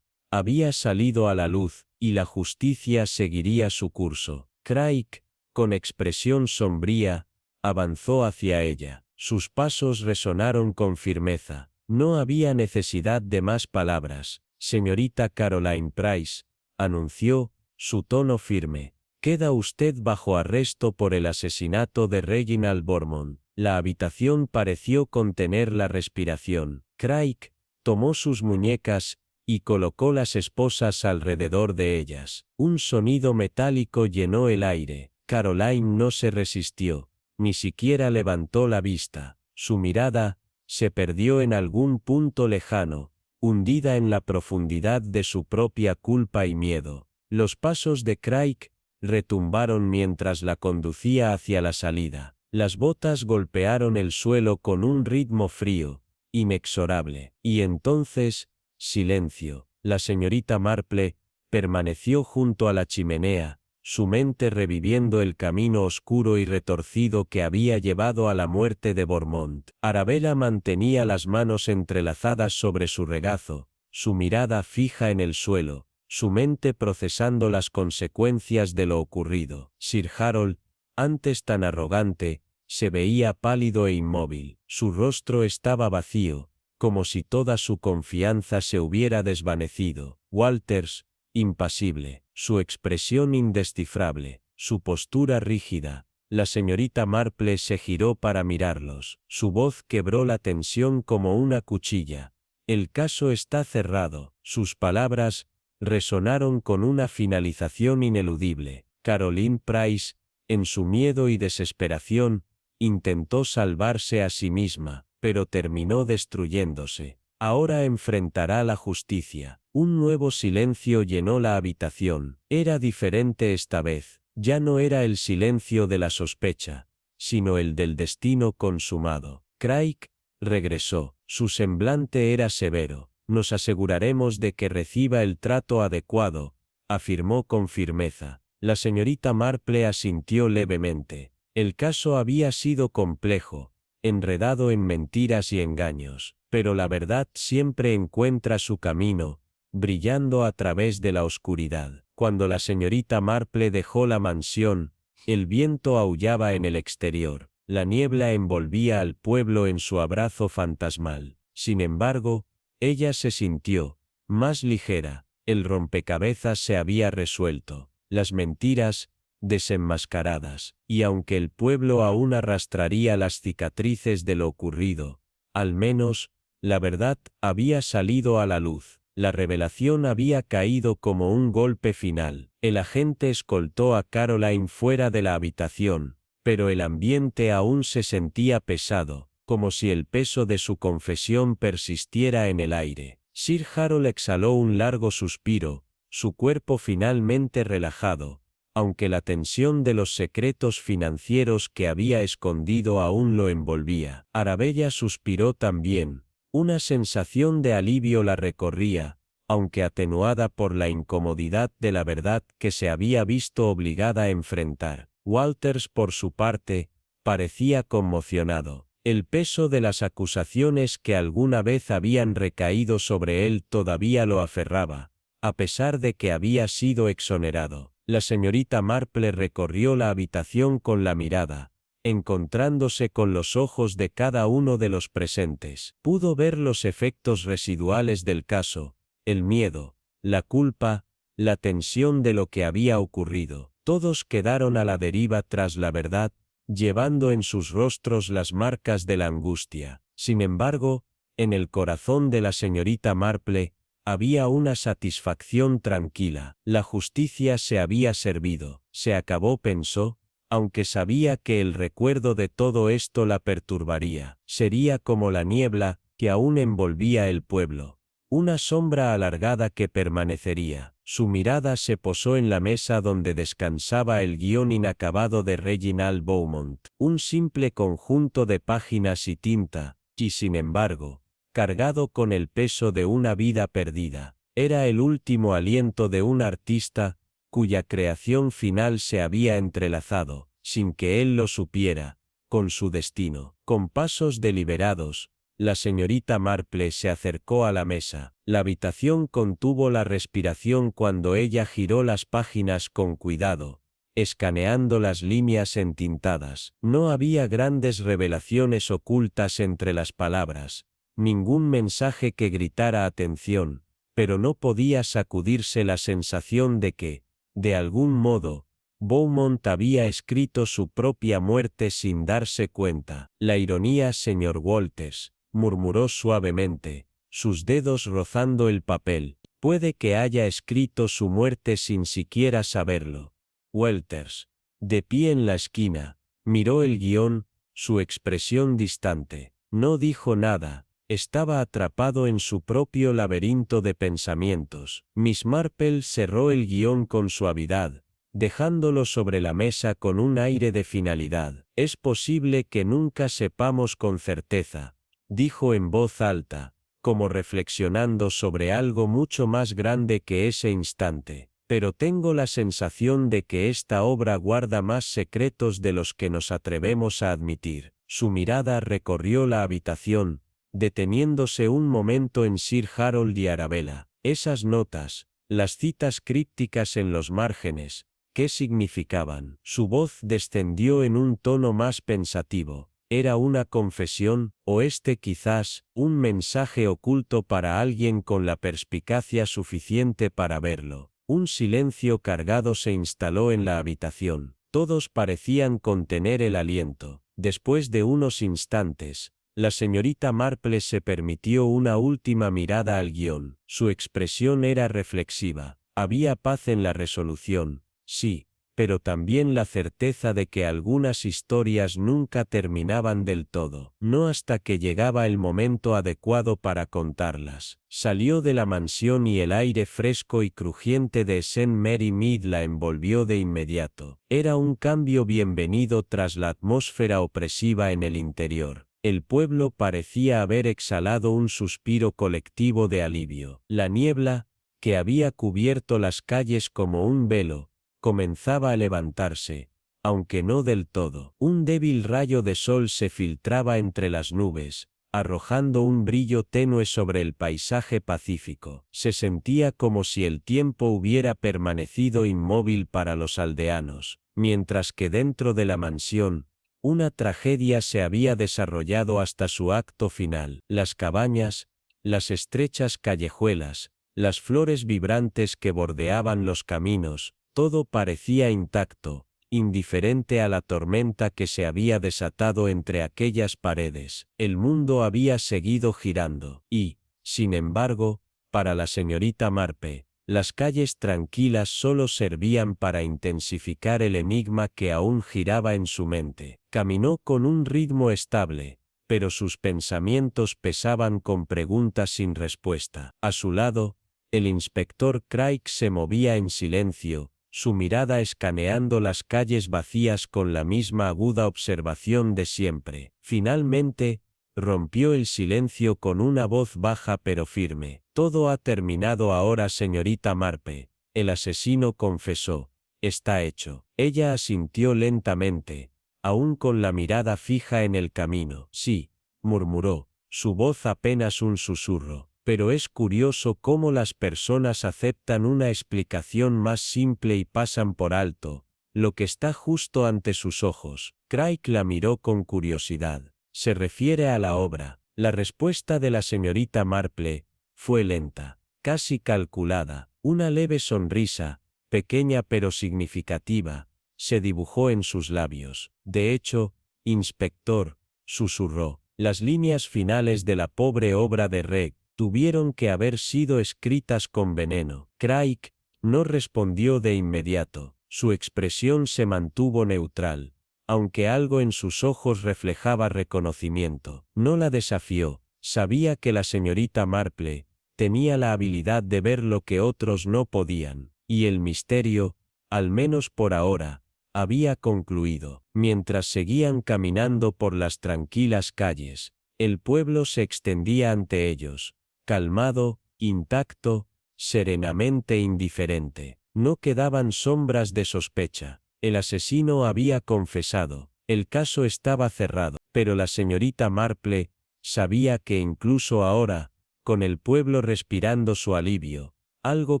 había salido a la luz, y la justicia seguiría su curso. Craig, con expresión sombría, avanzó hacia ella. Sus pasos resonaron con firmeza. No había necesidad de más palabras. Señorita Caroline Price, anunció, su tono firme, queda usted bajo arresto por el asesinato de Reginald Beaumont. La habitación pareció contener la respiración. Craig tomó sus muñecas y colocó las esposas alrededor de ellas. Un sonido metálico llenó el aire. Caroline no se resistió, ni siquiera levantó la vista. Su mirada se perdió en algún punto lejano, hundida en la profundidad de su propia culpa y miedo. Los pasos de Craig retumbaron mientras la conducía hacia la salida. Las botas golpearon el suelo con un ritmo frío, inexorable. Y entonces, silencio. La señorita Marple permaneció junto a la chimenea, su mente reviviendo el camino oscuro y retorcido que había llevado a la muerte de Bourmont. Arabella mantenía las manos entrelazadas sobre su regazo, su mirada fija en el suelo, su mente procesando las consecuencias de lo ocurrido. Sir Harold, antes tan arrogante, se veía pálido e inmóvil. Su rostro estaba vacío, como si toda su confianza se hubiera desvanecido. Walters, impasible, su expresión indescifrable, su postura rígida. La señorita Marple se giró para mirarlos. Su voz quebró la tensión como una cuchilla. El caso está cerrado. Sus palabras resonaron con una finalización ineludible. Caroline Price, en su miedo y desesperación, intentó salvarse a sí misma, pero terminó destruyéndose. Ahora enfrentará la justicia. Un nuevo silencio llenó la habitación. Era diferente esta vez. Ya no era el silencio de la sospecha, sino el del destino consumado. Craig regresó. Su semblante era severo. Nos aseguraremos de que reciba el trato adecuado, afirmó con firmeza. La señorita Marple asintió levemente. El caso había sido complejo, enredado en mentiras y engaños, pero la verdad siempre encuentra su camino, brillando a través de la oscuridad. Cuando la señorita Marple dejó la mansión, el viento aullaba en el exterior. La niebla envolvía al pueblo en su abrazo fantasmal. Sin embargo, ella se sintió más ligera. El rompecabezas se había resuelto. Las mentiras desenmascaradas, y aunque el pueblo aún arrastraría las cicatrices de lo ocurrido, al menos, la verdad había salido a la luz. La revelación había caído como un golpe final. El agente escoltó a Caroline fuera de la habitación, pero el ambiente aún se sentía pesado, como si el peso de su confesión persistiera en el aire. Sir Harold exhaló un largo suspiro, su cuerpo finalmente relajado, aunque la tensión de los secretos financieros que había escondido aún lo envolvía. Arabella suspiró también. Una sensación de alivio la recorría, aunque atenuada por la incomodidad de la verdad que se había visto obligada a enfrentar. Walters, por su parte, parecía conmocionado. El peso de las acusaciones que alguna vez habían recaído sobre él todavía lo aferraba, a pesar de que había sido exonerado. La señorita Marple recorrió la habitación con la mirada, encontrándose con los ojos de cada uno de los presentes. Pudo ver los efectos residuales del caso, el miedo, la culpa, la tensión de lo que había ocurrido. Todos quedaron a la deriva tras la verdad, llevando en sus rostros las marcas de la angustia. Sin embargo, en el corazón de la señorita Marple, había una satisfacción tranquila. La justicia se había servido. Se acabó, pensó, aunque sabía que el recuerdo de todo esto la perturbaría. Sería como la niebla que aún envolvía el pueblo. Una sombra alargada que permanecería. Su mirada se posó en la mesa donde descansaba el guión inacabado de Reginald Beaumont. Un simple conjunto de páginas y tinta, y sin embargo, cargado con el peso de una vida perdida. Era el último aliento de un artista, cuya creación final se había entrelazado, sin que él lo supiera, con su destino. Con pasos deliberados, la señorita Marple se acercó a la mesa. La habitación contuvo la respiración cuando ella giró las páginas con cuidado, escaneando las líneas entintadas. No había grandes revelaciones ocultas entre las palabras, ningún mensaje que gritara atención, pero no podía sacudirse la sensación de que, de algún modo, Beaumont había escrito su propia muerte sin darse cuenta. La ironía, señor Walters, murmuró suavemente, sus dedos rozando el papel. Puede que haya escrito su muerte sin siquiera saberlo. Walters, de pie en la esquina, miró el guión, su expresión distante. No dijo nada. Estaba atrapado en su propio laberinto de pensamientos. Miss Marple cerró el guión con suavidad, dejándolo sobre la mesa con un aire de finalidad. Es posible que nunca sepamos con certeza, dijo en voz alta, como reflexionando sobre algo mucho más grande que ese instante. Pero tengo la sensación de que esta obra guarda más secretos de los que nos atrevemos a admitir. Su mirada recorrió la habitación, deteniéndose un momento en Sir Harold y Arabella. Esas notas, las citas crípticas en los márgenes, ¿qué significaban? Su voz descendió en un tono más pensativo. ¿Era una confesión, o quizás, un mensaje oculto para alguien con la perspicacia suficiente para verlo? Un silencio cargado se instaló en la habitación. Todos parecían contener el aliento. Después de unos instantes, la señorita Marple se permitió una última mirada al guión. Su expresión era reflexiva. Había paz en la resolución, sí, pero también la certeza de que algunas historias nunca terminaban del todo, no hasta que llegaba el momento adecuado para contarlas. Salió de la mansión y el aire fresco y crujiente de St. Mary Mead la envolvió de inmediato. Era un cambio bienvenido tras la atmósfera opresiva en el interior. El pueblo parecía haber exhalado un suspiro colectivo de alivio. La niebla, que había cubierto las calles como un velo, comenzaba a levantarse, aunque no del todo. Un débil rayo de sol se filtraba entre las nubes, arrojando un brillo tenue sobre el paisaje pacífico. Se sentía como si el tiempo hubiera permanecido inmóvil para los aldeanos, mientras que dentro de la mansión, una tragedia se había desarrollado hasta su acto final. Las cabañas, las estrechas callejuelas, las flores vibrantes que bordeaban los caminos, todo parecía intacto, indiferente a la tormenta que se había desatado entre aquellas paredes. El mundo había seguido girando, y, sin embargo, para la señorita Marpe, las calles tranquilas solo servían para intensificar el enigma que aún giraba en su mente. Caminó con un ritmo estable, pero sus pensamientos pesaban con preguntas sin respuesta. A su lado, el inspector Craig se movía en silencio, su mirada escaneando las calles vacías con la misma aguda observación de siempre. Finalmente, rompió el silencio con una voz baja pero firme. Todo ha terminado ahora, señorita Marpe. El asesino confesó. Está hecho. Ella asintió lentamente, aún con la mirada fija en el camino. Sí, murmuró, su voz apenas un susurro. Pero es curioso cómo las personas aceptan una explicación más simple y pasan por alto lo que está justo ante sus ojos. Craig la miró con curiosidad. Se refiere a la obra. La respuesta de la señorita Marple fue lenta, casi calculada. Una leve sonrisa, pequeña pero significativa, se dibujó en sus labios. De hecho, inspector, susurró, las líneas finales de la pobre obra de Reg tuvieron que haber sido escritas con veneno. Craig no respondió de inmediato. Su expresión se mantuvo neutral, aunque algo en sus ojos reflejaba reconocimiento. No la desafió. Sabía que la señorita Marple tenía la habilidad de ver lo que otros no podían, y el misterio, al menos por ahora, había concluido. Mientras seguían caminando por las tranquilas calles, el pueblo se extendía ante ellos, calmado, intacto, serenamente indiferente. No quedaban sombras de sospecha. El asesino había confesado. El caso estaba cerrado. Pero la señorita Marple sabía que incluso ahora, con el pueblo respirando su alivio, algo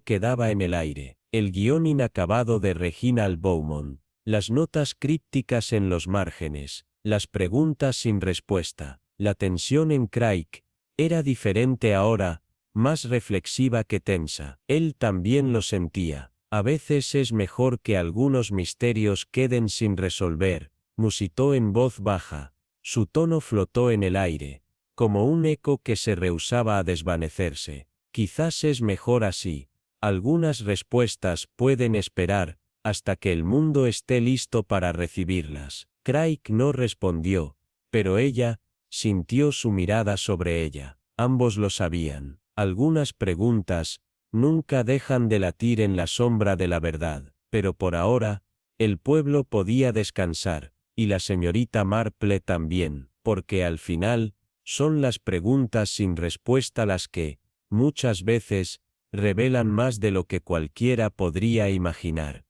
quedaba en el aire. El guión inacabado de Reginald Beaumont, las notas crípticas en los márgenes, las preguntas sin respuesta. La tensión en Craig era diferente ahora, más reflexiva que tensa. Él también lo sentía. A veces es mejor que algunos misterios queden sin resolver, musitó en voz baja. Su tono flotó en el aire, como un eco que se rehusaba a desvanecerse. Quizás es mejor así. Algunas respuestas pueden esperar hasta que el mundo esté listo para recibirlas. Craig no respondió, pero ella sintió su mirada sobre ella. Ambos lo sabían. Algunas preguntas nunca dejan de latir en la sombra de la verdad, pero por ahora, el pueblo podía descansar, y la señorita Marple también, porque al final, son las preguntas sin respuesta las que, muchas veces, revelan más de lo que cualquiera podría imaginar.